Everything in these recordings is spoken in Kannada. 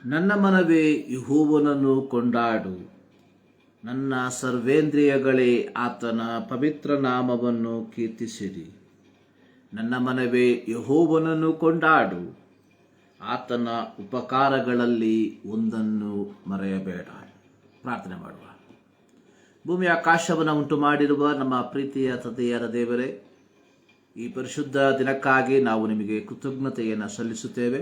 ನನ್ನ ಮನವೇ ಯೆಹೋವನನ್ನು ಕೊಂಡಾಡು, ನನ್ನ ಸರ್ವೇಂದ್ರಿಯಗಳೇ ಆತನ ಪವಿತ್ರ ನಾಮವನ್ನು ಕೀರ್ತಿಸಿರಿ. ನನ್ನ ಮನವೇ ಯೆಹೋವನನ್ನು ಕೊಂಡಾಡು, ಆತನ ಉಪಕಾರಗಳಲ್ಲಿ ಒಂದನ್ನು ಮರೆಯಬೇಡ. ಪ್ರಾರ್ಥನೆ ಮಾಡುವ. ಭೂಮಿ ಆಕಾಶವನ್ನು ಉಂಟು ಮಾಡಿರುವ ನಮ್ಮ ಪ್ರೀತಿಯ ತಂದೆಯಾದ ದೇವರೇ, ಈ ಪರಿಶುದ್ಧ ದಿನಕ್ಕಾಗಿ ನಾವು ನಿಮಗೆ ಕೃತಜ್ಞತೆಯನ್ನು ಸಲ್ಲಿಸುತ್ತೇವೆ.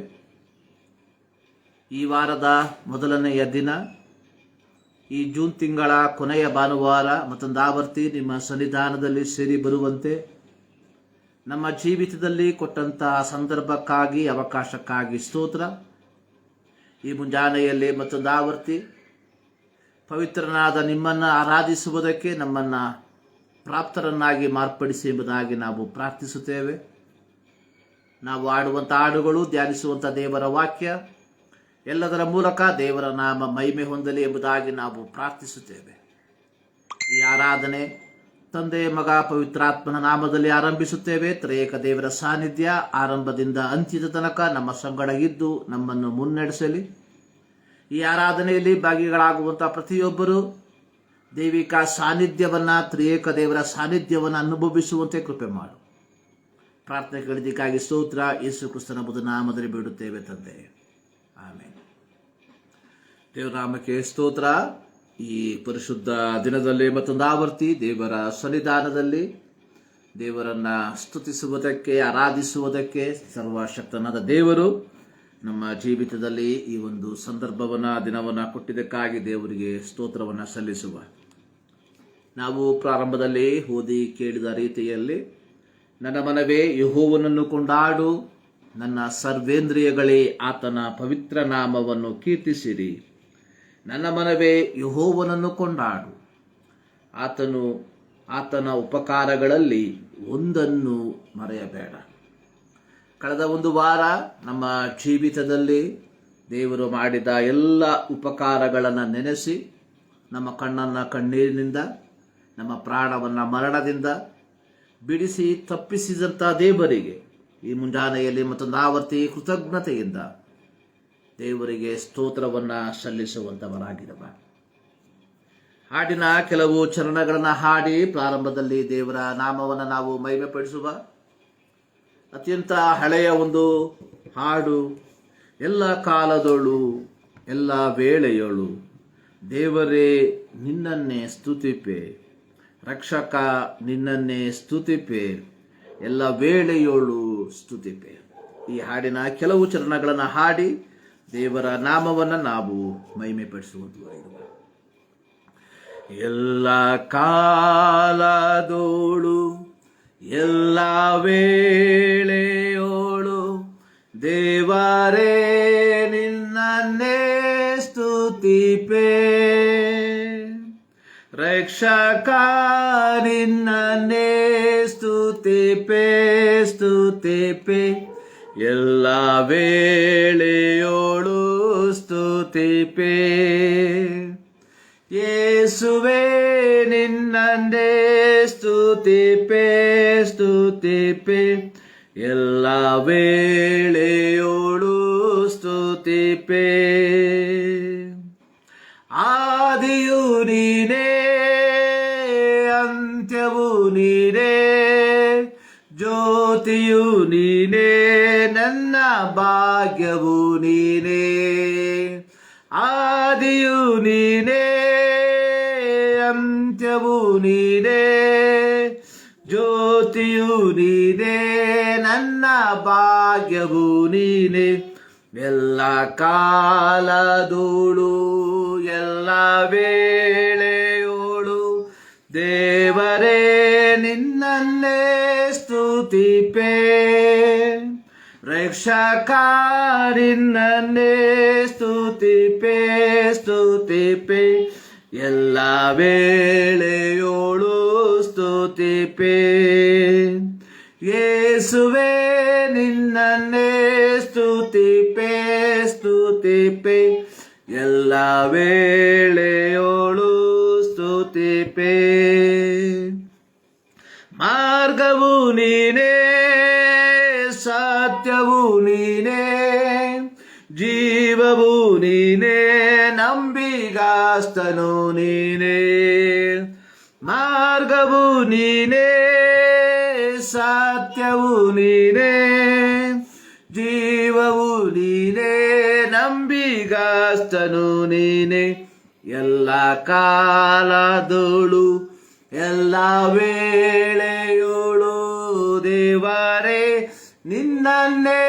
ಈ ವಾರದ ಮೊದಲನೆಯ ದಿನ, ಈ ಜೂನ್ ತಿಂಗಳ ಕೊನೆಯ ಭಾನುವಾರ ಮತ್ತೊಂದಾವರ್ತಿ ನಿಮ್ಮ ಸನ್ನಿಧಾನದಲ್ಲಿ ಸೇರಿ ಬರುವಂತೆ ನಮ್ಮ ಜೀವಿತದಲ್ಲಿ ಕೊಟ್ಟಂತಹ ಸಂದರ್ಭಕ್ಕಾಗಿ, ಅವಕಾಶಕ್ಕಾಗಿ ಸ್ತೋತ್ರ. ಈ ಮುಂಜಾನೆಯಲ್ಲಿ ಮತ್ತೊಂದಾವರ್ತಿ ಪವಿತ್ರನಾದ ನಿಮ್ಮನ್ನು ಆರಾಧಿಸುವುದಕ್ಕೆ ನಮ್ಮನ್ನು ಪ್ರಾಪ್ತರನ್ನಾಗಿ ಮಾರ್ಪಡಿಸಿ ಎಂಬುದಾಗಿ ನಾವು ಪ್ರಾರ್ಥಿಸುತ್ತೇವೆ. ನಾವು ಆಡುವಂಥ ಹಾಡುಗಳು, ಧ್ಯಾನಿಸುವಂಥ ದೇವರ ವಾಕ್ಯ ಎಲ್ಲದರ ಮೂಲಕ ದೇವರ ನಾಮ ಮಹಿಮೆ ಹೊಂದಲಿ ಎಂಬುದಾಗಿ ನಾವು ಪ್ರಾರ್ಥಿಸುತ್ತೇವೆ. ಈ ಆರಾಧನೆ ತಂದೆ, ಮಗ, ಪವಿತ್ರಾತ್ಮನ ನಾಮದಲ್ಲಿ ಆರಂಭಿಸುತ್ತೇವೆ. ತ್ರಿಯೇಕ ದೇವರ ಸಾನ್ನಿಧ್ಯ ಆರಂಭದಿಂದ ಅಂತ್ಯದ ತನಕ ನಮ್ಮ ಸಂಗಡ ಇದ್ದು ನಮ್ಮನ್ನು ಮುನ್ನಡೆಸಲಿ. ಈ ಆರಾಧನೆಯಲ್ಲಿ ಭಾಗಿಗಳಾಗುವಂಥ ಪ್ರತಿಯೊಬ್ಬರು ದೈವಿಕ ಸಾನ್ನಿಧ್ಯವನ್ನು, ತ್ರಿಯೇಕ ದೇವರ ಸಾನ್ನಿಧ್ಯವನ್ನು ಅನುಭವಿಸುವಂತೆ ಕೃಪೆ ಮಾಡು. ಪ್ರಾರ್ಥನೆಗಳಿದ್ದಕ್ಕಾಗಿ ಸ್ತೋತ್ರ. ಯೇಸು ಕ್ರಿಸ್ತನ ಬುಧ ನಾಮದಲ್ಲಿ ಬಿಡುತ್ತೇವೆ ತಂದೆ, ಆಮೇಲೆ. ದೇವರಾಮಕ್ಕೆ ಸ್ತೋತ್ರ. ಈ ಪರಿಶುದ್ಧ ದಿನದಲ್ಲಿ ಮತ್ತೊಂದು ಆವರ್ತಿ ದೇವರ ಸನ್ನಿಧಾನದಲ್ಲಿ ದೇವರನ್ನ ಸ್ತುತಿಸುವುದಕ್ಕೆ, ಆರಾಧಿಸುವುದಕ್ಕೆ ಸರ್ವಶಕ್ತನಾದ ದೇವರು ನಮ್ಮ ಜೀವಿತದಲ್ಲಿ ಈ ಒಂದು ಸಂದರ್ಭವನ್ನು, ದಿನವನ್ನು ಕೊಟ್ಟಿದ್ದಕ್ಕಾಗಿ ದೇವರಿಗೆ ಸ್ತೋತ್ರವನ್ನು ಸಲ್ಲಿಸುವ. ನಾವು ಪ್ರಾರಂಭದಲ್ಲಿ ಓದಿ ಕೇಳಿದ ರೀತಿಯಲ್ಲಿ, ನನ್ನ ಮನವೇ ಯೆಹೋವನನ್ನು ಕೊಂಡಾಡು, ನನ್ನ ಸರ್ವೇಂದ್ರಿಯಗಳೇ ಆತನ ಪವಿತ್ರ ನಾಮವನ್ನು ಕೀರ್ತಿಸಿರಿ. ನನ್ನ ಮನವೇ ಯೆಹೋವನನ್ನು ಕೊಂಡಾಡು, ಆತನ ಉಪಕಾರಗಳಲ್ಲಿ ಒಂದನ್ನು ಮರೆಯಬೇಡ. ಕಳೆದ ಒಂದು ವಾರ ನಮ್ಮ ಜೀವಿತದಲ್ಲಿ ದೇವರು ಮಾಡಿದ ಎಲ್ಲ ಉಪಕಾರಗಳನ್ನು ನೆನೆಸಿ, ನಮ್ಮ ಕಣ್ಣನ್ನು ಕಣ್ಣೀರಿನಿಂದ, ನಮ್ಮ ಪ್ರಾಣವನ್ನು ಮರಣದಿಂದ ಬಿಡಿಸಿ ತಪ್ಪಿಸಿದಂಥ ದೇವರಿಗೆ ಈ ಮುಂಜಾನೆಯಲ್ಲಿ ಮತ್ತೊಂದು ಆವರ್ತಿ ಕೃತಜ್ಞತೆಯಿಂದ ದೇವರಿಗೆ ಸ್ತೋತ್ರವನ್ನು ಸಲ್ಲಿಸುವಂಥವರಾಗಿರುವ. ಹಾಡಿನ ಕೆಲವು ಚರಣಗಳನ್ನು ಹಾಡಿ ಪ್ರಾರಂಭದಲ್ಲಿ ದೇವರ ನಾಮವನ್ನು ನಾವು ಮಹಿಮೆಪಡಿಸುವ. ಅತ್ಯಂತ ಹಳೆಯ ಒಂದು ಹಾಡು. ಎಲ್ಲ ಕಾಲದೊಳು ಎಲ್ಲ ವೇಳೆಯೊಳು ದೇವರೇ ನಿನ್ನನ್ನೇ ಸ್ತುತಿಪೆ, ರಕ್ಷಕ ನಿನ್ನನ್ನೇ ಸ್ತುತಿಪೆ, ಎಲ್ಲ ವೇಳೆಯೋಳು ಸ್ತುತಿಪೆ. ಈ ಹಾಡಿನ ಕೆಲವು ಚರಣಗಳನ್ನು ಹಾಡಿ ದೇವರ ನಾಮವನ್ನು ನಾವು ಮಹಿಮೆಪಡಿಸುವಂಥದ್ದು. ಎಲ್ಲ ಕಾಲದೋಳು ಎಲ್ಲ ವೇಳೆಯೋಳು ದೇವರೇ ನಿನ್ನನ್ನೇ ಸ್ತುತಿಪೆ, ರಕ್ಷಕ ನಿನ್ನನ್ನೇ ಸ್ತುತಿಪೆ, ಸ್ತುತಿಪೆ, ಎಲ್ಲ ವೇಳೆಯೋಳು ಸ್ತುತಿಪೆ. ಯೇಸುವೇ ನಿನ್ನನ್ನೇ ಸ್ತುತಿಪೆ, ಸ್ತುತಿಪೆ, ಎಲ್ಲ ವೇಳೆಯೋಳು ಸ್ತುತಿಪೆ. ಆದಿಯು ನೀನೇ, ಅಂತ್ಯವು ನೀನೇ, ಜ್ಯೋತಿಯು ನೀನೇ, ನನ್ನ ಭಾಗ್ಯವು ನೀನೇ. ಆದಿಯು ನೀನೇ, ಅಂತ್ಯವು ನೀನೇ, ಜ್ಯೋತಿಯು ನೀನೇ, ನನ್ನ ಭಾಗ್ಯವು ನೀನೇ. ಎಲ್ಲ ಕಾಲದೋಳು ಎಲ್ಲ ವೇಳೆಯೋಳು ದೇವರೇ ನಿನ್ನನ್ನೇ ಸ್ತುತಿಪೆ, ರಕ್ಷಕ ನಿನ್ನನ್ನೇ ಸ್ತುತಿಪೆ, ಸ್ತುತಿಪೆ, ಎಲ್ಲ ವೇಳೆಯೋಳು ಸ್ತುತಿಪೆ. ಯೇಸುವೇ ನಿನ್ನನ್ನೇ ಸ್ತುತಿಪೆ, ಸ್ತುತಿಪೆ, ಎಲ್ಲ ವೇಳೆಯೋಳು ಸ್ತುತಿಪೆ. ಮಾರ್ಗವು ನೀನೇ, ಸತ್ಯವು ನೀನೇ, ಜೀವ ಜೀವವು ನೀನೇ, ನಂಬಿಗಸ್ತನು ನೀನೇ, ಮಾರ್ಗವು ನೀನೇ, ಸತ್ಯವು ನೀನೇ, ಜೀವವು ನೀನೇ, ನಂಬಿಗಸ್ತನು ನೀನೇ, ಎಲ್ಲ ಕಾಲದೋಳು ಎಲ್ಲ ವೇಳೆಯೋಳು ದೇವರೇ ನಿನ್ನನ್ನೇ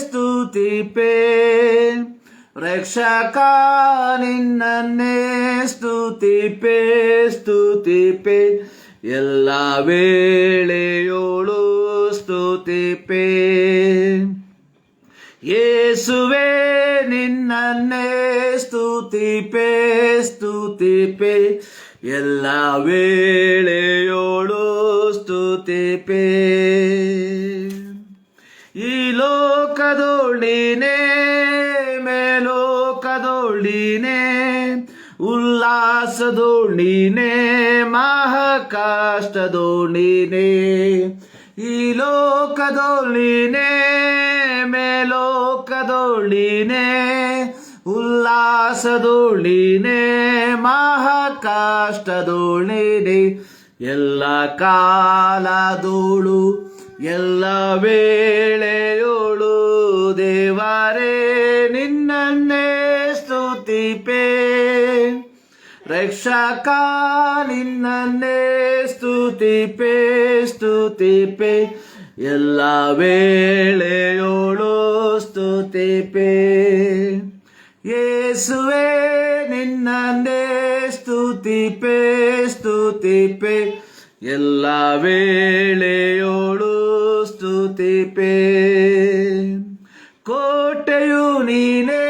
ಸ್ತುತಿಪೆ, ರಕ್ಷಕ ನಿನ್ನನ್ನೇ ಸ್ತುತಿಪೆ, ಸ್ತುತಿಪೆ, ಎಲ್ಲ ವೇಳೆಯೋಳು ಸ್ತುತಿಪೆ. ಯೇಸುವೆ ನಿನ್ನನ್ನೇ ಸ್ತುತಿಪೆ, ಸ್ತುತಿಪೆ, ಎಲ್ಲ ವೇಳೆಯೋಳು ಸ್ತುತಿಪೆ. ಈ ಲೋಕದೊಳಿನೇ ಮೇಲೋಕದೊಳಿನೇ ಉಲ್ಲಾಸದೊಳಿನೇ ಮಹಾಕಷ್ಟದೊಳಿನೇ, ಈ ಲೋಕದೊಳಿನೇ ಮೇಲೋಕದೊಳಿನೇ ಉಲ್ಲಾಸದೊಳಿನೇ ಮಹಾಕಷ್ಟದೊಳಿನೇ, ಎಲ್ಲ ಕಾಲದೋಳು ಎಲ್ಲ ವೇಳೆಯೋಳು ದೇವರೇ ನಿನ್ನನ್ನೇ ಸ್ತುತಿಪೆ, ರಕ್ಷಕ ನಿನ್ನನ್ನೇ ಸ್ತುತಿಪೆ, ಸ್ತುತಿಪೆ, ಎಲ್ಲ ವೇಳೆಯೋಳು ಸ್ತುತಿಪೆ. ಯೇಸುವೆ ನಿನ್ನನ್ನೇ ಸ್ತುತಿಪೆ, ಸ್ತುತಿಪೆ, ಎಲ್ಲ ವೇಳೆಯೋಳು ಸ್ತುತಿಪೆ. ಕೋಟೆಯು ನೀನೇ,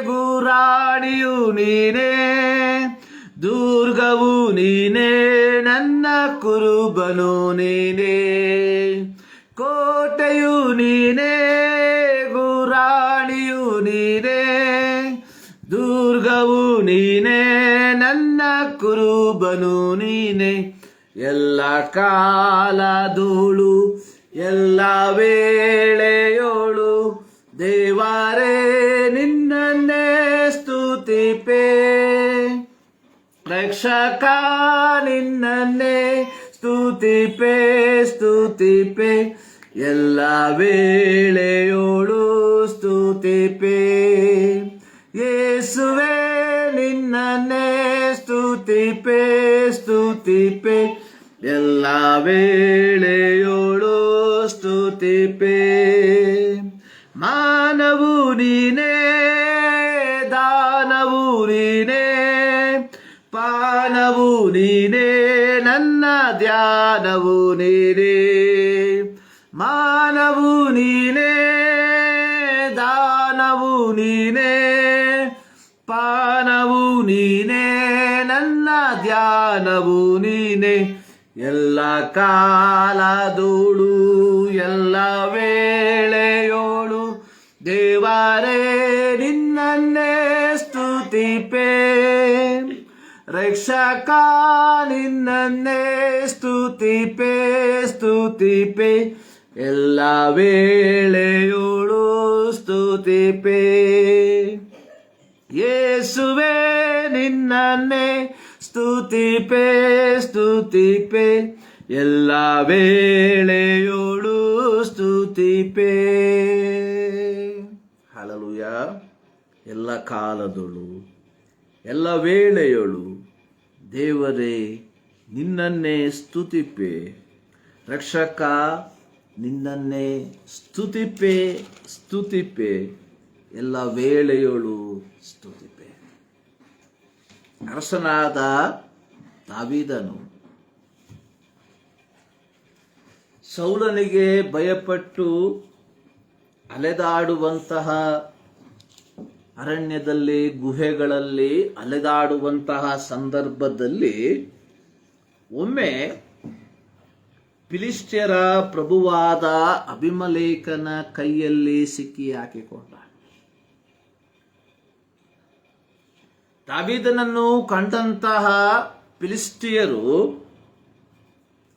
ಗುರಾಣಿಯು ನೀನೇ, ದುರ್ಗವು ನೀನೇ, ನನ್ನ ಕುರುಬನು ನೀನೇ, ಕೋಟೆಯು ನೀನೇ, ಗುರಾಣಿಯು ನೀನೇ, ದುರ್ಗವು ನೀನೇ, ನನ್ನ ಕುರುಬನು ನೀನೇ, ಎಲ್ಲ ಕಾಲದೋಳು ಎಲ್ಲ ವೇಳೆಯೋಳು ದೇವರೇ ನಿನ್ನನ್ನೇ ಸ್ತುತಿಪೆ, ರಕ್ಷಕ ನಿನ್ನನ್ನೇ ಸ್ತುತಿಪೆ, ಸ್ತುತಿಪೆ, ಎಲ್ಲ ವೇಳೆಯೋಳು ಸ್ತುತಿಪೆ. ಯೇಸುವೆ ನಿನ್ನನ್ನೇ ಸ್ತುತಿಪೆ, ಸ್ತುತಿಪೆ, ಎಲ್ಲ ವೇಳೆಯೋಳು ಸ್ತುತಿಪೆ. ಮಾನವು ನೀನೇ, ದಾನವು ನೀನೇ, ಪಾನವು ನೀನೇ, ನನ್ನ ಧ್ಯಾನವು ನೀನೇ, ಮಾನವು ನೀನೇ, ದಾನವು ನೀನೇ, ಪಾನವು ನೀನೇ, ನನ್ನ ಧ್ಯಾನವು ನೀನೇ, ಎಲ್ಲ ಕಾಲದೋಳು ಎಲ್ಲ ವೇಳೆಯೋಳು ದೇವರೇ ನಿನ್ನನ್ನೇ ಸ್ತುತಿಪೆ, ರಕ್ಷಕ ನಿನ್ನನ್ನೇ ಸ್ತುತಿಪೆ, ಸ್ತುತಿಪೆ, ಎಲ್ಲ ವೇಳೆಯೋಳು ಸ್ತುತಿಪೆ. ಯೇಸುವೆ ನಿನ್ನನ್ನೇ ಸ್ತುತಿಪೆ, ಸ್ತುತಿಪೆ, ಎಲ್ಲ ವೇಳೆಯೋಳು ಸ್ತುತಿಪೆ. ಹಲ್ಲೆಲೂಯಾ. ಎಲ್ಲ ಕಾಲದೊಳು ಎಲ್ಲ ವೇಳೆಯೋಳು ದೇವರೇ ನಿನ್ನನ್ನೇ ಸ್ತುತಿಪೆ, ರಕ್ಷಕ ನಿನ್ನನ್ನೇ ಸ್ತುತಿಪೆ, ಸ್ತುತಿಪೆ, ಎಲ್ಲ ವೇಳೆಯೋಳು ಸ್ತುತಿಪೆ. ಅರಸನಾದ ದಾವೀದನು ಸೌಲನಿಗೆ ಭಯಪಟ್ಟು ಅಲೆದಾಡುವಂತಹ ಅರಣ್ಯದಲ್ಲಿ ಗುಹೆಗಳಲ್ಲಿ ಅಲೆದಾಡುವಂತಹ ಸಂದರ್ಭದಲ್ಲಿ ಒಮ್ಮೆ ಫಿಲಿಷ್ಟಿಯರ ಪ್ರಭುವಾದ ಅಬಿಮೆಲೆಕನ ಕೈಯಲ್ಲಿ ಸಿಕ್ಕಿ ಹಾಕಿಕೊಂಡ. ದಾವೀದನನ್ನು ಕಂಡಂತಹ ಫಿಲಿಷ್ಟಿಯರು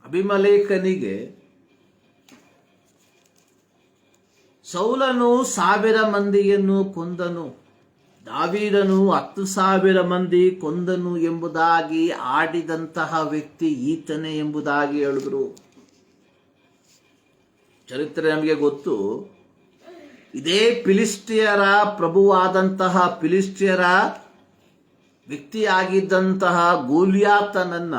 ಅಬಿಮೆಲೆಕನಿಗೆ ಸೌಲನು 1000 ಮಂದಿಯನ್ನು ಕೊಂದನು, ದಾವೀದನು 10,000 ಮಂದಿ ಕೊಂದನು ಎಂಬುದಾಗಿ ಆಡಿದಂತಹ ವ್ಯಕ್ತಿ ಈತನೇ ಎಂಬುದಾಗಿ ಹೇಳಿದ್ರು. ಚರಿತ್ರೆ ನಮಗೆ ಗೊತ್ತು. ಇದೇ ಫಿಲಿಸ್ಟಿಯರ ಪ್ರಭುವಾದಂತಹ ಫಿಲಿಸ್ಟಿಯರ ವ್ಯಕ್ತಿಯಾಗಿದ್ದಂತಹ ಗೋಲಿಯಾತನನ್ನ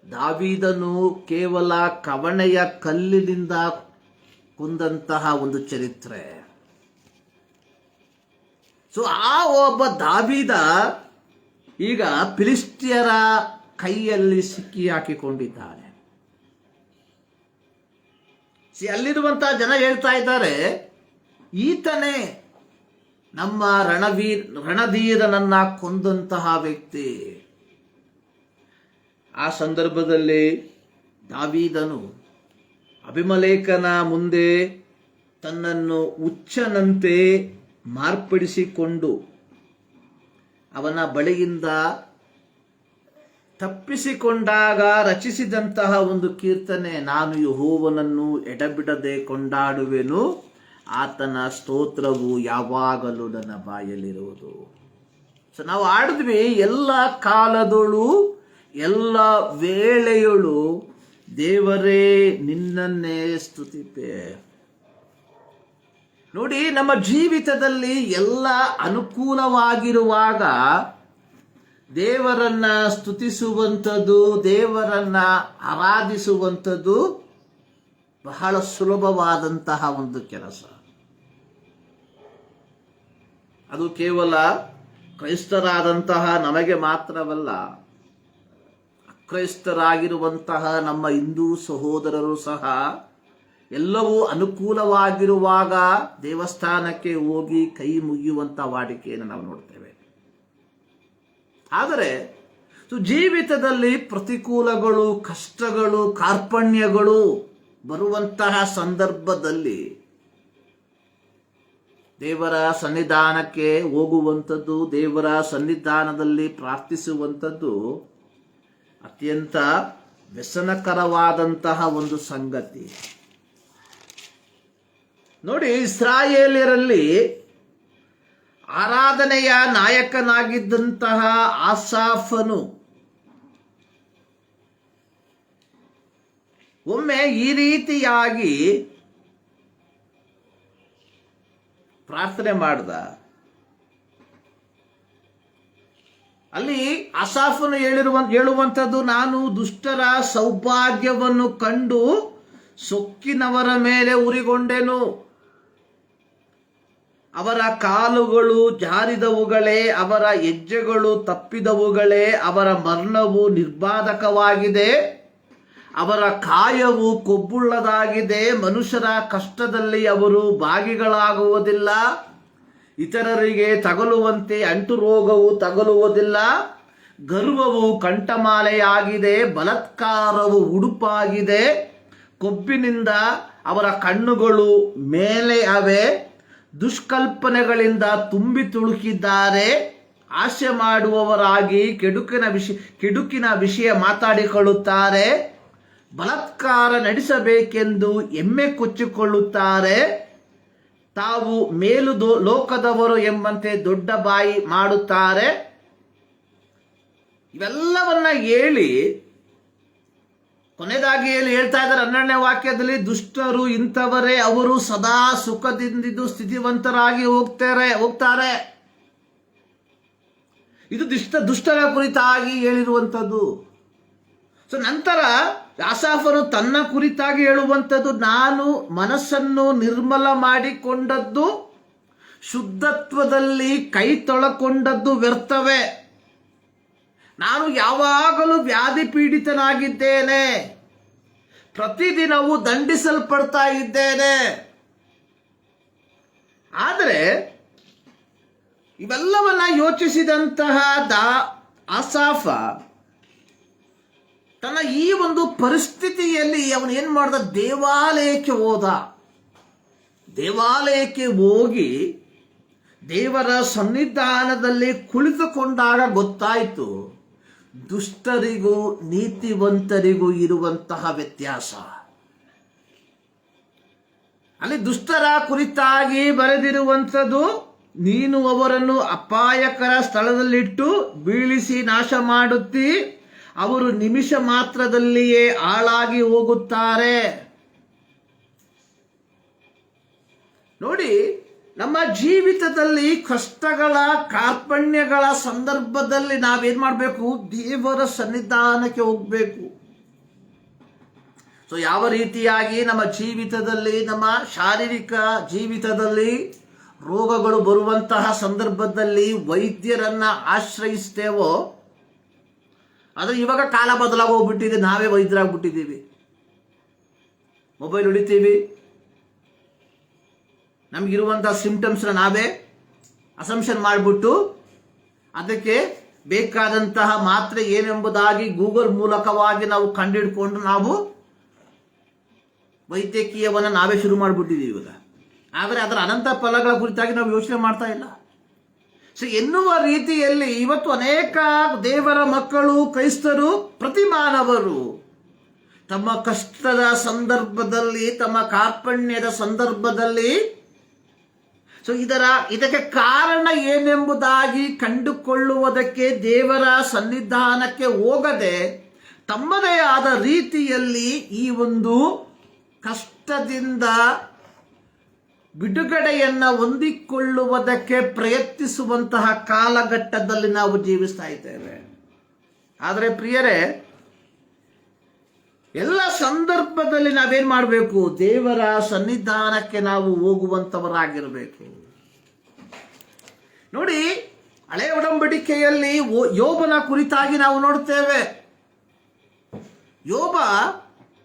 ದಾವೀದನು ಕೇವಲ ಕವಣೆಯ ಕಲ್ಲಿನಿಂದ ಕೊಂದಂತಹ ಒಂದು ಚರಿತ್ರೆ. ಸೊ ಆ ಒಬ್ಬ ದಾವೀದ ಈಗ ಫಿಲಿಸ್ಟಿಯರ ಕೈಯಲ್ಲಿ ಸಿಕ್ಕಿ ಹಾಕಿಕೊಂಡಿದ್ದಾನೆ. ಅಲ್ಲಿರುವಂತಹ ಜನ ಹೇಳ್ತಾ ಇದ್ದಾರೆ, ಈತನೇ ನಮ್ಮ ರಣಧೀರನನ್ನ ಕೊಂದಂತಹ ವ್ಯಕ್ತಿ. ಆ ಸಂದರ್ಭದಲ್ಲಿ ದಾವೀದನು ಅಭಿಮಲೇಖನ ಮುಂದೆ ತನ್ನನ್ನು ಹುಚ್ಚನಂತೆ ಮಾರ್ಪಡಿಸಿಕೊಂಡು ಅವನ ಬಳಿಯಿಂದ ತಪ್ಪಿಸಿಕೊಂಡಾಗ ರಚಿಸಿದಂತಹ ಒಂದು ಕೀರ್ತನೆ, ನಾನು ಯೆಹೋವನನ್ನು ಎಡಬಿಡದೆ ಕೊಂಡಾಡುವೆನು, ಆತನ ಸ್ತೋತ್ರವು ಯಾವಾಗಲೂ ನನ್ನ ಬಾಯಲ್ಲಿರುವುದು. ಸೊ ನಾವು ಆಡಿದ್ವಿ, ಎಲ್ಲ ಕಾಲದಳು ಎಲ್ಲ ವೇಳೆಯಳು ದೇವರೇ ನಿನ್ನನ್ನೇ ಸ್ತುತಿಪೆ. ನೋಡಿ, ನಮ್ಮ ಜೀವಿತದಲ್ಲಿ ಎಲ್ಲ ಅನುಕೂಲವಾಗಿರುವಾಗ ದೇವರನ್ನ ಸ್ತುತಿಸುವಂಥದ್ದು, ದೇವರನ್ನ ಆರಾಧಿಸುವಂಥದ್ದು ಬಹಳ ಸುಲಭವಾದಂತಹ ಒಂದು ಕೆಲಸ. ಅದು ಕೇವಲ ಕ್ರೈಸ್ತರಾದಂತಹ ನಮಗೆ ಮಾತ್ರವಲ್ಲ, ಅಕ್ರೈಸ್ತರಾಗಿರುವಂತಹ ನಮ್ಮ ಹಿಂದೂ ಸಹೋದರರು ಸಹ ಎಲ್ಲವೂ ಅನುಕೂಲವಾಗಿರುವಾಗ ದೇವಸ್ಥಾನಕ್ಕೆ ಹೋಗಿ ಕೈ ಮುಗಿಯುವಂಥ ವಾಡಿಕೆಯನ್ನು ನಾವು ನೋಡ್ತೇವೆ. ಆದರೆ ಜೀವಿತದಲ್ಲಿ ಪ್ರತಿಕೂಲಗಳು, ಕಷ್ಟಗಳು, ಕಾರ್ಪಣ್ಯಗಳು ಬರುವಂತಹ ಸಂದರ್ಭದಲ್ಲಿ ದೇವರ ಸನ್ನಿಧಾನಕ್ಕೆ ಹೋಗುವಂಥದ್ದು, ದೇವರ ಸನ್ನಿಧಾನದಲ್ಲಿ ಪ್ರಾರ್ಥಿಸುವಂಥದ್ದು ಅತ್ಯಂತ ವ್ಯಸನಕರವಾದಂತಹ ಒಂದು ಸಂಗತಿ. ನೋಡಿ, ಇಸ್ರಾಯೇಲ್ಯರಲ್ಲಿ ಆರಾಧನೆಯ ನಾಯಕನಾಗಿದ್ದಂತಹ ಆಸಾಫನು ಒಮ್ಮೆ ಈ ರೀತಿಯಾಗಿ ಪ್ರಾರ್ಥನೆ ಮಾಡ್ದ. ಅಲ್ಲಿ ಆಸಾಫನು ಹೇಳುವಂಥದ್ದು, ನಾನು ದುಷ್ಟರ ಸೌಭಾಗ್ಯವನ್ನು ಕಂಡು ಸೊಕ್ಕಿನವರ ಮೇಲೆ ಉರಿಗೊಂಡೆನು. ಅವರ ಕಾಲುಗಳು ಜಾರಿದವುಗಳೇ, ಅವರ ಹೆಜ್ಜೆಗಳು ತಪ್ಪಿದವುಗಳೇ, ಅವರ ಮರಣವು ನಿರ್ಬಾಧಕವಾಗಿದೆ, ಅವರ ಕಾಯವು ಕೊಬ್ಬುಳ್ಳದಾಗಿದೆ. ಮನುಷ್ಯರ ಕಷ್ಟದಲ್ಲಿ ಅವರು ಭಾಗಿಗಳಾಗುವುದಿಲ್ಲ, ಇತರರಿಗೆ ತಗಲುವಂತೆ ಅಂಟು ರೋಗವು ತಗಲುವುದಿಲ್ಲ. ಗರ್ವವು ಕಂಠಮಾಲೆಯಾಗಿದೆ, ಬಲಾತ್ಕಾರವು ಉಡುಪಾಗಿದೆ. ಕೊಬ್ಬಿನಿಂದ ಅವರ ಕಣ್ಣುಗಳು ಮೇಲೆ ಅವೆ, ದುಷ್ಕಲ್ಪನೆಗಳಿಂದ ತುಂಬಿ ತುಳುಕಿದ್ದಾರೆ. ಆಸೆ ಮಾಡುವವರಾಗಿ ಕೆಡುಕಿನ ವಿಷಯ ಮಾತಾಡಿಕೊಳ್ಳುತ್ತಾರೆ. ಬಲಾತ್ಕಾರ ನಡೆಸಬೇಕೆಂದು ಎಮ್ಮೆ ಕೊಚ್ಚಿಕೊಳ್ಳುತ್ತಾರೆ. ತಾವು ಮೇಲು ಲೋಕದವರು ಎಂಬಂತೆ ದೊಡ್ಡ ಬಾಯಿ ಮಾಡುತ್ತಾರೆ. ಇವೆಲ್ಲವನ್ನ ಹೇಳಿ ಕೊನೆಯದಾಗಿ ಹೇಳ್ತಾ ಇದ್ದಾರೆ 12ನೇ ವಾಕ್ಯದಲ್ಲಿ, ದುಷ್ಟರು ಇಂಥವರೇ, ಅವರು ಸದಾ ಸುಖದಿಂದಿದ್ದು ಸ್ಥಿತಿವಂತರಾಗಿ ಹೋಗ್ತಾರೆ. ಇದು ದುಷ್ಟರ ಕುರಿತಾಗಿ ಹೇಳಿರುವಂಥದ್ದು. ಸೊ ನಂತರ ಆಸಾಫನು ತನ್ನ ಕುರಿತಾಗಿ ಹೇಳುವಂಥದ್ದು, ನಾನು ಮನಸ್ಸನ್ನು ನಿರ್ಮಲ ಮಾಡಿಕೊಂಡದ್ದು, ಶುದ್ಧತ್ವದಲ್ಲಿ ಕೈ ತೊಳಕೊಂಡದ್ದು ವ್ಯರ್ಥವೇ. ನಾನು ಯಾವಾಗಲೂ ವ್ಯಾಧಿ ಪೀಡಿತನಾಗಿದ್ದೇನೆ, ಪ್ರತಿದಿನವೂ ದಂಡಿಸಲ್ಪಡ್ತಾ ಇದ್ದೇನೆ. ಆದರೆ ಇವೆಲ್ಲವನ್ನ ಯೋಚಿಸಿದಂತಹ ಆಸಾಫ ತನ್ನ ಈ ಒಂದು ಪರಿಸ್ಥಿತಿಯಲ್ಲಿ ಅವನು ಏನ್ ಮಾಡ್ದ, ದೇವಾಲಯಕ್ಕೆ ಹೋದ. ದೇವಾಲಯಕ್ಕೆ ಹೋಗಿ ದೇವರ ಸನ್ನಿಧಾನದಲ್ಲಿ ಕುಳಿತುಕೊಂಡಾಗ ಗೊತ್ತಾಯಿತು ದುಷ್ಟರಿಗೂ ನೀತಿವಂತರಿಗೂ ಇರುವಂತಹ ವ್ಯತ್ಯಾಸ. ಅಲ್ಲಿ ದುಷ್ಟರ ಕುರಿತಾಗಿ ಬರೆದಿರುವಂಥದ್ದು, ನೀನು ಅವರನ್ನು ಅಪಾಯಕರ ಸ್ಥಳದಲ್ಲಿಟ್ಟು ಬೀಳಿಸಿ ನಾಶ ಮಾಡುತ್ತಿ, ಅವರು ನಿಮಿಷ ಮಾತ್ರದಲ್ಲಿಯೇ ಹಾಳಾಗಿ ಹೋಗುತ್ತಾರೆ. ನೋಡಿ, ನಮ್ಮ ಜೀವಿತದಲ್ಲಿ ಕಷ್ಟಗಳ ಕಾರ್ಪಣ್ಯಗಳ ಸಂದರ್ಭದಲ್ಲಿ ನಾವೇನ್ ಮಾಡಬೇಕು? ದೇವರ ಸನ್ನಿಧಾನಕ್ಕೆ ಹೋಗ್ಬೇಕು. ಸೊ ಯಾವ ರೀತಿಯಾಗಿ ನಮ್ಮ ಜೀವಿತದಲ್ಲಿ, ನಮ್ಮ ಶಾರೀರಿಕ ಜೀವಿತದಲ್ಲಿ ರೋಗಗಳು ಬರುವಂತಹ ಸಂದರ್ಭದಲ್ಲಿ ವೈದ್ಯರನ್ನ ಆಶ್ರಯಿಸ್ತೇವೋ, ಆದರೆ ಇವಾಗ ಕಾಲ ಬದಲಾಗೋಗ್ಬಿಟ್ಟಿದೆ. ನಾವೇ ವೈದ್ಯರಾಗ್ಬಿಟ್ಟಿದ್ದೀವಿ. ಮೊಬೈಲ್ ಹೊಡಿತೀವಿ, ನಮಗಿರುವಂತಹ ಸಿಂಪ್ಟಮ್ಸ್ನ ನಾವೇ ಅಸಂಪ್ಷನ್ ಮಾಡಿಬಿಟ್ಟು ಅದಕ್ಕೆ ಬೇಕಾದಂತಹ ಮಾತ್ರೆ ಏನೆಂಬುದಾಗಿ ಗೂಗಲ್ ಮೂಲಕವಾಗಿ ನಾವು ಕಂಡುಹಿಡ್ಕೊಂಡು ನಾವು ವೈದ್ಯಕೀಯವನ್ನು ನಾವೇ ಶುರು ಮಾಡಿಬಿಟ್ಟಿದ್ದೀವಿ ಇವಾಗ. ಆದರೆ ಅದರ ಅನಂತ ಫಲಗಳ ಕುರಿತಾಗಿ ನಾವು ಯೋಚನೆ ಮಾಡ್ತಾ ಇಲ್ಲ. ಸೊ ಎನ್ನುವ ರೀತಿಯಲ್ಲಿ ಇವತ್ತು ಅನೇಕ ದೇವರ ಮಕ್ಕಳು, ಕ್ರೈಸ್ತರು, ಪ್ರತಿ ಮಾನವರು ತಮ್ಮ ಕಷ್ಟದ ಸಂದರ್ಭದಲ್ಲಿ, ತಮ್ಮ ಕಾರ್ಪಣ್ಯದ ಸಂದರ್ಭದಲ್ಲಿ ಸೊ ಇದಕ್ಕೆ ಕಾರಣ ಏನೆಂಬುದಾಗಿ ಕಂಡುಕೊಳ್ಳುವುದಕ್ಕೆ ದೇವರ ಸನ್ನಿಧಾನಕ್ಕೆ ಹೋಗದೆ ತಮ್ಮದೇ ಆದ ರೀತಿಯಲ್ಲಿ ಈ ಒಂದು ಕಷ್ಟದಿಂದ ಬಿಡುಗಡೆಯನ್ನ ಹೊಂದಿಕೊಳ್ಳುವುದಕ್ಕೆ ಪ್ರಯತ್ನಿಸುವಂತಹ ಕಾಲಘಟ್ಟದಲ್ಲಿ ನಾವು ಜೀವಿಸ್ತಾ ಇದ್ದೇವೆ. ಆದರೆ ಪ್ರಿಯರೇ, ಎಲ್ಲ ಸಂದರ್ಭದಲ್ಲಿ ನಾವೇನ್ ಮಾಡಬೇಕು? ದೇವರ ಸನ್ನಿಧಾನಕ್ಕೆ ನಾವು ಹೋಗುವಂತವರಾಗಿರಬೇಕು. ನೋಡಿ, ಹಳೆಯ ಒಡಂಬಡಿಕೆಯಲ್ಲಿ ಯೋಬನ ಕುರಿತಾಗಿ ನಾವು ನೋಡ್ತೇವೆ. ಯೋಬ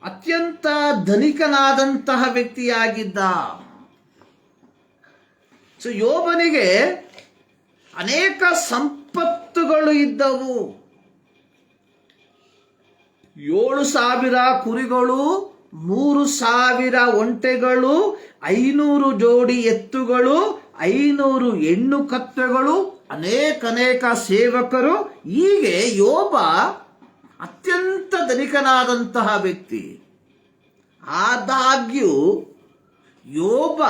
ಅತ್ಯಂತ ಧನಿಕನಾದಂತಹ ವ್ಯಕ್ತಿಯಾಗಿದ್ದ. ಸೊ ಯೋಬನಿಗೆ ಅನೇಕ ಸಂಪತ್ತುಗಳು ಇದ್ದವು. 7,000 ಕುರಿಗಳು, 3,000 ಒಂಟೆಗಳು, 500 ಜೋಡಿ ಎತ್ತುಗಳು, 500 ಹೆಣ್ಣು ಕತ್ತೆಗಳು, ಅನೇಕ ಸೇವಕರು. ಹೀಗೆ ಯೋಬ ಅತ್ಯಂತ ಧನಿಕನಾದಂತಹ ವ್ಯಕ್ತಿ. ಆದಾಗ್ಯೂ ಯೋಬ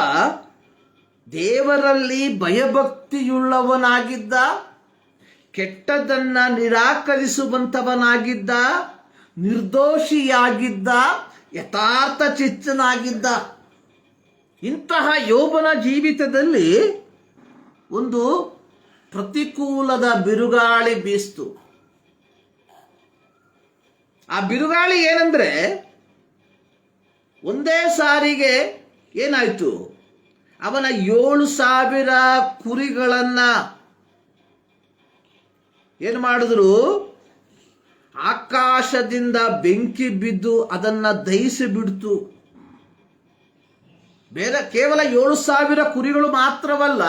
ದೇವರಲ್ಲಿ ಭಯಭಕ್ತಿಯುಳ್ಳವನಾಗಿದ್ದ, ಕೆಟ್ಟದನ್ನ ನಿರಾಕರಿಸುವಂತವನಾಗಿದ್ದ, ನಿರ್ದೋಷಿಯಾಗಿದ್ದ, ಯಥಾರ್ಥ ಚಿತ್ತನಾಗಿದ್ದ. ಇಂತಹ ಯೋಬನ ಜೀವಿತದಲ್ಲಿ ಒಂದು ಪ್ರತಿಕೂಲದ ಬಿರುಗಾಳಿ ಬೀಸ್ತು. ಆ ಬಿರುಗಾಳಿ ಏನಂದ್ರೆ, ಒಂದೇ ಸಾರಿಗೆ ಏನಾಯ್ತು? ಅವನ 7,000 ಕುರಿಗಳನ್ನ ಏನು ಮಾಡಿದ್ರು? ಆಕಾಶದಿಂದ ಬೆಂಕಿ ಬಿದ್ದು ಅದನ್ನ ದಹಿಸಿ ಬಿಡ್ತು. ಕೇವಲ 7,000 ಕುರಿಗಳು ಮಾತ್ರವಲ್ಲ,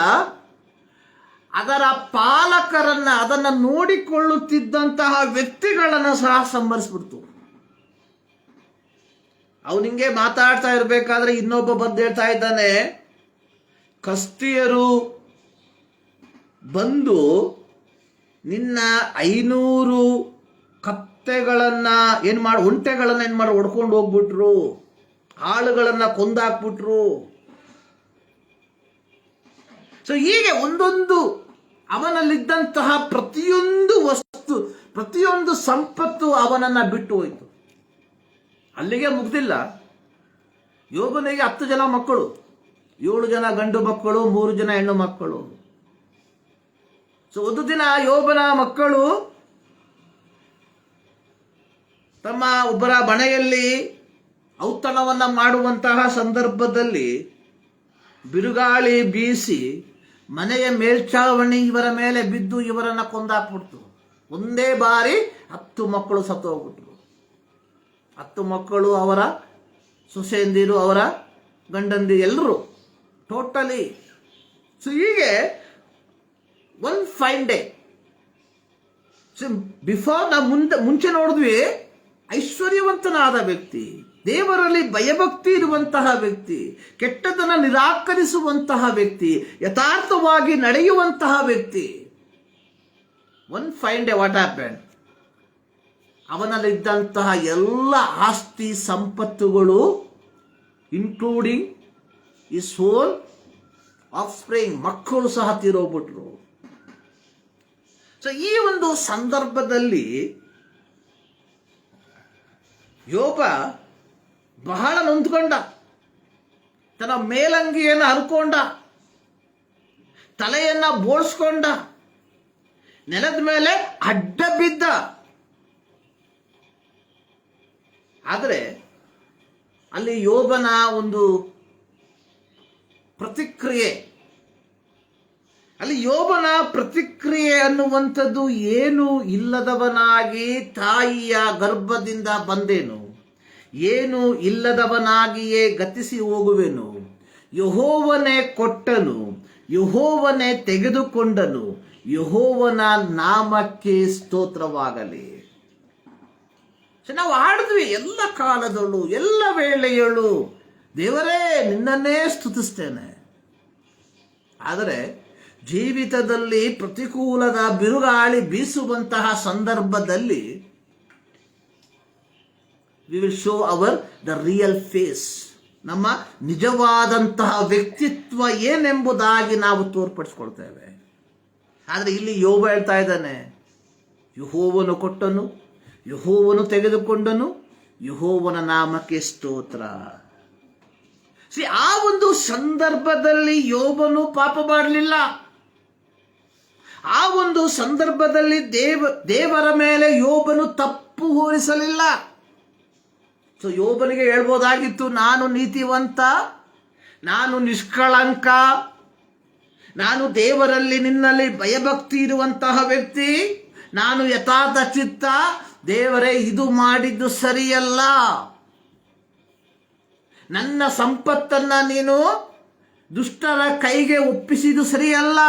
ಅದರ ಪಾಲಕರನ್ನ, ಅದನ್ನ ನೋಡಿಕೊಳ್ಳುತ್ತಿದ್ದಂತಹ ವ್ಯಕ್ತಿಗಳನ್ನ ಸಹ ಸಂಹರಿಸ್ಬಿಡ್ತು. ಅವನಿಂಗೆ ಮಾತಾಡ್ತಾ ಇರ್ಬೇಕಾದ್ರೆ ಇನ್ನೊಬ್ಬ ಬಂದು ಹೇಳ್ತಾ ಇದ್ದಾನೆ, ಕಸ್ತಿಯರು ಬಂದು ನಿನ್ನ 500 ಕತ್ತೆಗಳನ್ನ ಒಂಟೆಗಳನ್ನ ಹೊಡ್ಕೊಂಡು ಹೋಗ್ಬಿಟ್ರು, ಆಳುಗಳನ್ನ ಕೊಂದಾಕ್ಬಿಟ್ರು. ಸೊ ಹೀಗೆ ಒಂದೊಂದು ಅವನಲ್ಲಿದ್ದಂತಹ ಪ್ರತಿಯೊಂದು ವಸ್ತು, ಪ್ರತಿಯೊಂದು ಸಂಪತ್ತು ಅವನನ್ನ ಬಿಟ್ಟು ಹೋಯಿತು. ಅಲ್ಲಿಗೆ ಮುಗ್ದಿಲ್ಲ. ಯೋಬನಿಗೆ 10 ಜನ ಮಕ್ಕಳು, 7 ಜನ ಗಂಡು ಮಕ್ಕಳು, 3 ಜನ ಹೆಣ್ಣು ಮಕ್ಕಳು. ಸೊ ಒಂದು ದಿನ ಯೋಬನ ಮಕ್ಕಳು ತಮ್ಮ ಒಬ್ಬರ ಮನೆಯಲ್ಲಿ ಔತಣವನ್ನ ಮಾಡುವಂತಹ ಸಂದರ್ಭದಲ್ಲಿ ಬಿರುಗಾಳಿ ಬೀಸಿ ಮನೆಯ ಮೇಲ್ಛಾವಣಿ ಇವರ ಮೇಲೆ ಬಿದ್ದು ಇವರನ್ನ ಕೊಂದಾಕ್ಬಿಡ್ತು. ಒಂದೇ ಬಾರಿ 10 ಮಕ್ಕಳು ಸತ್ತು ಹೋಗ್ಬಿಟ್ರು. 10 ಮಕ್ಕಳು, ಅವರ ಸೊಸೆಯಂದಿರು, ಅವರ ಗಂಡಂದಿ, ಎಲ್ಲರೂ ಟೋಟಲಿ. ಸೊ ಹೀಗೆ one fine day. So before ನಾವು ಮುಂಚೆ ನೋಡಿದ್ವಿ, ಐಶ್ವರ್ಯವಂತನಾದ ವ್ಯಕ್ತಿ, ದೇವರಲ್ಲಿ ಭಯಭಕ್ತಿ ಇರುವಂತಹ ವ್ಯಕ್ತಿ, ಕೆಟ್ಟದನ್ನ ನಿರಾಕರಿಸುವಂತಹ ವ್ಯಕ್ತಿ, ಯಥಾರ್ಥವಾಗಿ ನಡೆಯುವಂತಹ ವ್ಯಕ್ತಿ. One fine day what happen? ಅವನಲ್ಲಿದ್ದಂತಹ ಎಲ್ಲ ಆಸ್ತಿ ಸಂಪತ್ತುಗಳು, including his whole offspring, ಮಕ್ಕಳು ಸಹ ತೀರೋಗ್ಬಿಟ್ರು. ಸೊ ಈ ಒಂದು ಸಂದರ್ಭದಲ್ಲಿ ಯೋಬ ಬಹಳ ನೊಂದ್ಕೊಂಡ, ತನ್ನ ಮೇಲಂಗಿಯನ್ನು ಹರ್ಕೊಂಡ, ತಲೆಯನ್ನ ಬೋಳ್ಸ್ಕೊಂಡ, ನೆಲದ ಮೇಲೆ ಅಡ್ಡ ಬಿದ್ದ. ಆದರೆ ಅಲ್ಲಿ ಯೋಬನ ಒಂದು ಪ್ರತಿಕ್ರಿಯೆ, ಅನ್ನುವಂಥದ್ದು ಏನು ಇಲ್ಲದವನಾಗಿ ತಾಯಿಯ ಗರ್ಭದಿಂದ ಬಂದೇನು, ಏನು ಇಲ್ಲದವನಾಗಿಯೇ ಗತಿಸಿ ಹೋಗುವೆನು, ಯೆಹೋವನೇ ಕೊಟ್ಟನು, ಯೆಹೋವನೇ ತೆಗೆದುಕೊಂಡನು, ಯೆಹೋವನ ನಾಮಕ್ಕೆ ಸ್ತೋತ್ರವಾಗಲಿ. ನಾವು ಹಾಡಿದ್ವಿ ಎಲ್ಲ ಕಾಲದಳು, ಎಲ್ಲ ವೇಳೆಯಳು ದೇವರೇ ನಿನ್ನನ್ನೇ ಸ್ತುತಿಸ್ತೇನೆ. ಆದರೆ ಜೀವಿತದಲ್ಲಿ ಪ್ರತಿಕೂಲದ ಬಿರುಗಾಳಿ ಬೀಸುವಂತಹ ಸಂದರ್ಭದಲ್ಲಿ we will show our the real face, ನಮ್ಮ ನಿಜವಾದಂತಹ ವ್ಯಕ್ತಿತ್ವ ಏನೆಂಬುದಾಗಿ ನಾವು ತೋರ್ಪಡಿಸ್ಕೊಳ್ತೇವೆ. ಆದರೆ ಇಲ್ಲಿ ಯೋಬ ಹೇಳ್ತಾ ಇದ್ದಾನೆ, ಯೆಹೋವನು ಕೊಟ್ಟನು, ಯೆಹೋವನು ತೆಗೆದುಕೊಂಡನು, ಯೆಹೋವನ ನಾಮಕ್ಕೆ ಸ್ತೋತ್ರ. ಆ ಒಂದು ಸಂದರ್ಭದಲ್ಲಿ ಯೋಬನು ಪಾಪ ಮಾಡಲಿಲ್ಲ. ಆ ಒಂದು ಸಂದರ್ಭದಲ್ಲಿ ದೇವರ ಮೇಲೆ ಯೋಬನು ತಪ್ಪು ಹೋಲಿಸಲಿಲ್ಲ. ಸೊ ಯೋಬನಿಗೆ ಹೇಳ್ಬೋದಾಗಿತ್ತು, ನಾನು ನೀತಿವಂತ, ನಾನು ನಿಷ್ಕಳಂಕ, ನಾನು ದೇವರಲ್ಲಿ ನಿನ್ನಲ್ಲಿ ಭಯಭಕ್ತಿ ಇರುವಂತಹ ವ್ಯಕ್ತಿ, ನಾನು ಯಥಾರ್ಥ ಚಿತ್ತ, ದೇವರೇ ಇದು ಮಾಡಿದ್ದು ಸರಿಯಲ್ಲ, ನನ್ನ ಸಂಪತ್ತನ್ನ ನೀನು ದುಷ್ಟರ ಕೈಗೆ ಒಪ್ಪಿಸಿದ್ದು ಸರಿಯಲ್ಲ.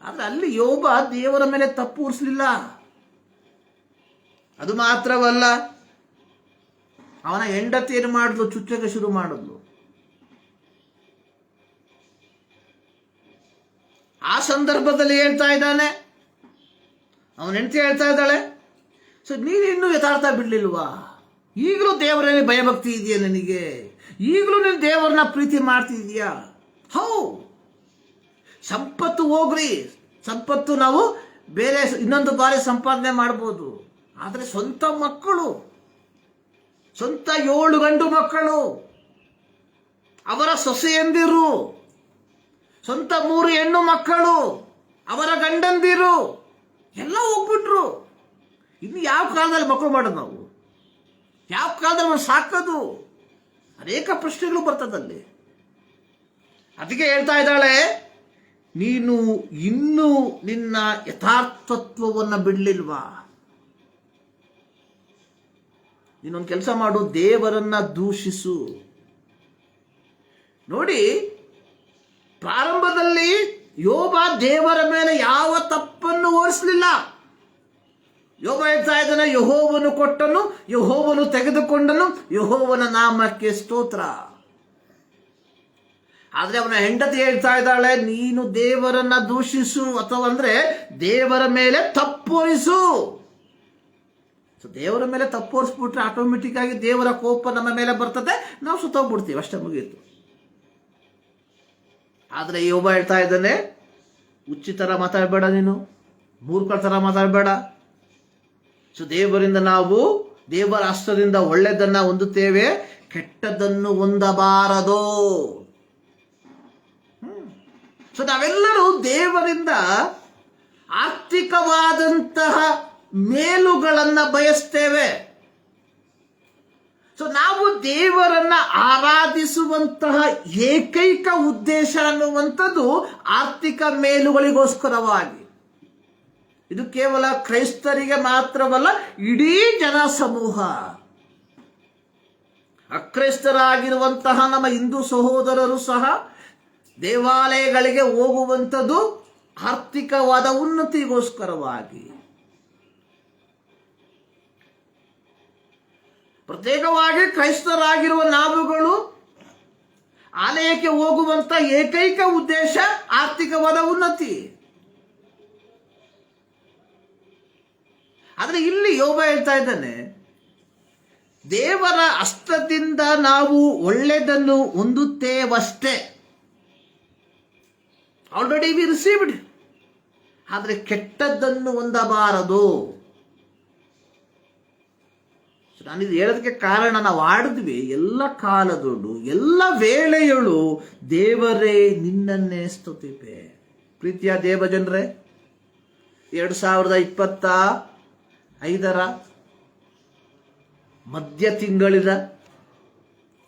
ಆದ್ರೆ ಅಲ್ಲಿ ಯೋಬ ದೇವರ ಮೇಲೆ ತಪ್ಪು ಹೊರಿಸಲಿಲ್ಲ. ಅದು ಮಾತ್ರವಲ್ಲ, ಅವನ ಹೆಂಡತಿ ಏನು ಮಾಡಿದ್ಲು, ಚುಚ್ಚಕ್ಕೆ ಶುರು ಮಾಡಿದ್ಲು. ಆ ಸಂದರ್ಭದಲ್ಲಿ ಹೇಳ್ತಾ ಇದ್ದಾನೆ, ಅವನ ಹೆಂಡತಿ ಹೇಳ್ತಾ ಇದ್ದಾಳೆ, ಸೊ ನೀನಿನ್ನೂ ಯಥಾರ್ಥ ಬಿಡ್ಲಿಲ್ವಾ, ಈಗಲೂ ದೇವರಲ್ಲಿ ಭಯಭಕ್ತಿ ಇದೆಯಾ ನನಗೆ, ಈಗಲೂ ನೀನು ದೇವರನ್ನ ಪ್ರೀತಿ ಮಾಡ್ತಿದೀಯಾ? ಹೌ ಸಂಪತ್ತು ಹೋಗ್ರಿ, ಸಂಪತ್ತು ನಾವು ಬೇರೆ ಇನ್ನೊಂದು ಬಾರಿ ಸಂಪಾದನೆ ಮಾಡ್ಬೋದು. ಆದರೆ ಸ್ವಂತ ಮಕ್ಕಳು, ಸ್ವಂತ 7 ಗಂಡು ಮಕ್ಕಳು, ಅವರ ಸೊಸೆಯಂದಿರು, ಸ್ವಂತ 3 ಹೆಣ್ಣು ಮಕ್ಕಳು, ಅವರ ಗಂಡಂದಿರು ಎಲ್ಲ ಹೋಗ್ಬಿಟ್ರು. ಇನ್ನು ಯಾವ ಕಾಲದಲ್ಲಿ ಮಕ್ಕಳು ಮಾಡೋದು ನಾವು? ಯಾವ ಕಾಲದಲ್ಲಿ ಸಾಕೋದು? ಅನೇಕ ಪ್ರಶ್ನೆಗಳು ಬರ್ತದಲ್ಲಿ. ಅದಕ್ಕೆ ಹೇಳ್ತಾ ಇದ್ದಾಳೆ, ನೀನು ಇನ್ನೂ ನಿನ್ನ ಯಥಾರ್ಥತ್ವವನ್ನು ಬಿಡಲಿಲ್ವಾ? ನೀನೊಂದು ಕೆಲಸ ಮಾಡು, ದೇವರನ್ನ ದೂಷಿಸು. ನೋಡಿ, ಪ್ರಾರಂಭದಲ್ಲಿ ಯೋಬ ದೇವರ ಮೇಲೆ ಯಾವ ತಪ್ಪನ್ನು ಹೊರಿಸಲಿಲ್ಲ. ಯೋಬ ಹೇಳ್ತಾ ಇದ್ದಾನೆ, ಯೆಹೋವನು ಕೊಟ್ಟನು, ಯೆಹೋವನು ತೆಗೆದುಕೊಂಡನು, ಯೆಹೋವನ ನಾಮಕ್ಕೆ ಸ್ತೋತ್ರ. ಆದ್ರೆ ಅವನ ಹೆಂಡತಿ ಹೇಳ್ತಾ ಇದ್ದಾಳೆ, ನೀನು ದೇವರನ್ನ ದೂಷಿಸು, ಅಥವಾ ಅಂದ್ರೆ ದೇವರ ಮೇಲೆ ತಪ್ಪು ಹೊರಿಸು. ದೇವರ ಮೇಲೆ ತಪ್ಪು ಹೊರಿಸ್ಬಿಟ್ರೆ ಆಟೋಮೆಟಿಕ್ ಆಗಿ ದೇವರ ಕೋಪ ನಮ್ಮ ಮೇಲೆ ಬರ್ತದೆ, ನಾವು ಸುತ್ತೋಗ್ಬಿಡ್ತೀವಿ, ಅಷ್ಟೇ, ಮುಗೀತು. ಆದ್ರೆ ಯೋಬ ಹೇಳ್ತಾ ಇದ್ದಾನೆ, ಹುಚ್ಚಿ ತರ ಮಾತಾಡಬೇಡ, ನೀನು ಮೂರ್ಖರ ತರ ಮಾತಾಡಬೇಡ. ಸೊ ದೇವರಿಂದ ನಾವು ದೇವರ ಹಸ್ತದಿಂದ ಒಳ್ಳೆಯದನ್ನ ಹೊಂದುತ್ತೇವೆ, ಕೆಟ್ಟದ್ದನ್ನು ಹೊಂದಬಾರದು. ಸೊ ನಾವೆಲ್ಲರೂ ದೇವರಿಂದ ಆರ್ಥಿಕವಾದಂತಹ ಮೇಲುಗಳನ್ನ ಬಯಸ್ತೇವೆ. ಸೊ ನಾವು ದೇವರನ್ನ ಆರಾಧಿಸುವಂತಹ ಏಕೈಕ ಉದ್ದೇಶ ಅನ್ನುವಂಥದ್ದು ಆರ್ಥಿಕ ಮೇಲುಗಳಿಗೋಸ್ಕರವಾಗಿ. ಇದು ಕೇವಲ ಕ್ರೈಸ್ತರಿಗೆ ಮಾತ್ರವಲ್ಲ, ಇಡೀ ಜನ ಸಮೂಹ, ಅಕ್ರೈಸ್ತರಾಗಿರುವಂತಹ ನಮ್ಮ ಹಿಂದೂ ಸಹೋದರರು ಸಹ ದೇವಾಲಯಗಳಿಗೆ ಹೋಗುವಂಥದ್ದು ಆರ್ಥಿಕವಾದ ಉನ್ನತಿಗೋಸ್ಕರವಾಗಿ. ಪ್ರತ್ಯೇಕವಾಗಿ ಕ್ರೈಸ್ತರಾಗಿರುವ ನಾವುಗಳು ಆಲಯಕ್ಕೆ ಹೋಗುವಂತ ಏಕೈಕ ಉದ್ದೇಶ ಆರ್ಥಿಕವಾದ ಉನ್ನತಿ. ಆದ್ರೆ ಇಲ್ಲಿ ಯೋಬ ಹೇಳ್ತಾ ಇದ್ದಾನೆ, ದೇವರ ಹಸ್ತದಿಂದ ನಾವು ಒಳ್ಳೆಯದನ್ನು ಹೊಂದುತ್ತೇವಷ್ಟೇ. Already we received. ಆದರೆ ಕೆಟ್ಟದ್ದನ್ನು ಹೊಂದಬಾರದು. ನಾನಿದು ಹೇಳೋದಕ್ಕೆ ಕಾರಣ, ನಾವು ಆಡಿದ್ವಿ ಎಲ್ಲ ಕಾಲದೊಳು ಎಲ್ಲ ವೇಳೆಯಳು ದೇವರೇ ನಿನ್ನನ್ನೇ ಸ್ತುತಿಪೆ. ಪ್ರೀತಿಯ ದೇವಜನರೇ, 2025 ಮಧ್ಯ ತಿಂಗಳಿನ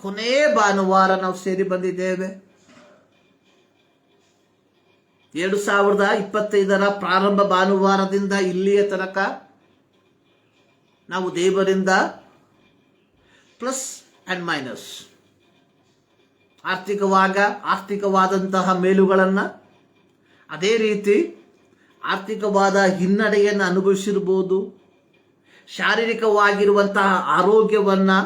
ಕೊನೆ ಭಾನುವಾರ ನಾವು ಸೇರಿ ಬಂದಿದ್ದೇವೆ. 2025 ಪ್ರಾರಂಭ ಭಾನುವಾರದಿಂದ ಇಲ್ಲಿಯ ತನಕ ನಾವು ದೇವರಿಂದ ಪ್ಲಸ್ ಅಂಡ್ ಮೈನಸ್ ಆರ್ಥಿಕವಾದಂತಹ ಮೇಲುಗಳನ್ನು, ಅದೇ ರೀತಿ ಆರ್ಥಿಕವಾದ ಹಿನ್ನಡೆಯನ್ನು ಅನುಭವಿಸಿರ್ಬೋದು. ಶಾರೀರಿಕವಾಗಿರುವಂತಹ ಆರೋಗ್ಯವನ್ನು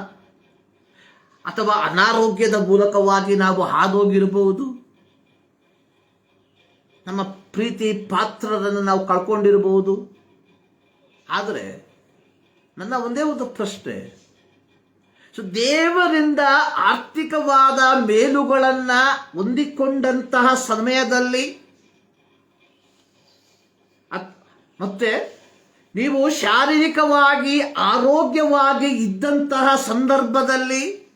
ಅಥವಾ ಅನಾರೋಗ್ಯದ ಮೂಲಕವಾಗಿ ನಾವು ಹಾದೋಗಿರಬಹುದು. ನಮ್ಮ ಪ್ರೀತಿ ಪಾತ್ರರನ್ನು ನಾವು ಕಳ್ಕೊಂಡಿರಬಹುದು. ಆದರೆ ನನ್ನ ಒಂದೇ ಒಂದು ಪ್ರಶ್ನೆ, ದೇವರಿಂದ ಆರ್ಥಿಕವಾದ ಮೇಲುಗಳನ್ನು ಹೊಂದಿಕೊಂಡಂತಹ ಸಮಯದಲ್ಲಿ ಮತ್ತೆ ನೀವು ಶಾರೀರಿಕವಾಗಿ ಆರೋಗ್ಯವಾಗಿ ಇದ್ದಂತಹ ಸಂದರ್ಭದಲ್ಲಿ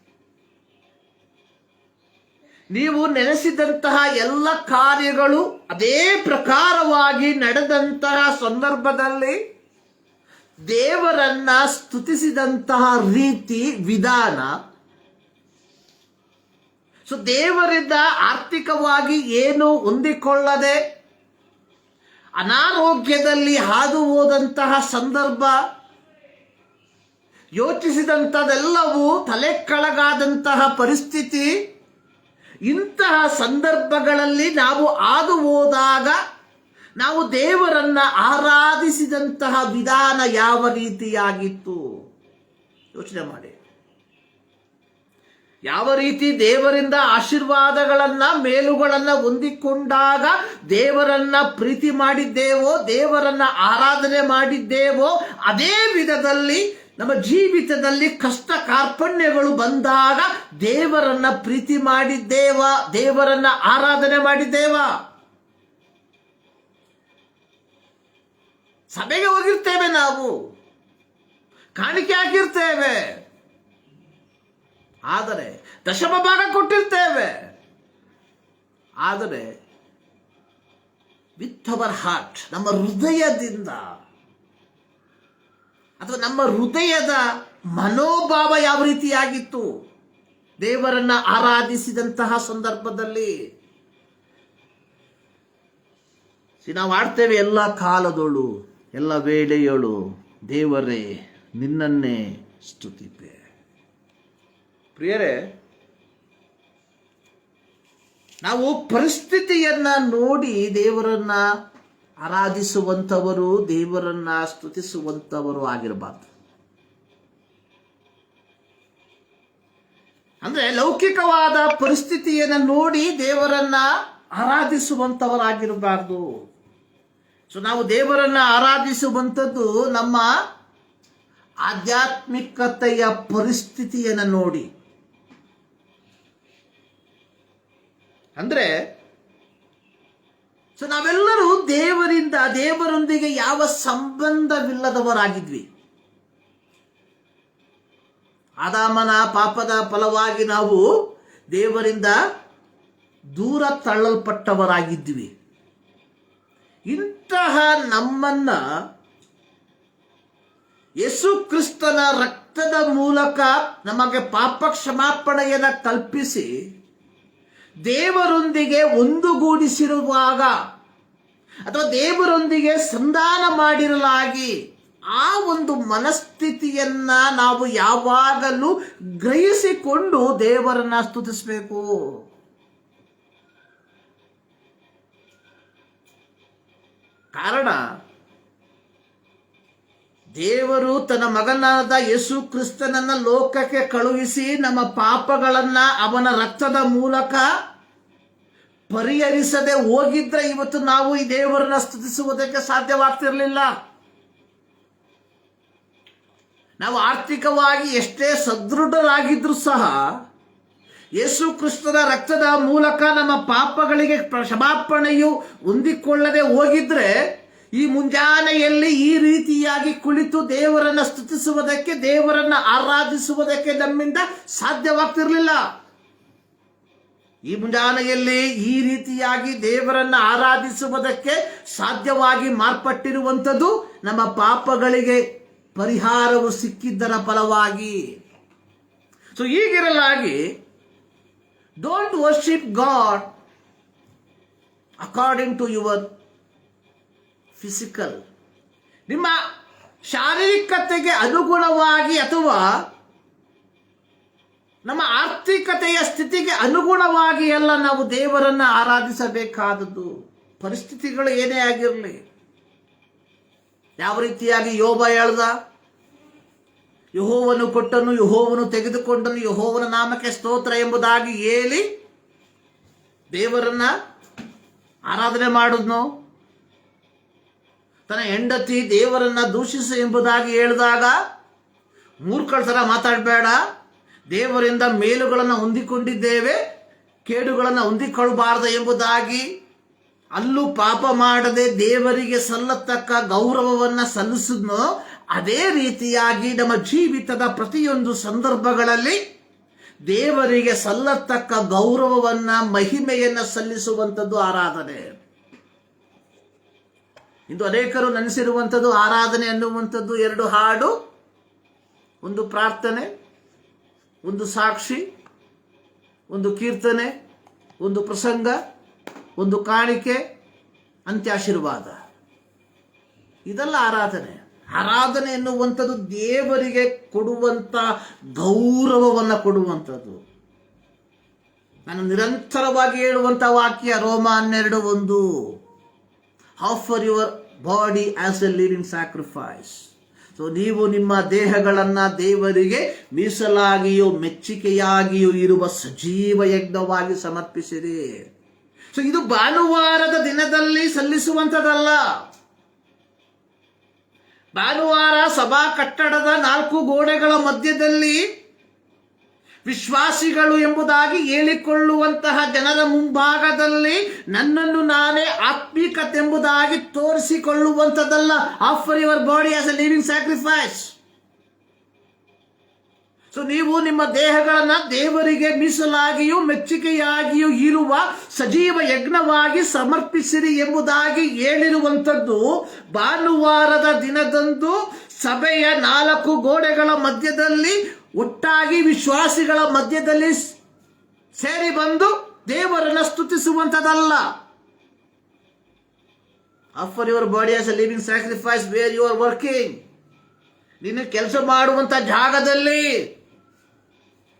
ನೀವು ನೆನೆಸಿದಂತಹ ಎಲ್ಲ ಕಾರ್ಯಗಳು ಅದೇ ಪ್ರಕಾರವಾಗಿ ನಡೆದಂತಹ ಸಂದರ್ಭದಲ್ಲಿ ದೇವರನ್ನ ಸ್ತುತಿಸಿದಂತಹ ರೀತಿ ವಿಧಾನ, ದೇವರಿಂದ ಆರ್ಥಿಕವಾಗಿ ಏನು ಹೊಂದಿಕೊಳ್ಳದೆ ಅನಾರೋಗ್ಯದಲ್ಲಿ ಹಾದು ಹೋದಂತಹ ಸಂದರ್ಭ, ಯೋಚಿಸಿದಂಥದೆಲ್ಲವೂ ತಲೆ ಕೆಳಗಾದಂತಹ ಪರಿಸ್ಥಿತಿ, ಇಂತಹ ಸಂದರ್ಭಗಳಲ್ಲಿ ನಾವು ಹಾದು ಹೋದಾಗ ನಾವು ದೇವರನ್ನ ಆರಾಧಿಸಿದಂತಹ ವಿಧಾನ ಯಾವ ರೀತಿಯಾಗಿತ್ತು ಯೋಚನೆ ಮಾಡಿ. ಯಾವ ರೀತಿ ದೇವರಿಂದ ಆಶೀರ್ವಾದಗಳನ್ನ ಮೇಲುಗಳನ್ನ ಹೊಂದಿಕೊಂಡಾಗ ದೇವರನ್ನ ಪ್ರೀತಿ ಮಾಡಿದ್ದೇವೋ, ದೇವರನ್ನ ಆರಾಧನೆ ಮಾಡಿದ್ದೇವೋ, ಅದೇ ವಿಧದಲ್ಲಿ ನಮ್ಮ ಜೀವಿತದಲ್ಲಿ ಕಷ್ಟ ಕಾರ್ಪಣ್ಯಗಳು ಬಂದಾಗ ದೇವರನ್ನ ಪ್ರೀತಿ ಮಾಡಿದ್ದೇವಾ, ದೇವರನ್ನ ಆರಾಧನೆ ಮಾಡಿದ್ದೇವಾ? ಸಭೆಗೆ ಹೋಗಿರ್ತೇವೆ, ನಾವು ಕಾಣಿಕೆ ಹಾಕಿರ್ತೇವೆ, ಆದರೆ ದಶಮ ಭಾಗ ಕೊಟ್ಟಿರ್ತೇವೆ. ಆದರೆ ವಿತ್ ಅವರ್ ಹಾರ್ಟ್, ನಮ್ಮ ಹೃದಯದಿಂದ ಅಥವಾ ನಮ್ಮ ಹೃದಯದ ಮನೋಭಾವ ಯಾವ ರೀತಿಯಾಗಿತ್ತು ದೇವರನ್ನ ಆರಾಧಿಸಿದಂತಹ ಸಂದರ್ಭದಲ್ಲಿ? ನಾವು ಆಡ್ತೇವೆ ಎಲ್ಲ ಕಾಲದೊಳು ಎಲ್ಲ ವೇಳೆಯಳು ದೇವರೇ ನಿನ್ನನ್ನೇ ಸ್ತುತಿಪೆ. ಪ್ರಿಯರೇ, ನಾವು ಪರಿಸ್ಥಿತಿಯನ್ನ ನೋಡಿ ದೇವರನ್ನ ಆರಾಧಿಸುವಂಥವರು, ದೇವರನ್ನ ಸ್ತುತಿಸುವಂಥವರು ಆಗಿರಬಾರ್ದು. ಅಂದ್ರೆ ಲೌಕಿಕವಾದ ಪರಿಸ್ಥಿತಿಯನ್ನು ನೋಡಿ ದೇವರನ್ನ ಆರಾಧಿಸುವಂಥವರಾಗಿರಬಾರ್ದು. ನಾವು ದೇವರನ್ನ ಆರಾಧಿಸುವಂಥದ್ದು ನಮ್ಮ ಆಧ್ಯಾತ್ಮಿಕತೆಯ ಪರಿಸ್ಥಿತಿಯನ್ನು ನೋಡಿ. ಅಂದ್ರೆ ನಾವೆಲ್ಲರೂ ದೇವರೊಂದಿಗೆ ಯಾವ ಸಂಬಂಧವಿಲ್ಲದವರಾಗಿದ್ವಿ. ಆದಾಮನ ಪಾಪದ ಫಲವಾಗಿ ನಾವು ದೇವರಿಂದ ದೂರ ತಳ್ಳಲ್ಪಟ್ಟವರಾಗಿದ್ವಿ. ಇಂತಹ ನಮ್ಮನ್ನ ಯೇಸು ಕ್ರಿಸ್ತನ ರಕ್ತದ ಮೂಲಕ ನಮಗೆ ಪಾಪ ಕ್ಷಮಾಪಣೆಯನ್ನು ಕಲ್ಪಿಸಿ ದೇವರೊಂದಿಗೆ ಒಂದುಗೂಡಿಸಿರುವಾಗ ಅಥವಾ ದೇವರೊಂದಿಗೆ ಸಂಧಾನ ಮಾಡಿರಲಾಗಿ ಆ ಒಂದು ಮನಸ್ಥಿತಿಯನ್ನ ನಾವು ಯಾವಾಗಲೂ ಗ್ರಹಿಸಿಕೊಂಡು ದೇವರನ್ನ ಸ್ತುತಿಸಬೇಕು. ಕಾರಣ, ದೇವರು ತನ್ನ ಮಗನಾದ ಯೇಸು ಕ್ರಿಸ್ತನನ್ನ ಲೋಕಕ್ಕೆ ಕಳುಹಿಸಿ ನಮ್ಮ ಪಾಪಗಳನ್ನ ಅವನ ರಕ್ತದ ಮೂಲಕ ಪರಿಹರಿಸದೆ ಹೋಗಿದ್ರೆ ಇವತ್ತು ನಾವು ಈ ದೇವರನ್ನ ಸ್ತುತಿಸುವುದಕ್ಕೆ ಸಾಧ್ಯವಾಗ್ತಿರಲಿಲ್ಲ. ನಾವು ಆರ್ಥಿಕವಾಗಿ ಎಷ್ಟೇ ಸದೃಢರಾಗಿದ್ರೂ ಸಹ ಯೇಸು ಕ್ರಿಸ್ತನ ರಕ್ತದ ಮೂಲಕ ನಮ್ಮ ಪಾಪಗಳಿಗೆ ಕ್ಷಮಾಪಣೆಯು ಹೊಂದಿಕೊಳ್ಳದೆ ಹೋಗಿದ್ರೆ ಈ ಮುಂಜಾನೆಯಲ್ಲಿ ಈ ರೀತಿಯಾಗಿ ಕುಳಿತು ದೇವರನ್ನ ಸ್ತುತಿಸುವುದಕ್ಕೆ, ದೇವರನ್ನ ಆರಾಧಿಸುವುದಕ್ಕೆ ನಮ್ಮಿಂದ ಸಾಧ್ಯವಾಗ್ತಿರ್ಲಿಲ್ಲ. ಈ ಮುಂಜಾನೆಯಲ್ಲಿ ಈ ರೀತಿಯಾಗಿ ದೇವರನ್ನ ಆರಾಧಿಸುವುದಕ್ಕೆ ಸಾಧ್ಯವಾಗಿ ಮಾರ್ಪಟ್ಟಿರುವಂಥದ್ದು ನಮ್ಮ ಪಾಪಗಳಿಗೆ ಪರಿಹಾರವು ಸಿಕ್ಕಿದ್ದರ ಫಲವಾಗಿ. ಸೊ ಹೀಗಿರಲಾಗಿ don't worship God according to your physical, ನಿಮ್ಮ ಶಾರೀರಿಕತೆಗೆ ಅನುಗುಣವಾಗಿ ಅಥವಾ ನಮ್ಮ ಆರ್ಥಿಕತೆಯ ಸ್ಥಿತಿಗೆ ಅನುಗುಣವಾಗಿ ಎಲ್ಲ ನಾವು ದೇವರನ್ನ ಆರಾಧಿಸಬೇಕಾದದ್ದು. ಪರಿಸ್ಥಿತಿಗಳು ಏನೇ ಆಗಿರಲಿ, ಯಾವ ರೀತಿಯಾಗಿ ಯೋಬ ಹೇಳ್ದ, ಯೆಹೋವನು ಕೊಟ್ಟನು, ಯೆಹೋವನು ತೆಗೆದುಕೊಂಡನು, ಯೆಹೋವನ ನಾಮಕ್ಕೆ ಸ್ತೋತ್ರ ಎಂಬುದಾಗಿ ಹೇಳಿ ದೇವರನ್ನ ಆರಾಧನೆ ಮಾಡಿದ್ನು. ತನ್ನ ಹೆಂಡತಿ ದೇವರನ್ನ ದೂಷಿಸು ಎಂಬುದಾಗಿ ಹೇಳಿದಾಗ ಮೂರ್ಖಳ ಥರ ಮಾತಾಡಬೇಡ, ದೇವರಿಂದ ಮೇಲುಗಳನ್ನು ಹೊಂದಿಕೊಂಡಿದ್ದೇವೆ, ಕೇಡುಗಳನ್ನು ಹೊಂದಿಕೊಳ್ಳಬಾರದು ಎಂಬುದಾಗಿ ಅಲ್ಲೂ ಪಾಪ ಮಾಡದೆ ದೇವರಿಗೆ ಸಲ್ಲತಕ್ಕ ಗೌರವವನ್ನು ಸಲ್ಲಿಸಿದ್ನೋ ಅದೇ ರೀತಿಯಾಗಿ ನಮ್ಮ ಜೀವಿತದ ಪ್ರತಿಯೊಂದು ಸಂದರ್ಭಗಳಲ್ಲಿ ದೇವರಿಗೆ ಸಲ್ಲತಕ್ಕ ಗೌರವವನ್ನ, ಮಹಿಮೆಯನ್ನ ಸಲ್ಲಿಸುವಂಥದ್ದು ಆರಾಧನೆ. ಇಂದು ಅನೇಕರು ನೆನೆಸಿರುವಂಥದ್ದು ಆರಾಧನೆ ಅನ್ನುವಂಥದ್ದು ಎರಡು ಹಾಡು, ಒಂದು ಪ್ರಾರ್ಥನೆ, ಒಂದು ಸಾಕ್ಷಿ, ಒಂದು ಕೀರ್ತನೆ, ಒಂದು ಪ್ರಸಂಗ, ಒಂದು ಕಾಣಿಕೆ, ಅಂತ್ಯಾಶೀರ್ವಾದ. ಇದೆಲ್ಲ ಆರಾಧನೆ. ಆರಾಧನೆ ಎನ್ನುವಂಥದ್ದು ದೇವರಿಗೆ ಕೊಡುವಂಥ ಗೌರವವನ್ನು ಕೊಡುವಂಥದ್ದು. ನಾನು ನಿರಂತರವಾಗಿ ಹೇಳುವಂಥ ವಾಕ್ಯ ರೋಮ 12:1, offer your body as a living sacrifice. So ನೀವು ನಿಮ್ಮ ದೇಹಗಳನ್ನು ದೇವರಿಗೆ ಮೀಸಲಾಗಿಯೂ ಮೆಚ್ಚುಗೆಯಾಗಿಯೂ ಇರುವ ಸಜೀವ ಯಜ್ಞವಾಗಿ ಸಮರ್ಪಿಸಿರಿ. ಸೊ ಇದು ಭಾನುವಾರದ ದಿನದಲ್ಲಿ ಸಲ್ಲಿಸುವಂಥದ್ದಲ್ಲ. ಭಾನುವಾರ ಸಭಾ ಕಟ್ಟಡದ 4 ಗೋಡೆಗಳ ಮಧ್ಯದಲ್ಲಿ ವಿಶ್ವಾಸಿಗಳು ಎಂಬುದಾಗಿ ಹೇಳಿಕೊಳ್ಳುವಂತಹ ಜನರ ಮುಂಭಾಗದಲ್ಲಿ ನನ್ನನ್ನು ನಾನೇ ಆತ್ಮಿಕತೆಂಬುದಾಗಿ ತೋರಿಸಿಕೊಳ್ಳುವಂಥದ್ದಲ್ಲ. Offer your body as a living sacrifice. So ನೀವು ನಿಮ್ಮ ದೇಹಗಳನ್ನು ದೇವರಿಗೆ ಮೀಸಲಾಗಿಯೂ ಮೆಚ್ಚುಗೆಯಾಗಿಯೂ ಇರುವ ಸಜೀವ ಯಜ್ಞವಾಗಿ ಸಮರ್ಪಿಸಿರಿ ಎಂಬುದಾಗಿ ಹೇಳಿರುವಂಥದ್ದು ಭಾನುವಾರದ ದಿನದಂದು ಸಭೆಯ 4 ಗೋಡೆಗಳ ಮಧ್ಯದಲ್ಲಿ ಒಟ್ಟಾಗಿ ವಿಶ್ವಾಸಿಗಳ ಮಧ್ಯದಲ್ಲಿ ಸೇರಿ ಬಂದು ದೇವರನ್ನು ಸ್ತುತಿಸುವಂಥದ್ದಲ್ಲ. Offer your body as a living sacrifice where you are working. ನೀನು ಕೆಲಸ ಮಾಡುವಂಥ ಜಾಗದಲ್ಲಿ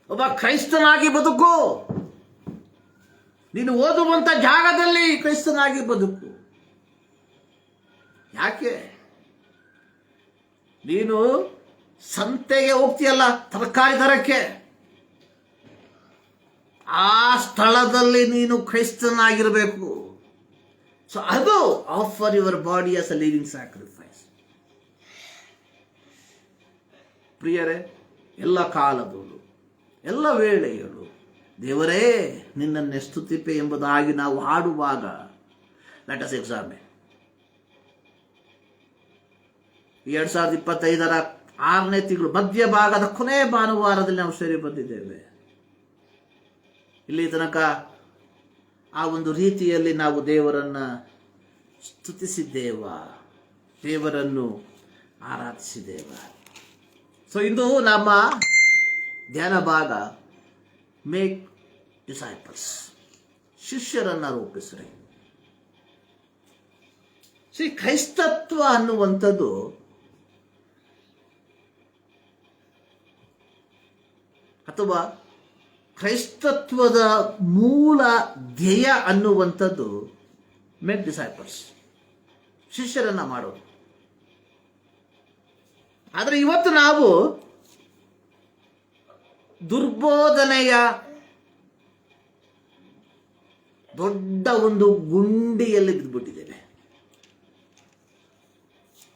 ಒಬ್ಬ ಕ್ರೈಸ್ತನಾಗಿ ಬದುಕು. ನೀನು ಓದುವಂಥ ಜಾಗದಲ್ಲಿ ಕ್ರೈಸ್ತನಾಗಿ ಬದುಕು. ಯಾಕೆ? ನೀನು ಸಂತೆಗೆ ಹೋಗ್ತೀಯಲ್ಲ ತರಕಾರಿ ತರಕ್ಕೆ, ಆ ಸ್ಥಳದಲ್ಲಿ ನೀನು ಕ್ರೈಸ್ತನಾಗಿರಬೇಕು. ಸೊ ಅದು offer your body as a living sacrifice. ಪ್ರಿಯರೇ, ಎಲ್ಲ ಕಾಲದಲ್ಲೂ ಎಲ್ಲ ವೇಳೆಯಲ್ಲೂ ದೇವರೇ ನಿನ್ನನ್ನೇ ಸ್ತುತಿಪೆ ಎಂಬುದಾಗಿ ನಾವು ಹಾಡುವಾಗ ಲೆಟ್ ಅಸ್ ಎಕ್ಸಾಮಿನ್. 2025ರ 6ನೇ ತಿಂಗಳು ಮಧ್ಯಭಾಗದ ಕೊನೆಯ ಭಾನುವಾರದಲ್ಲಿ ನಾವು ಸೇರಿ ಬಂದಿದ್ದೇವೆ. ಇಲ್ಲಿ ತನಕ ಆ ಒಂದು ರೀತಿಯಲ್ಲಿ ನಾವು ದೇವರನ್ನ ಸ್ತುತಿಸಿದ್ದೇವ, ದೇವರನ್ನು ಆರಾಧಿಸಿದ್ದೇವ. ಸೊ ಇಂದು ನಮ್ಮ ಧ್ಯಾನ ಭಾಗ ಮೇಕ್ ಡಿಸೈಪಲ್ಸ್, ಶಿಷ್ಯರನ್ನ ರೂಪಿಸ್ರಿ. ಕ್ರೈಸ್ತತ್ವ ಅನ್ನುವಂಥದ್ದು ಅಥವಾ ಕ್ರೈಸ್ತತ್ವದ ಮೂಲ ಧ್ಯೇಯ ಅನ್ನುವಂಥದ್ದು ಮೇಕ್ ಡಿಸೈಪಲ್ಸ್, ಶಿಷ್ಯರನ್ನ ಮಾಡೋದು. ಆದರೆ ಇವತ್ತು ನಾವು ದುರ್ಬೋಧನೆಯ ದೊಡ್ಡ ಒಂದು ಗುಂಡಿಯಲ್ಲಿ ಬಿದ್ದುಬಿಟ್ಟಿದ್ದೇವೆ.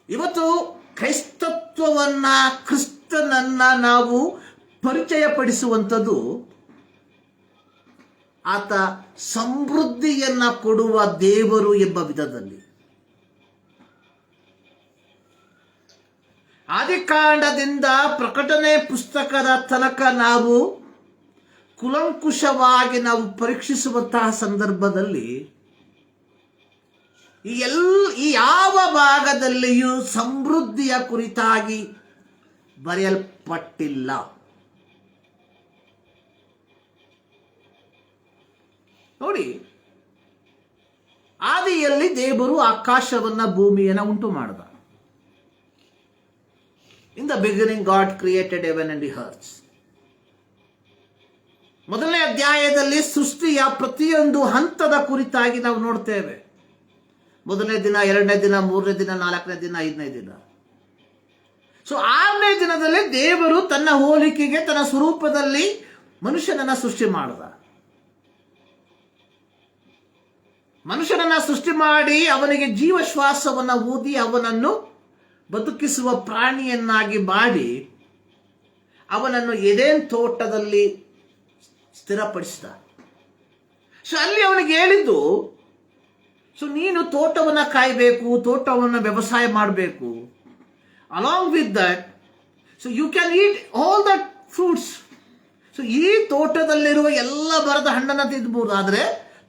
ಇವತ್ತು ಕ್ರೈಸ್ತತ್ವವನ್ನ ಕ್ರಿಸ್ತನನ್ನ ನಾವು ಪರಿಚಯಪಡಿಸುವಂಥದ್ದು ಆತ ಸಮೃದ್ಧಿಯನ್ನ ಕೊಡುವ ದೇವರು ಎಂಬ ವಿಧದಲ್ಲಿ. ಆದಿಕಾಂಡದಿಂದ ಪ್ರಕಟಣೆ ಪುಸ್ತಕದ ತನಕ ನಾವು ಕುಲಂಕುಷವಾಗಿ ನಾವು ಪರೀಕ್ಷಿಸುವಂತಹ ಸಂದರ್ಭದಲ್ಲಿ ಈ ಯಾವ ಭಾಗದಲ್ಲಿಯೂ ಸಮೃದ್ಧಿಯ ಕುರಿತಾಗಿ ಬರೆಯಲ್ಪಟ್ಟಿಲ್ಲ. ನೋಡಿ, ಆದಿಯಲ್ಲಿ ದೇವರು ಆಕಾಶವನ್ನ ಭೂಮಿಯನ್ನ ಉಂಟು ಮಾಡಿದ. In the beginning god created Heaven and the earth. ಮೊದಲನೇ ಅಧ್ಯಾಯದಲ್ಲಿ ಸೃಷ್ಟಿಯ ಪ್ರತಿಯೊಂದು ಹಂತದ ಕುರಿತಾಗಿ ನಾವು ನೋಡ್ತೇವೆ. ಮೊದಲನೇ ದಿನ, ಎರಡನೇ ದಿನ, ಮೂರನೇ ದಿನ, ನಾಲ್ಕನೇ ದಿನ, ಐದನೇ ದಿನ. ಸೊ 6ನೇ ದಿನದಲ್ಲಿ ದೇವರು ತನ್ನ ಹೋಲಿಕೆಗೆ, ತನ್ನ ಸ್ವರೂಪದಲ್ಲಿ ಮನುಷ್ಯನನ್ನ ಸೃಷ್ಟಿ ಮಾಡಿದ. ಮನುಷ್ಯನನ್ನ ಸೃಷ್ಟಿ ಮಾಡಿ ಅವನಿಗೆ ಜೀವಶ್ವಾಸವನ್ನ ಊದಿ ಅವನನ್ನು ಬದುಕಿಸುವ ಪ್ರಾಣಿಯನ್ನಾಗಿ ಮಾಡಿ ಅವನನ್ನು ಎದೇನ್ ತೋಟದಲ್ಲಿ ಸ್ಥಿರಪಡಿಸಿದ. ಸೊ ಅಲ್ಲಿ ಅವನಿಗೆ ಹೇಳಿದ್ದು, ಸೊ ನೀನು ತೋಟವನ್ನ ಕಾಯಬೇಕು, ತೋಟವನ್ನು ವ್ಯವಸಾಯ ಮಾಡಬೇಕು. Along with that, so you can eat all that fruits. So ಈ ತೋಟದಲ್ಲಿರುವ ಎಲ್ಲ ಮರದ ಹಣ್ಣನ್ನು ತಿನ್ನಬಹುದು, ಆದರೆ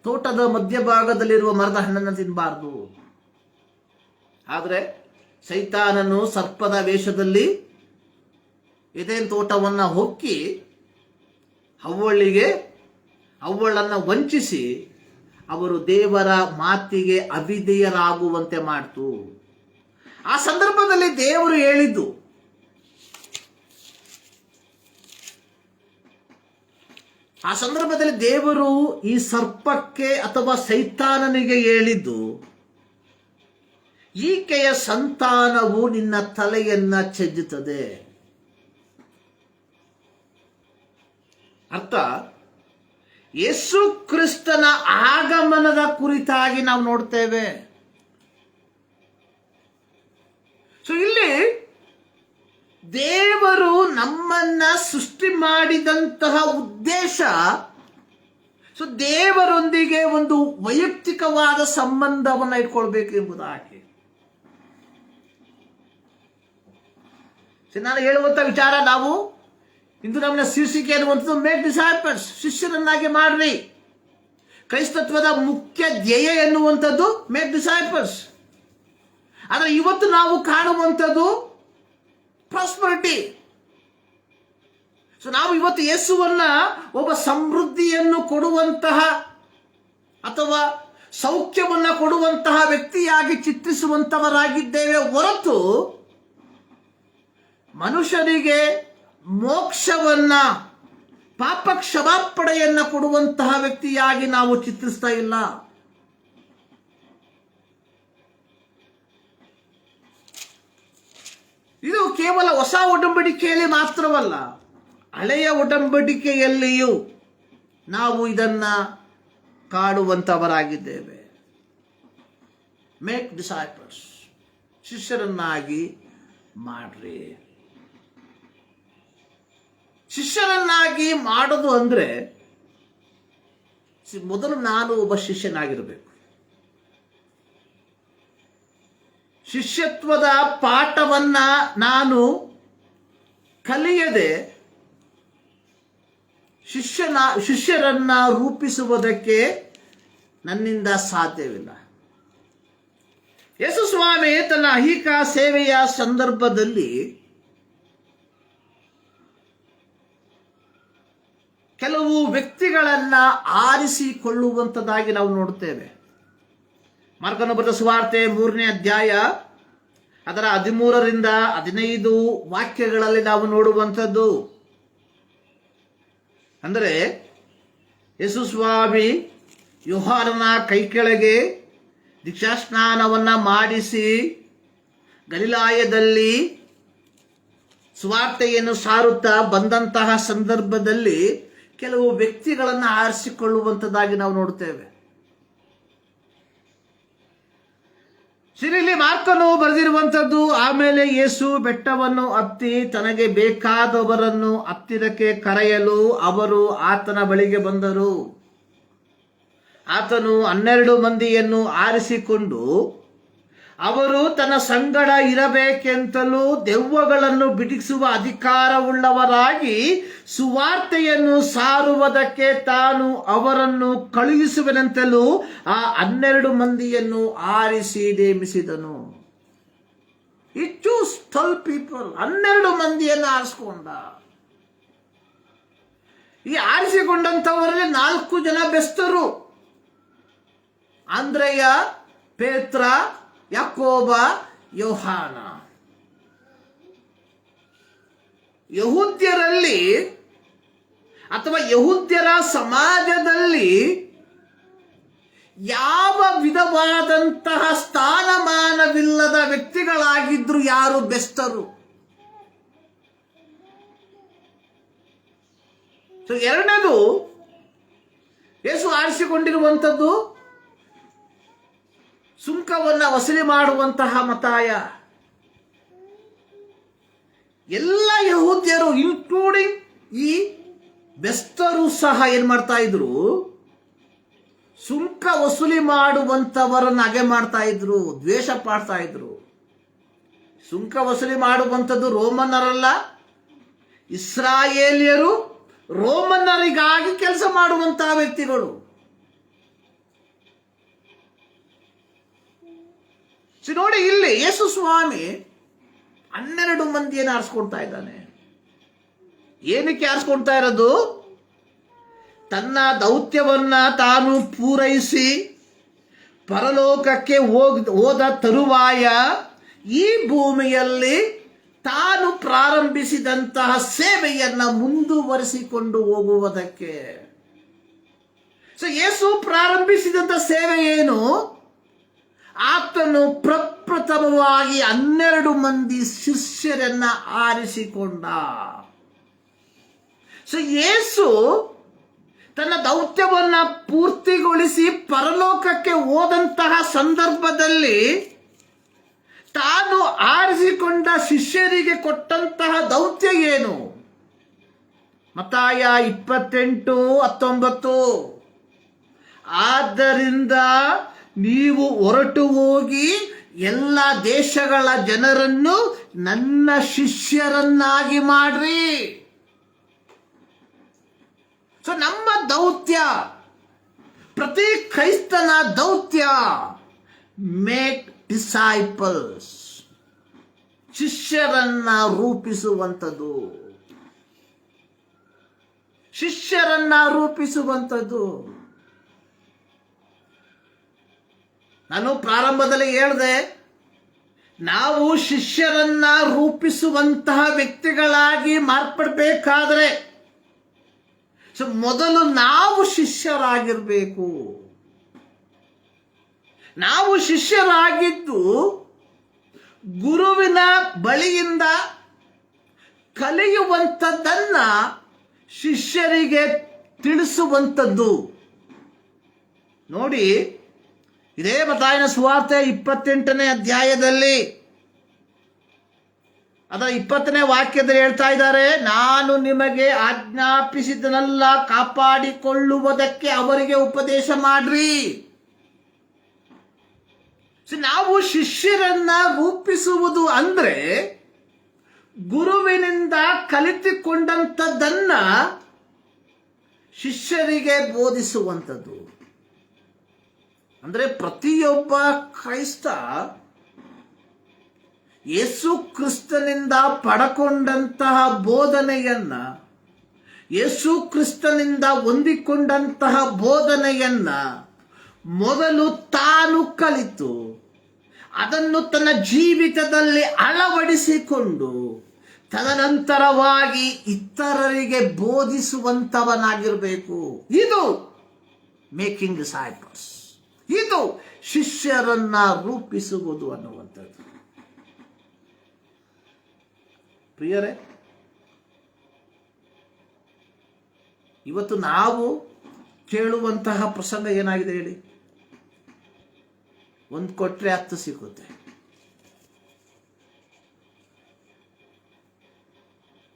ತೋಟದ ಮಧ್ಯಭಾಗದಲ್ಲಿರುವ ಮರದ ಹಣ್ಣನ್ನು ತಿನ್ನಬಾರದು. ಆದರೆ ಸೈತಾನನು ಸರ್ಪದ ವೇಷದಲ್ಲಿ ಎದೇನ್ ತೋಟವನ್ನ ಹೊಕ್ಕಿ ಅವಳನ್ನು ವಂಚಿಸಿ ಅವರು ದೇವರ ಮಾತಿಗೆ ಅವಿಧೇಯರಾಗುವಂತೆ ಮಾಡ್ತು. ಆ ಸಂದರ್ಭದಲ್ಲಿ ದೇವರು ಹೇಳಿದ್ದು, ಆ ಸಂದರ್ಭದಲ್ಲಿ ದೇವರು ಈ ಸರ್ಪಕ್ಕೆ ಅಥವಾ ಸೈತಾನನಿಗೆ ಹೇಳಿದ್ದು, ಈಕೆಯ ಸಂತಾನವು ನಿನ್ನ ತಲೆಯನ್ನ ಚೆಜ್ಜುತ್ತದೆ. ಅರ್ಥ, ಯೇಸು ಕ್ರಿಸ್ತನ ಆಗಮನದ ಕುರಿತಾಗಿ ನಾವು ನೋಡ್ತೇವೆ. ಸೊ ಇಲ್ಲಿ ದೇವರು ನಮ್ಮನ್ನ ಸೃಷ್ಟಿ ಮಾಡಿದಂತಹ ಉದ್ದೇಶ, ಸೊ ದೇವರೊಂದಿಗೆ ಒಂದು ವೈಯಕ್ತಿಕವಾದ ಸಂಬಂಧವನ್ನು ಇಟ್ಕೊಳ್ಬೇಕು ಎಂಬುದಾಗಿ. ನಾನು ಹೇಳುವಂತ ವಿಚಾರ, ನಾವು ಇಂದು ನಮ್ಮ ಶೀರ್ಷಿಕೆ ಅನ್ನುವಂಥದ್ದು ಮೇಕ್ ಡಿಸೈಪಲ್ಸ್, ಶಿಷ್ಯರನ್ನಾಗಿ ಮಾಡ್ರಿ. ಕ್ರೈಸ್ತತ್ವದ ಮುಖ್ಯ ಧ್ಯೇಯ ಎನ್ನುವಂಥದ್ದು ಮೇಕ್ ಡಿಸೈಪಲ್ಸ್. ಆದರೆ ಇವತ್ತು ನಾವು ಕಾಣುವಂಥದ್ದು ಪ್ರಾಸ್ಪರಿಟಿ. ಸೊ ನಾವು ಇವತ್ತು ಯೇಸುವನ್ನ ಒಬ್ಬ ಸಮೃದ್ಧಿಯನ್ನು ಕೊಡುವಂತಹ ಅಥವಾ ಸೌಖ್ಯವನ್ನ ಕೊಡುವಂತಹ ವ್ಯಕ್ತಿಯಾಗಿ ಚಿತ್ರಿಸುವಂತವರಾಗಿದ್ದೇವೆ ಹೊರತು ಮನುಷ್ಯನಿಗೆ ಮೋಕ್ಷವನ್ನ, ಪಾಪ ಕ್ಷಮಾಪಣೆಯನ್ನ ಕೊಡುವಂತಹ ವ್ಯಕ್ತಿಯಾಗಿ ನಾವು ಚಿತ್ರಿಸ್ತಾ ಇಲ್ಲ. ಇದು ಕೇವಲ ಹೊಸ ಒಡಂಬಡಿಕೆಯಲ್ಲಿ ಮಾತ್ರವಲ್ಲ, ಹಳೆಯ ಒಡಂಬಡಿಕೆಯಲ್ಲಿಯೂ ನಾವು ಇದನ್ನ ಕಾಡುವಂತವರಾಗಿದ್ದೇವೆ. ಮೇಕ್ ಡಿಸೈಪಲ್ಸ್, ಶಿಷ್ಯರನ್ನಾಗಿ ಮಾಡ್ರಿ. ಶಿಷ್ಯರನ್ನಾಗಿ ಮಾಡೋದು ಅಂದ್ರೆ ಮೊದಲು ನಾನು ಒಬ್ಬ ಶಿಷ್ಯನಾಗಿರಬೇಕು. ಶಿಷ್ಯತ್ವದ ಪಾಠವನ್ನ ನಾನು ಕಲಿಯದೆ ಶಿಷ್ಯರನ್ನ ರೂಪಿಸುವುದಕ್ಕೆ ನನ್ನಿಂದ ಸಾಧ್ಯವಿಲ್ಲ. ಯೇಸು ಸ್ವಾಮಿ ತನ್ನ ಐಹಿಕ ಸೇವೆಯ ಸಂದರ್ಭದಲ್ಲಿ ಕೆಲವು ವ್ಯಕ್ತಿಗಳನ್ನ ಆರಿಸಿಕೊಳ್ಳುವಂಥದ್ದಾಗಿ ನಾವು ನೋಡುತ್ತೇವೆ. ಮಾರ್ಕನ ಬರೆದ ಸುವಾರ್ತೆ 3ನೇ ಅಧ್ಯಾಯ ಅದರ 13ರಿಂದ 15 ವಾಕ್ಯಗಳಲ್ಲಿ ನಾವು ನೋಡುವಂಥದ್ದು. ಅಂದರೆ ಯೇಸು ಸ್ವಾಮಿ ಯೋಹಾನನ ಕೈ ಕೆಳಗೆ ದೀಕ್ಷಾಸ್ನಾನವನ್ನ ಮಾಡಿಸಿ ಗಲಿಲಾಯದಲ್ಲಿ ಸುವಾರ್ತೆಯನ್ನು ಸಾರುತ್ತಾ ಬಂದಂತಹ ಸಂದರ್ಭದಲ್ಲಿ ಕೆಲವು ವ್ಯಕ್ತಿಗಳನ್ನು ಆರಿಸಿಕೊಳ್ಳುವಂಥದ್ದಾಗಿ ನಾವು ನೋಡ್ತೇವೆ. ಇಲ್ಲಿ ಮಾರ್ಕನು ಬರೆದಿರುವಂಥದ್ದು, ಆಮೇಲೆ ಯೇಸು ಬೆಟ್ಟವನ್ನು ಹತ್ತಿ ತನಗೆ ಬೇಕಾದವರನ್ನು ಹತ್ತಿರಕ್ಕೆ ಕರೆಯಲು ಅವರು ಆತನ ಬಳಿಗೆ ಬಂದರು. ಆತನು 12 ಮಂದಿಯನ್ನು ಆರಿಸಿಕೊಂಡು ಅವರು ತನ್ನ ಸಂಗಡ ಇರಬೇಕೆಂತಲೂ ದೆವ್ವಗಳನ್ನು ಬಿಡಿಸುವ ಅಧಿಕಾರವುಳ್ಳವರಾಗಿ ಸುವಾರ್ತೆಯನ್ನು ಸಾರುವುದಕ್ಕೆ ತಾನು ಅವರನ್ನು ಕಳುಹಿಸುವೆನೆಂತಲೂ ಆ 12 ಮಂದಿಯನ್ನು ಆರಿಸಿ ನೇಮಿಸಿದನು. He chose 12 people. 12 ಮಂದಿಯನ್ನು ಆರಿಸಿಕೊಂಡ. ಈ ಆರಿಸಿಕೊಂಡಂಥವರಲ್ಲಿ 4 ಜನ ಬೆಸ್ತರು: ಅಂದ್ರೆಯ, ಪೇತ್ರ, ಯಾಕೋಬ, ಯೋಹಾನ. ಯಹೂದ್ಯರಲ್ಲಿ ಅಥವಾ ಯಹೂದ್ಯರ ಸಮಾಜದಲ್ಲಿ ಯಾವ ವಿಧವಾದಂತಹ ಸ್ಥಾನಮಾನವಿಲ್ಲದ ವ್ಯಕ್ತಿಗಳಾಗಿದ್ರು ಯಾರು ಬೆಸ್ತರು. ಎರಡನೇದು, ಯೇಸು ಆರಿಸಿಕೊಂಡಿರುವಂಥದ್ದು ಸುಂಕವನ್ನು ವಸೂಲಿ ಮಾಡುವಂತಹ ಮತ್ತಾಯ. ಎಲ್ಲ ಯಹೂದ್ಯರು ಇನ್ಕ್ಲೂಡಿಂಗ್ ಈ ಬೆಸ್ತರು ಸಹ ಏನ್ ಮಾಡ್ತಾ ಇದ್ರು? ಸುಂಕ ವಸೂಲಿ ಮಾಡುವಂತವರನ್ನು ಹಾಗೆ ಮಾಡ್ತಾ ಇದ್ರು, ದ್ವೇಷ ಮಾಡ್ತಾ ಇದ್ರು. ಸುಂಕ ವಸೂಲಿ ಮಾಡುವಂಥದ್ದು ರೋಮನ್ನರಲ್ಲ, ಇಸ್ರಾಯೇಲಿಯರು ರೋಮನ್ನರಿಗಾಗಿ ಕೆಲಸ ಮಾಡುವಂತಹ ವ್ಯಕ್ತಿಗಳು. ನೋಡಿ, ಇಲ್ಲಿ ಯೇಸು ಸ್ವಾಮಿ 12 ಮಂದಿಯನ್ನು ಆರಿಸ್ಕೊಳ್ತಾ ಇದ್ದಾನೆ. ಏನಕ್ಕೆ ಆರಿಸ್ಕೊಳ್ತಾ ಇರೋದು? ತನ್ನ ದೌತ್ಯವನ್ನ ತಾನು ಪೂರೈಸಿ ಪರಲೋಕಕ್ಕೆ ಹೋದ ತರುವಾಯ ಈ ಭೂಮಿಯಲ್ಲಿ ತಾನು ಪ್ರಾರಂಭಿಸಿದಂತಹ ಸೇವೆಯನ್ನ ಮುಂದುವರಿಸಿಕೊಂಡು ಹೋಗುವುದಕ್ಕೆ. ಯೇಸು ಪ್ರಾರಂಭಿಸಿದಂತಹ ಸೇವೆ ಏನು? ಆತನು ಪ್ರಪ್ರಥಮವಾಗಿ 12 ಮಂದಿ ಶಿಷ್ಯರನ್ನ ಆರಿಸಿಕೊಂಡ. ಯೇಸು ತನ್ನ ದೌತ್ಯವನ್ನ ಪೂರ್ತಿಗೊಳಿಸಿ ಪರಲೋಕಕ್ಕೆ ಹೋದಂತಹ ಸಂದರ್ಭದಲ್ಲಿ ತಾನು ಆರಿಸಿಕೊಂಡ ಶಿಷ್ಯರಿಗೆ ಕೊಟ್ಟಂತಹ ದೌತ್ಯ ಏನು? ಮತ್ತಾಯ 28:19. ಆದ್ದರಿಂದ ನೀವು ಹೊರಟು ಹೋಗಿ ಎಲ್ಲ ದೇಶಗಳ ಜನರನ್ನು ನನ್ನ ಶಿಷ್ಯರನ್ನಾಗಿ ಮಾಡ್ರಿ. ನಮ್ಮ ದೌತ್ಯ, ಪ್ರತಿ ಕ್ರೈಸ್ತನ ದೌತ್ಯ, ಮೇಕ್ ಡಿಸೈಪಲ್ಸ್, ಶಿಷ್ಯರನ್ನ ರೂಪಿಸುವಂಥದ್ದು. ಶಿಷ್ಯರನ್ನ ರೂಪಿಸುವಂಥದ್ದು. ನಾನು ಪ್ರಾರಂಭದಲ್ಲಿ ಹೇಳಿದೆ, ನಾವು ಶಿಷ್ಯರನ್ನ ರೂಪಿಸುವಂತಹ ವ್ಯಕ್ತಿಗಳಾಗಿ ಮಾರ್ಪಡಬೇಕಾದ್ರೆ ಮೊದಲು ನಾವು ಶಿಷ್ಯರಾಗಿರ್ಬೇಕು. ನಾವು ಶಿಷ್ಯರಾಗಿದ್ದು ಗುರುವಿನ ಬಳಿಯಿಂದ ಕಲಿಯುವಂಥದ್ದನ್ನ ಶಿಷ್ಯರಿಗೆ ತಿಳಿಸುವಂಥದ್ದು. ನೋಡಿ, ಇದೇ ಮತ್ತಾಯನ ಸುವಾರ್ತೆ 28ನೇ ಅಧ್ಯಾಯದಲ್ಲಿ ಅದರ 20ನೇ ವಾಕ್ಯದಲ್ಲಿ ಹೇಳ್ತಾ ಇದ್ದಾರೆ, ನಾನು ನಿಮಗೆ ಆಜ್ಞಾಪಿಸಿದನೆಲ್ಲ ಕಾಪಾಡಿಕೊಳ್ಳುವುದಕ್ಕೆ ಅವರಿಗೆ ಉಪದೇಶ ಮಾಡ್ರಿ. ನಾವು ಶಿಷ್ಯರನ್ನ ರೂಪಿಸುವುದು ಅಂದ್ರೆ ಗುರುವಿನಿಂದ ಕಲಿತುಕೊಂಡಂಥದ್ದನ್ನ ಶಿಷ್ಯರಿಗೆ ಬೋಧಿಸುವಂಥದ್ದು. ಅಂದ್ರೆ ಪ್ರತಿಯೊಬ್ಬ ಕ್ರೈಸ್ತ ಯೇಸು ಕ್ರಿಸ್ತನಿಂದ ಪಡಕೊಂಡಂತಹ ಬೋಧನೆಯನ್ನ, ಯೇಸು ಕ್ರಿಸ್ತನಿಂದ ಹೊಂದಿಕೊಂಡಂತಹ ಬೋಧನೆಯನ್ನ ಮೊದಲು ತಾನು ಕಲಿತು ಅದನ್ನು ತನ್ನ ಜೀವಿತದಲ್ಲಿ ಅಳವಡಿಸಿಕೊಂಡು ತದನಂತರವಾಗಿ ಇತರರಿಗೆ ಬೋಧಿಸುವಂತವನಾಗಿರಬೇಕು. ಇದು ಮೇಕಿಂಗ್ ಡಿಸೈಪಲ್ಸ್, ಇದು ಶಿಷ್ಯರನ್ನ ರೂಪಿಸುವುದು ಅನ್ನುವಂಥದ್ದು. ಪ್ರಿಯರೇ, ಇವತ್ತು ನಾವು ಕೇಳುವಂತಹ ಪ್ರಸಂಗ ಏನಾಗಿದೆ ಹೇಳಿ? ಒಂದು ಕೊಟ್ಟರೆ 10 ಸಿಕ್ಕುತ್ತೆ.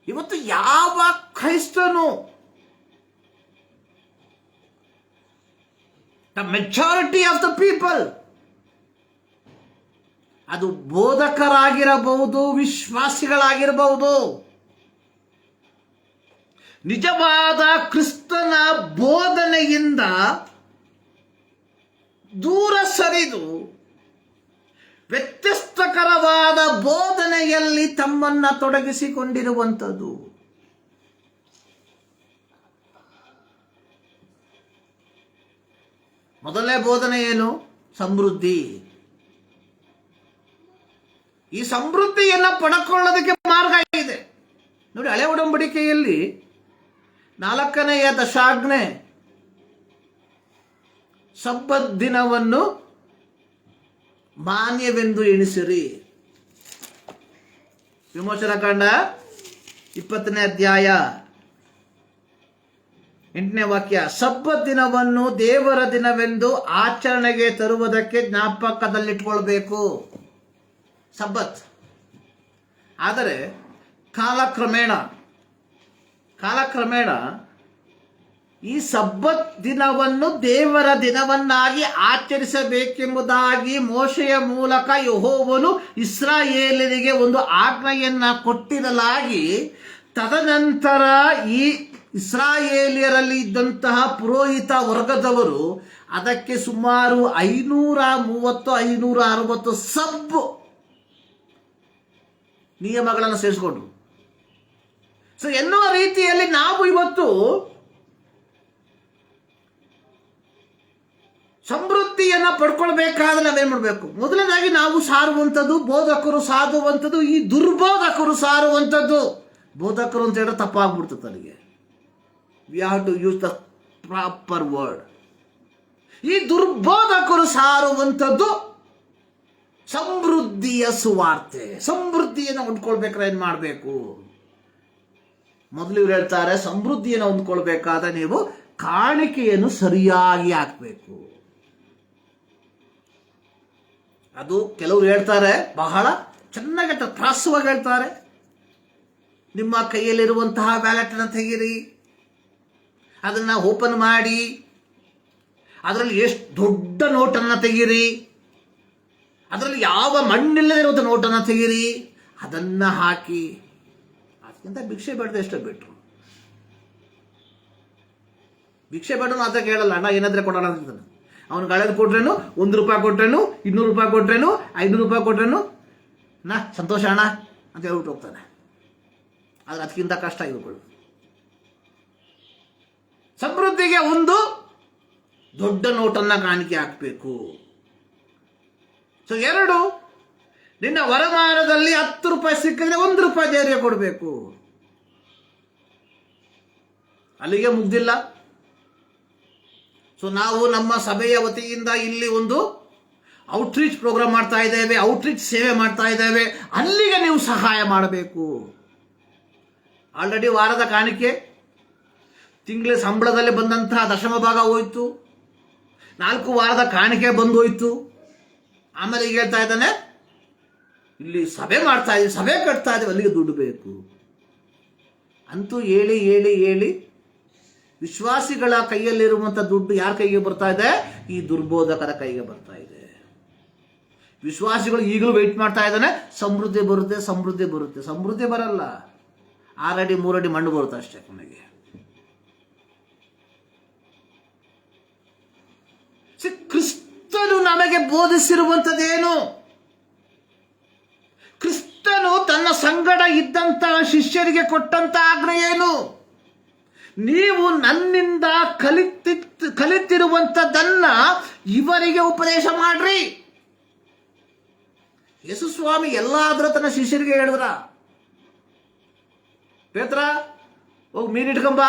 ಇವತ್ತು ಯಾವ ಕ್ರೈಸ್ತನು the majority of the people, ಅದು ಬೋಧಕರಾಗಿರಬಹುದು, ವಿಶ್ವಾಸಿಗಳಾಗಿರಬಹುದು, ನಿಜವಾದ ಕ್ರಿಸ್ತನ ಬೋಧನೆಯಿಂದ ದೂರ ಸರಿದು ವ್ಯತ್ಯಸ್ತಕರವಾದ ಬೋಧನೆಯಲ್ಲಿ ತಮ್ಮನ್ನ ತೊಡಗಿಸಿಕೊಂಡಿರುವಂಥದ್ದು. ಮೊದಲನೇ ಬೋಧನೆ ಏನು? ಸಮೃದ್ಧಿ. ಈ ಸಮೃದ್ಧಿಯನ್ನ ಪಡ್ಕೊಳ್ಳೋದಕ್ಕೆ ಮಾರ್ಗ ಇದೆ ನೋಡಿ. ಹಳೆ ಒಡಂಬಡಿಕೆಯಲ್ಲಿ 4ನೆಯ ದಶಾಜ್ಞೆ ಸಬ್ಬತ್ ದಿನವನ್ನು ಮಾನ್ಯವೆಂದು ಎಣಿಸಿರಿ. ವಿಮೋಚನಾ ಕಾಂಡ 20ನೇ ಅಧ್ಯಾಯ 8ನೇ ವಾಕ್ಯ. ಸಬ್ಬತ್ ದಿನವನ್ನು ದೇವರ ದಿನವೆಂದು ಆಚರಣೆಗೆ ತರುವುದಕ್ಕೆ ಜ್ಞಾಪಕದಲ್ಲಿಟ್ಕೊಳ್ಬೇಕು. ಸಬ್ಬತ್. ಆದರೆ ಕಾಲಕ್ರಮೇಣ ಈ ಸಬ್ಬತ್ ದಿನವನ್ನು ದೇವರ ದಿನವನ್ನಾಗಿ ಆಚರಿಸಬೇಕೆಂಬುದಾಗಿ ಮೋಶೆಯ ಮೂಲಕ ಯೆಹೋವನು ಇಸ್ರಾಯೇಲರಿಗೆ ಒಂದು ಆಜ್ಞೆಯನ್ನ ಕೊಟ್ಟಿರಲಾಗಿ, ತದನಂತರ ಈ ಇಸ್ರಾಯೇಲಿಯರಲ್ಲಿ ಇದ್ದಂತಹ ಪುರೋಹಿತ ವರ್ಗದವರು ಅದಕ್ಕೆ ಸುಮಾರು 530-560 ಸಬ್ ನಿಯಮಗಳನ್ನು ಸೇರಿಸಿಕೊಂಡ್ರು. ಸೊ ಎನ್ನುವ ರೀತಿಯಲ್ಲಿ ನಾವು ಇವತ್ತು ಸಮೃದ್ಧಿಯನ್ನ ಪಡ್ಕೊಳ್ಬೇಕಾದ್ರೆ ನಾವೇನ್ ಮಾಡಬೇಕು? ಮೊದಲನೇದಾಗಿ ನಾವು ಸಾರುವಂಥದ್ದು, ಬೋಧಕರು ಸಾರುವಂಥದ್ದು, ಈ ದುರ್ಬೋಧಕರು ಸಾರುವಂಥದ್ದು. ಬೋಧಕರು ಅಂತ ಹೇಳಿದ್ರೆ ತಪ್ಪಾಗ್ಬಿಡ್ತದೆ ನನಗೆ. We have to use the proper word. ಈ ದುರ್ಬೋಧಕರು ಸಾರುವಂಥದ್ದು ಸಮೃದ್ಧಿಯ ಸುವಾರ್ತೆ. ಸಮೃದ್ಧಿಯನ್ನು ಹೊಂದ್ಕೊಳ್ಬೇಕಾದ್ರೆ ಏನ್ ಮಾಡಬೇಕು? ಮೊದಲು ಇವ್ರು ಹೇಳ್ತಾರೆ, ಸಮೃದ್ಧಿಯನ್ನು ಹೊಂದ್ಕೊಳ್ಬೇಕಾದ್ರೆ ನೀವು ಕಾಣಿಕೆಯನ್ನು ಸರಿಯಾಗಿ ಹಾಕಬೇಕು. ಅದು ಕೆಲವರು ಹೇಳ್ತಾರೆ, ಬಹಳ ಚೆನ್ನಾಗಿ ತ್ರಾಸವಾಗಿ ಹೇಳ್ತಾರೆ, ನಿಮ್ಮ ಕೈಯಲ್ಲಿರುವಂತಹ ವ್ಯಾಲೆಟ್ ಅನ್ನು ತೆಗೀರಿ, ಅದನ್ನ ಓಪನ್ ಮಾಡಿ, ಅದರಲ್ಲಿ ಎಷ್ಟು ದೊಡ್ಡ ನೋಟನ್ನು ತೆಗೀರಿ, ಅದರಲ್ಲಿ ಯಾವ ಮಣ್ಣಿಲ್ಲದಿರುವಂಥ ನೋಟನ್ನು ತೆಗೀರಿ, ಅದನ್ನ ಹಾಕಿ. ಅದಕ್ಕಿಂತ ಭಿಕ್ಷೆ ಬೇಡದ ಎಷ್ಟೋ ಬಿಟ್ರು. ಭಿಕ್ಷೆ ಬೇಡ ಅಂತ ಕೇಳಲ್ಲ, ಅಣ್ಣ ಏನಾದ್ರೆ ಕೊಡೋಣ ಅಂತಾನೆ. ಅವನು ಗಾಳಿಯಲ್ಲಿ ಕೊಟ್ರೇನು, 1 ರೂಪಾಯಿ ಕೊಟ್ರೇನು, 200 ರೂಪಾಯಿ ಕೊಟ್ರೇನು, 500 ರೂಪಾಯಿ ಕೊಟ್ರೇನು, ನಾ ಸಂತೋಷ ಅಣ್ಣ ಅಂತ ಹೇಳ್ಬಿಟ್ಟು ಹೋಗ್ತಾನೆ. ಆದ್ರೆ ಅದಕ್ಕಿಂತ ಕಷ್ಟ ಇವುಗಳು. ಸಮೃದ್ಧಿಗೆ ಒಂದು ದೊಡ್ಡ ನೋಟನ್ನ ಕಾಣಿಕೆ ಹಾಕಬೇಕು. ಸೊ 2, ನಿನ್ನ ವರಮಾನದಲ್ಲಿ 10 ರೂಪಾಯಿ ಸಿಕ್ಕಿದ್ರೆ 1 ರೂಪಾಯಿ ಧೈರ್ಯ ಕೊಡಬೇಕು. ಅಲ್ಲಿಗೆ ಮುಗ್ದಿಲ್ಲ. ಸೊ ನಾವು ನಮ್ಮ ಸಭೆಯ ವತಿಯಿಂದ ಇಲ್ಲಿ ಒಂದು ಔಟ್ರೀಚ್ ಪ್ರೋಗ್ರಾಮ್ ಮಾಡ್ತಾ ಇದ್ದೇವೆ, ಔಟ್ರೀಚ್ ಸೇವೆ ಮಾಡ್ತಾ ಇದ್ದೇವೆ. ಅಲ್ಲಿಗೆ ನೀವು ಸಹಾಯ ಮಾಡಬೇಕು. ಆಲ್ರೆಡಿ ವಾರದ ಕಾಣಿಕೆ, ತಿಂಗಳ ಸಂಬಳದಲ್ಲಿ ಬಂದಂತಹ ದಶಮ ಭಾಗ ಹೋಯ್ತು, 4 ವಾರದ ಕಾಣಿಕೆ ಬಂದು ಹೋಯ್ತು. ಆಮೇಲೆ ಈಗ ಹೇಳ್ತಾ ಇದ್ದಾನೆ, ಇಲ್ಲಿ ಸಭೆ ಮಾಡ್ತಾ ಇದ್ದೀವಿ, ಸಭೆ ಕಟ್ತಾ ಇದ್ದೀವಿ, ಅಲ್ಲಿಗೆ ದುಡ್ಡು ಬೇಕು. ಅಂತೂ ಹೇಳಿ ಹೇಳಿ ಹೇಳಿ ವಿಶ್ವಾಸಿಗಳ ಕೈಯಲ್ಲಿರುವಂಥ ದುಡ್ಡು ಯಾರ ಕೈಗೆ ಬರ್ತಾ ಇದೆ? ಈ ದುರ್ಬೋಧಕರ ಕೈಗೆ ಬರ್ತಾ ಇದೆ. ವಿಶ್ವಾಸಿಗಳು ಈಗಲೂ ವೆಯ್ಟ್ ಮಾಡ್ತಾ ಇದ್ದಾನೆ, ಸಮೃದ್ಧಿ ಬರುತ್ತೆ, ಸಮೃದ್ಧಿ ಬರುತ್ತೆ. ಸಮೃದ್ಧಿ ಬರಲ್ಲ, 6 ಅಡಿ 3 ಅಡಿ ಮಣ್ಣು ಬರುತ್ತೆ ಅಷ್ಟೇ ಕೊನೆಗೆ. ಕ್ರಿಸ್ತನು ನಮಗೆ ಬೋಧಿಸಿರುವಂಥದ್ದೇನು? ಕ್ರಿಸ್ತನು ತನ್ನ ಸಂಗಡ ಇದ್ದಂತಹ ಶಿಷ್ಯರಿಗೆ ಕೊಟ್ಟಂತ ಆಜ್ಞೆ ಏನು? ನೀವು ನನ್ನಿಂದ ಕಲಿತಿರುವಂಥದ್ದನ್ನ ಇವರಿಗೆ ಉಪದೇಶ ಮಾಡ್ರಿ. ಯೇಸು ಸ್ವಾಮಿ ಎಲ್ಲಾದ್ರೂ ತನ್ನ ಶಿಷ್ಯರಿಗೆ ಹೇಳಿದ್ರ, ಪೇತ್ರ ಹೋಗಿ ಮೀನು ಇಟ್ಕೊಂಬ,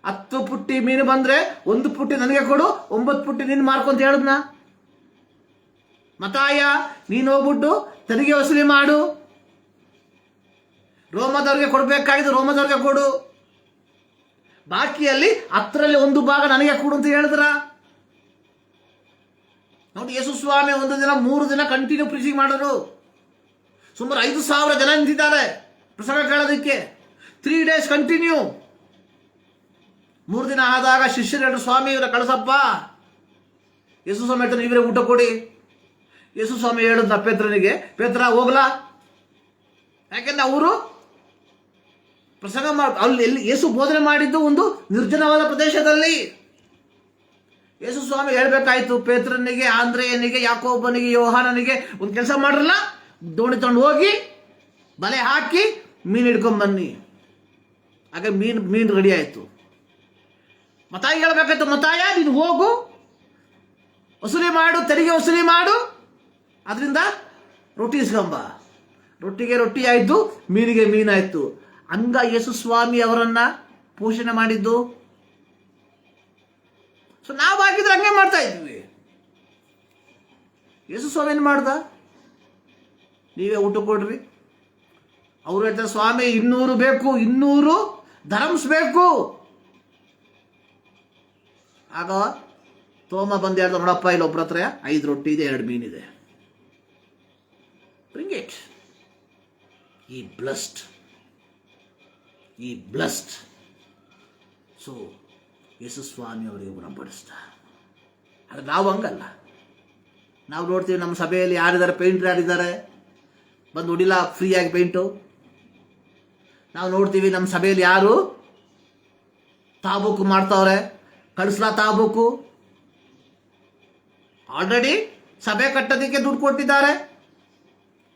10 ಪುಟ್ಟಿ ಮೀನು ಬಂದ್ರೆ 1 ಪುಟ್ಟಿ ನನಗೆ ಕೊಡು, 9 ಪುಟ್ಟಿ ನೀನು ಮಾರ್ಕೊಂತ ಹೇಳಿದ್ನ? ಮತಾಯ ನೀನು ಹೋಗ್ಬಿಟ್ಟು ತೆರಿಗೆ ವಸೂಲಿ ಮಾಡು, ರೋಮದವ್ರಿಗೆ ಕೊಡ್ಬೇಕಾಗಿದ್ದು ರೋಮದವ್ರಿಗೆ ಕೊಡು, ಬಾಕಿಯಲ್ಲಿ 10ರಲ್ಲಿ 1 ಭಾಗ ನನಗೆ ಕೊಡು ಅಂತ ಹೇಳಿದ್ರ? ನೋಡಿ, ಯೇಸು ಸ್ವಾಮಿ ಒಂದು ದಿನ 3 ದಿನ ಕಂಟಿನ್ಯೂ ಪ್ರೀಚಿಂಗ್ ಮಾಡಿದ್ರು. ಸುಮಾರು 5,000 ಜನ ನಿಂತಿದ್ದಾರೆ ಪ್ರಸಂಗ ಕೇಳೋದಕ್ಕೆ. 3 days ಕಂಟಿನ್ಯೂ. 3 ದಿನ ಆದಾಗ ಶಿಷ್ಯರು ಹೇಳಿದ್ರು, ಸ್ವಾಮಿ ಇವರ ಕಳಿಸಪ್ಪ. ಯೇಸು ಸ್ವಾಮಿ ಹೇಳ್ತಾರೆ, ಇವರೇ ಊಟ ಕೊಡಿ. ಯೇಸು ಸ್ವಾಮಿ ಹೇಳಿದ್ನ ಪೇತ್ರನಿಗೆ, ಪೇತ್ರ ಹೋಗ್ಲಾ, ಯಾಕೆಂದ್ರೆ ಅವರು ಪ್ರಸಂಗ ಅಲ್ಲಿ ಎಲ್ಲಿ ಯೇಸು ಬೋಧನೆ ಮಾಡಿದ್ದು ಒಂದು ನಿರ್ಜನವಾದ ಪ್ರದೇಶದಲ್ಲಿ. ಯೇಸು ಸ್ವಾಮಿ ಹೇಳ್ಬೇಕಾಯ್ತು ಪೇತ್ರನಿಗೆ, ಆಂದ್ರೆಯನಿಗೆ, ಯಾಕೋಬನಿಗೆ, ಯೋಹಾನನಿಗೆ, ಒಂದು ಕೆಲಸ ಮಾಡ್ರಲ್ಲ, ದೋಣಿ ತಗೊಂಡು ಹೋಗಿ ಬಲೆ ಹಾಕಿ ಮೀನು ಹಿಡ್ಕೊಂಡ್ ಬನ್ನಿ. ಹಾಗೆ ಮೀನು ರೆಡಿ ಆಯ್ತು. ಮತ್ತಾಯಿ ಹೇಳ್ಬೇಕಾಯ್ತು, ಮತ್ತಾಯ ನೀನು ಹೋಗು, ವಸೂಲಿ ಮಾಡು, ತೆರಿಗೆ ವಸೂಲಿ ಮಾಡು, ಅದರಿಂದ ರೊಟ್ಟಿ ಇಸ್ಕೊಂಬ. ರೊಟ್ಟಿಗೆ ರೊಟ್ಟಿ ಆಯ್ತು, ಮೀನಿಗೆ ಮೀನಾಯ್ತು. ಹಂಗ ಯೇಸು ಸ್ವಾಮಿ ಅವರನ್ನ ಪೋಷಣೆ ಮಾಡಿದ್ದು. ಸೊ ನಾವಾಗಿದ್ರೆ ಹಂಗೆ ಮಾಡ್ತಾ ಇದ್ವಿ. ಯೇಸು ಸ್ವಾಮಿ ಏನು ಮಾಡ್ದ? ನೀವೇ ಊಟ ಕೊಡ್ರಿ. ಅವ್ರು ಹೇಳ್ತಾರೆ, ಸ್ವಾಮಿ 200 ಬೇಕು, 200 ಧರ್ಮ್ಸ್ ಬೇಕು. ಆಗ ತೋಮ ಬಂದು ಹೇಳ್ದ, ನೋಡಪ್ಪ ಇಲ್ಲಿ ಒಬ್ಬರ ಹತ್ರ 5 ರೊಟ್ಟಿ ಇದೆ, 2 ಮೀನಿದೆ, ಬ್ರಿಂಗ್ ಇಟ್. ಈ ಬ್ಲಸ್ಟ್. ಸೊ ಯೇಸು ಸ್ವಾಮಿ ಅವರಿಗೆ ಗುಣಪಡಿಸ್ತ. ಆದರೆ ನಾವು ಹಂಗಲ್ಲ. ನಾವು ನೋಡ್ತೀವಿ ನಮ್ಮ ಸಭೆಯಲ್ಲಿ ಯಾರಿದ್ದಾರೆ, ಪೇಂಟ್ರ್ ಯಾರಿದ್ದಾರೆ, ಬಂದು ಹೊಡಿಲ್ಲ ಫ್ರೀಯಾಗಿ ಪೇಂಟು. ನಾವು ನೋಡ್ತೀವಿ ನಮ್ಮ ಸಭೆಯಲ್ಲಿ ಯಾರು ತಾಬೂಕು ಮಾಡ್ತಾವ್ರೆ, ಕಳಿಸ್ಲಾ ತಾಬೂಕು. ಆಲ್ರೆಡಿ ಸಭೆ ಕಟ್ಟೋದಕ್ಕೆ ದುಡ್ಡು ಕೊಟ್ಟಿದ್ದಾರೆ,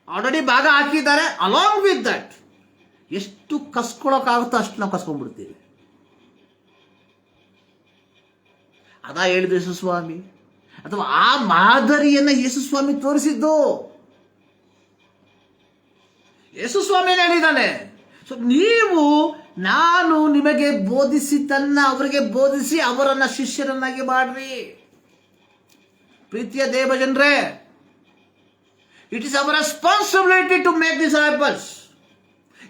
ಆಲ್ರೆಡಿ ಭಾಗ ಹಾಕಿದ್ದಾರೆ. ಅಲಾಂಗ್ ವಿತ್ ದಟ್ ಎಷ್ಟು ಕಸ್ಕೊಳಕ್ಕಾಗುತ್ತೋ ಅಷ್ಟು ನಾವು ಕಸ್ಕೊಂಡ್ಬಿಡ್ತೀವಿ. ಅದಾ ಹೇಳಿದ ಯೇಸು ಸ್ವಾಮಿ, ಅಥವಾ ಆ ಮಾದರಿಯನ್ನ ಯೇಸು ಸ್ವಾಮಿ ತೋರಿಸಿದ್ದು. ಯೇಸು ಸ್ವಾಮಿ ಏನು ಹೇಳಿದ್ದಾನೆ? ಸೊ ನೀವು ನಾನು ನಿಮಗೆ ಬೋಧಿಸಿದ್ದನ್ನ ಅವರಿಗೆ ಬೋಧಿಸಿ ಅವರನ್ನ ಶಿಷ್ಯರನ್ನಾಗಿ ಮಾಡ್ರಿ. ಪ್ರೀತಿಯ ದೇವ ಜನರೇ, it is our responsibility to make disciples.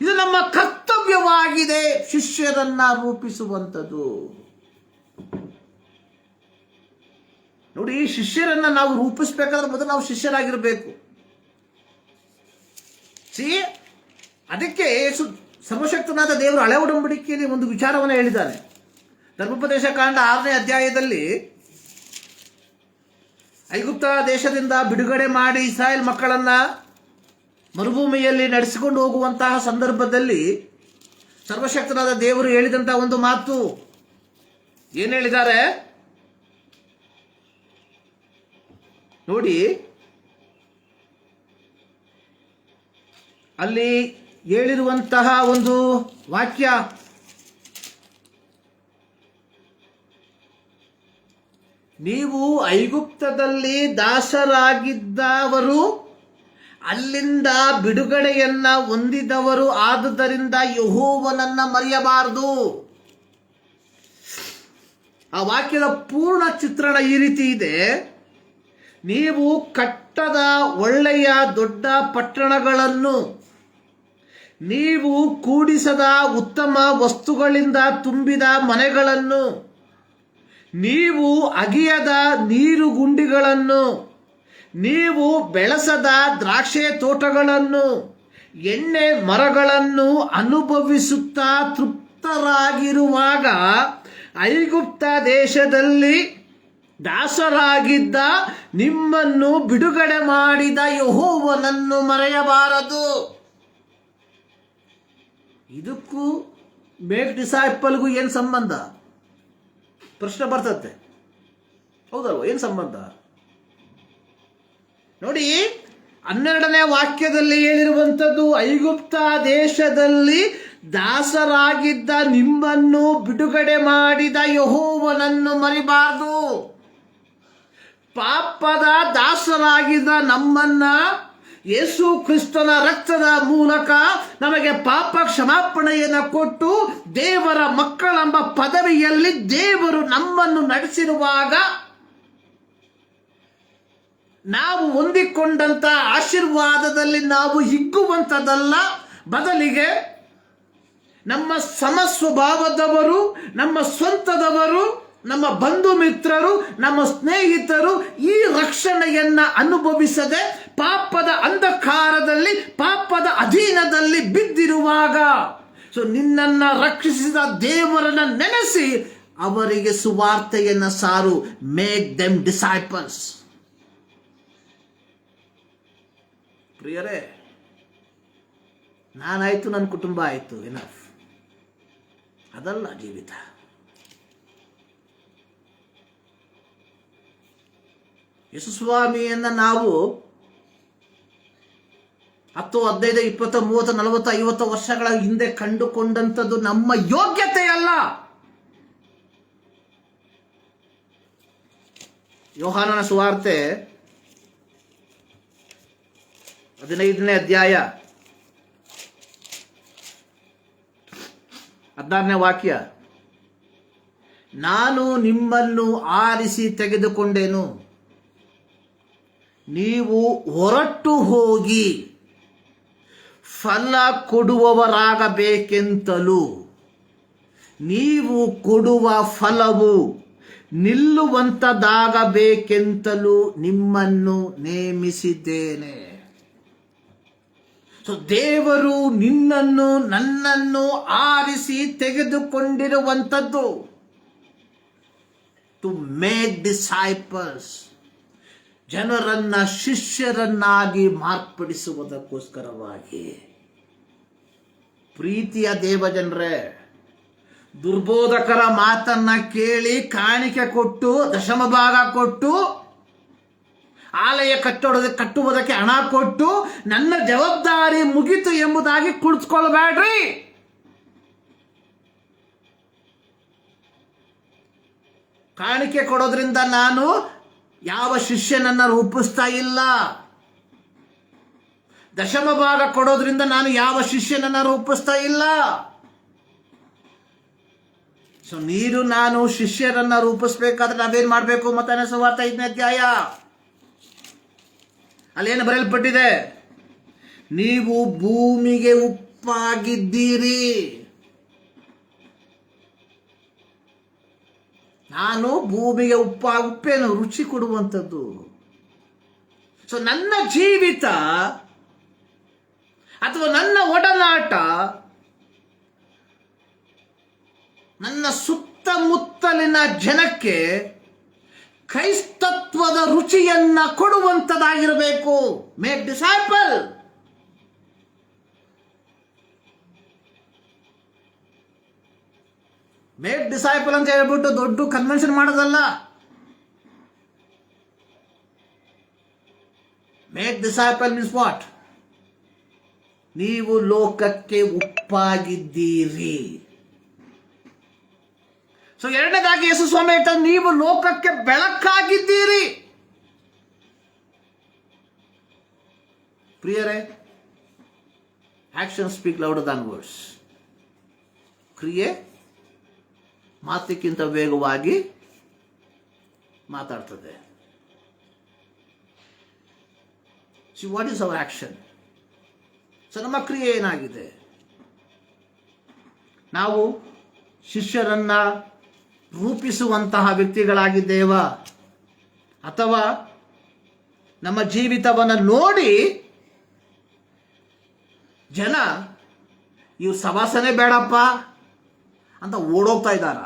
ಇದು ನಮ್ಮ ಕರ್ತವ್ಯವಾಗಿದೆ, ಶಿಷ್ಯರನ್ನ ರೂಪಿಸುವಂಥದ್ದು. ನೋಡಿ, ಶಿಷ್ಯರನ್ನ ನಾವು ರೂಪಿಸಬೇಕಾದ್ರೆ ಮೊದಲು ನಾವು ಶಿಷ್ಯರಾಗಿರಬೇಕು. ಅದಕ್ಕೆ ಸರ್ವಶಕ್ತನಾದ ದೇವರು ಹಳೆ ಒಡಂಬಡಿಕೆಯಲ್ಲಿ ಒಂದು ವಿಚಾರವನ್ನು ಹೇಳಿದ್ದಾನೆ. ಧರ್ಮೋಪದೇಶ ಕಾಂಡ 6ನೇ ಅಧ್ಯಾಯದಲ್ಲಿ ಐಗುಪ್ತ ದೇಶದಿಂದ ಬಿಡುಗಡೆ ಮಾಡಿ ಇಸ್ರಾಯೇಲ್ ಮಕ್ಕಳನ್ನ ಮರುಭೂಮಿಯಲ್ಲಿ ನಡೆಸಿಕೊಂಡು ಹೋಗುವಂತಹ ಸಂದರ್ಭದಲ್ಲಿ ಸರ್ವಶಕ್ತನಾದ ದೇವರು ಹೇಳಿದಂತಹ ಒಂದು ಮಾತು ಏನು ಹೇಳಿದ್ದಾರೆ ನೋಡಿ. ಅಲ್ಲಿ ಹೇಳಿರುವಂತಹ ಒಂದು ವಾಕ್ಯ, ನೀವು ಐಗುಪ್ತದಲ್ಲಿ ದಾಸರಾಗಿದ್ದವರು ಅಲ್ಲಿಂದ ಬಿಡುಗಡೆಯನ್ನ ಹೊಂದಿದವರು, ಆದುದರಿಂದ ಯೆಹೋವನನ್ನ ಮರೆಯಬಾರದು. ಆ ವಾಕ್ಯದ ಪೂರ್ಣ ಚಿತ್ರಣ ಈ ರೀತಿ ಇದೆ. ನೀವು ಕಟ್ಟದ ಒಳ್ಳೆಯ ದೊಡ್ಡ ಪಟ್ಟಣಗಳನ್ನು, ನೀವು ಕೂಡಿಸದ ಉತ್ತಮ ವಸ್ತುಗಳಿಂದ ತುಂಬಿದ ಮನೆಗಳನ್ನು, ನೀವು ಅಗಿಯದ ನೀರುಗುಂಡಿಗಳನ್ನು, ನೀವು ಬೆಳೆಸದ ದ್ರಾಕ್ಷೆ ತೋಟಗಳನ್ನು, ಎಣ್ಣೆ ಮರಗಳನ್ನು ಅನುಭವಿಸುತ್ತಾ ತೃಪ್ತರಾಗಿರುವಾಗ ಐಗುಪ್ತ ದೇಶದಲ್ಲಿ ದಾಸರಾಗಿದ್ದ ನಿಮ್ಮನ್ನು ಬಿಡುಗಡೆ ಮಾಡಿದ ಯೆಹೋವನನ್ನು ಮರೆಯಬಾರದು. ಇದಕ್ಕೂ ಮೇಕ್ ಡಿಸೈಪಲ್ಗೂ ಏನು ಸಂಬಂಧ? ಪ್ರಶ್ನೆ ಬರ್ತದೆ, ಹೌದಲ್ವ? ಏನು ಸಂಬಂಧ ನೋಡಿ. 12ನೇ ವಾಕ್ಯದಲ್ಲಿ ಹೇಳಿರುವಂಥದ್ದು, ಐಗುಪ್ತ ದೇಶದಲ್ಲಿ ದಾಸರಾಗಿದ್ದ ನಿಮ್ಮನ್ನು ಬಿಡುಗಡೆ ಮಾಡಿದ ಯೆಹೋವನನ್ನು ಮರಿಬಾರದು. ಪಾಪದ ದಾಸರಾಗಿದ್ದ ನಮ್ಮನ್ನ ಯೇಸು ಕ್ರಿಸ್ತನ ರಕ್ತದ ಮೂಲಕ ನಮಗೆ ಪಾಪ ಕ್ಷಮಾಪಣೆಯನ್ನು ಕೊಟ್ಟು ದೇವರ ಮಕ್ಕಳೆಂಬ ಪದವಿಯಲ್ಲಿ ದೇವರು ನಮ್ಮನ್ನು ನಡೆಸಿರುವಾಗ ನಾವು ಹೊಂದಿಕೊಂಡಂತ ಆಶೀರ್ವಾದದಲ್ಲಿ ನಾವು ಹಿಗ್ಗುವಂಥದ್ದಲ್ಲ, ಬದಲಿಗೆ ನಮ್ಮ ಸಮಸ್ವಭಾವದವರು, ನಮ್ಮ ಸ್ವಂತದವರು, ನಮ್ಮ ಬಂಧು ಮಿತ್ರರು, ನಮ್ಮ ಸ್ನೇಹಿತರು ಈ ರಕ್ಷಣೆಯನ್ನ ಅನುಭವಿಸದೆ ಪಾಪದ ಅಂಧಕಾರದಲ್ಲಿ, ಪಾಪದ ಅಧೀನದಲ್ಲಿ ಬಿದ್ದಿರುವಾಗ, ಸೊ ನಿನ್ನನ್ನ ರಕ್ಷಿಸಿದ ದೇವರನ್ನ ನೆನೆಸಿ ಅವರಿಗೆ ಸುವಾರ್ತೆಯನ್ನ ಸಾರು. Make them disciples. ಪ್ರಿಯರೇ, ನಾನಾಯ್ತು, ನನ್ನ ಕುಟುಂಬ ಆಯ್ತು, ಎನಫ್. ಅದಲ್ಲ ಜೀವಿತ. ಯೇಸುಸ್ವಾಮಿಯನ್ನ ನಾವು 10, 15, 20, 30, 40, 50 ವರ್ಷಗಳ ಹಿಂದೆ ಕಂಡುಕೊಂಡಂಥದ್ದು ನಮ್ಮ ಯೋಗ್ಯತೆ ಅಲ್ಲ. ಯೋಹಾನನ ಸುವಾರ್ತೆ 15ನೇ ಅಧ್ಯಾಯ 16ನೇ ವಾಕ್ಯ. ನಾನು ನಿಮ್ಮನ್ನು ಆರಿಸಿ ತೆಗೆದುಕೊಂಡೆನು, ನೀವು ಹೊರಟು ಹೋಗಿ ಫಲ ಕೊಡುವವರಾಗಬೇಕೆಂತಲೂ ನೀವು ಕೊಡುವ ಫಲವು ನಿಲ್ಲುವಂತದಾಗಬೇಕೆಂತಲೂ ನಿಮ್ಮನ್ನು ನೇಮಿಸಿದ್ದೇನೆ. ಸೊ ದೇವರು ನಿನ್ನನ್ನು ನನ್ನನ್ನು ಆರಿಸಿ ತೆಗೆದುಕೊಂಡಿರುವಂಥದ್ದು ಟು ಮೇಕ್ ಡಿಸೈಪಲ್ಸ್, ಜನರನ್ನ ಶಿಷ್ಯರನ್ನಾಗಿ ಮಾರ್ಪಡಿಸುವುದಕ್ಕೋಸ್ಕರವಾಗಿ. ಪ್ರೀತಿಯ ದೇವಜನರೇ, ದುರ್ಬೋಧಕರ ಮಾತನ್ನ ಕೇಳಿ ಕಾಣಿಕೆ ಕೊಟ್ಟು, ದಶಮ ಭಾಗ ಕೊಟ್ಟು, ಆಲಯ ಕಟ್ಟುವುದಕ್ಕೆ ಹಣ ಕೊಟ್ಟು ನನ್ನ ಜವಾಬ್ದಾರಿ ಮುಗಿತು ಎಂಬುದಾಗಿ ಕುಳಿತುಕೊಳ್ಬೇಡ್ರಿ. ಕಾಣಿಕೆ ಕೊಡೋದ್ರಿಂದ ನಾನು ಯಾವ ಶಿಷ್ಯನನ್ನ ರೂಪಿಸ್ತಾ ಇಲ್ಲ. ದಶಮ ಭಾಗ ಕೊಡೋದ್ರಿಂದ ನಾನು ಯಾವ ಶಿಷ್ಯನನ್ನ ರೂಪಿಸ್ತಾ ಇಲ್ಲ. ಸೊ ನೀನು ನಾನು ಶಿಷ್ಯರನ್ನ ರೂಪಿಸ್ಬೇಕಾದ್ರೆ ನಾವೇನ್ ಮಾಡ್ಬೇಕು? ಮತ್ತಾಯನ ಸುವಾರ್ತೆ 5ನೇ ಅಧ್ಯಾಯ ಅಲ್ಲೇನು ಬರೆಯಲ್ಪಟ್ಟಿದೆ? ನೀವು ಭೂಮಿಗೆ ಉಪ್ಪಾಗಿದ್ದೀರಿ. ನಾನು ಭೂಮಿಗೆ ಉಪ್ಪೇನು ರುಚಿ ಕೊಡುವಂಥದ್ದು. ಸೊ ನನ್ನ ಜೀವಿತ ಅಥವಾ ನನ್ನ ಒಡನಾಟ ನನ್ನ ಸುತ್ತಮುತ್ತಲಿನ ಜನಕ್ಕೆ ಕ್ರೈಸ್ತತ್ವದ ರುಚಿಯನ್ನ ಕೊಡುವಂಥದ್ದಾಗಿರಬೇಕು. Make disciple. ಮೇಕ್ ಡಿಸೈಪಲ್ ಅಂತ ಹೇಳ್ಬಿಟ್ಟು ದೊಡ್ಡ ಕನ್ವೆನ್ಷನ್ ಮಾಡೋದಲ್ಲ. Make disciple means what? ನೀವು ಲೋಕಕ್ಕೆ ಉಪ್ಪಾಗಿದ್ದೀರಿ. ಸೊ ಎರಡನೇದಾಗಿ ಯೇಸು ಸ್ವಾಮಿ ಹೇಳ್ತಾರೆ, ನೀವು ಲೋಕಕ್ಕೆ ಬೆಳಕಾಗಿದ್ದೀರಿ. ಪ್ರಿಯರೇ, action speak louder than words. ಕ್ರಿಯೆ ಮಾತಿಗಿಂತ ವೇಗವಾಗಿ ಮಾತಾಡ್ತದೆ. What is our action? So ನಮ್ಮ ಕ್ರಿಯೆ ಏನಾಗಿದೆ? ನಾವು ಶಿಷ್ಯರನ್ನ ರೂಪಿಸುವಂತಹ ವ್ಯಕ್ತಿಗಳಾಗಿದ್ದೇವಾ? ಅಥವಾ ನಮ್ಮ ಜೀವಿತವನ್ನು ನೋಡಿ ಜನ ಇವು ಸವಾಸನೆ ಬೇಡಪ್ಪ ಅಂತ ಓಡೋಗ್ತಾ ಇದ್ದಾರ?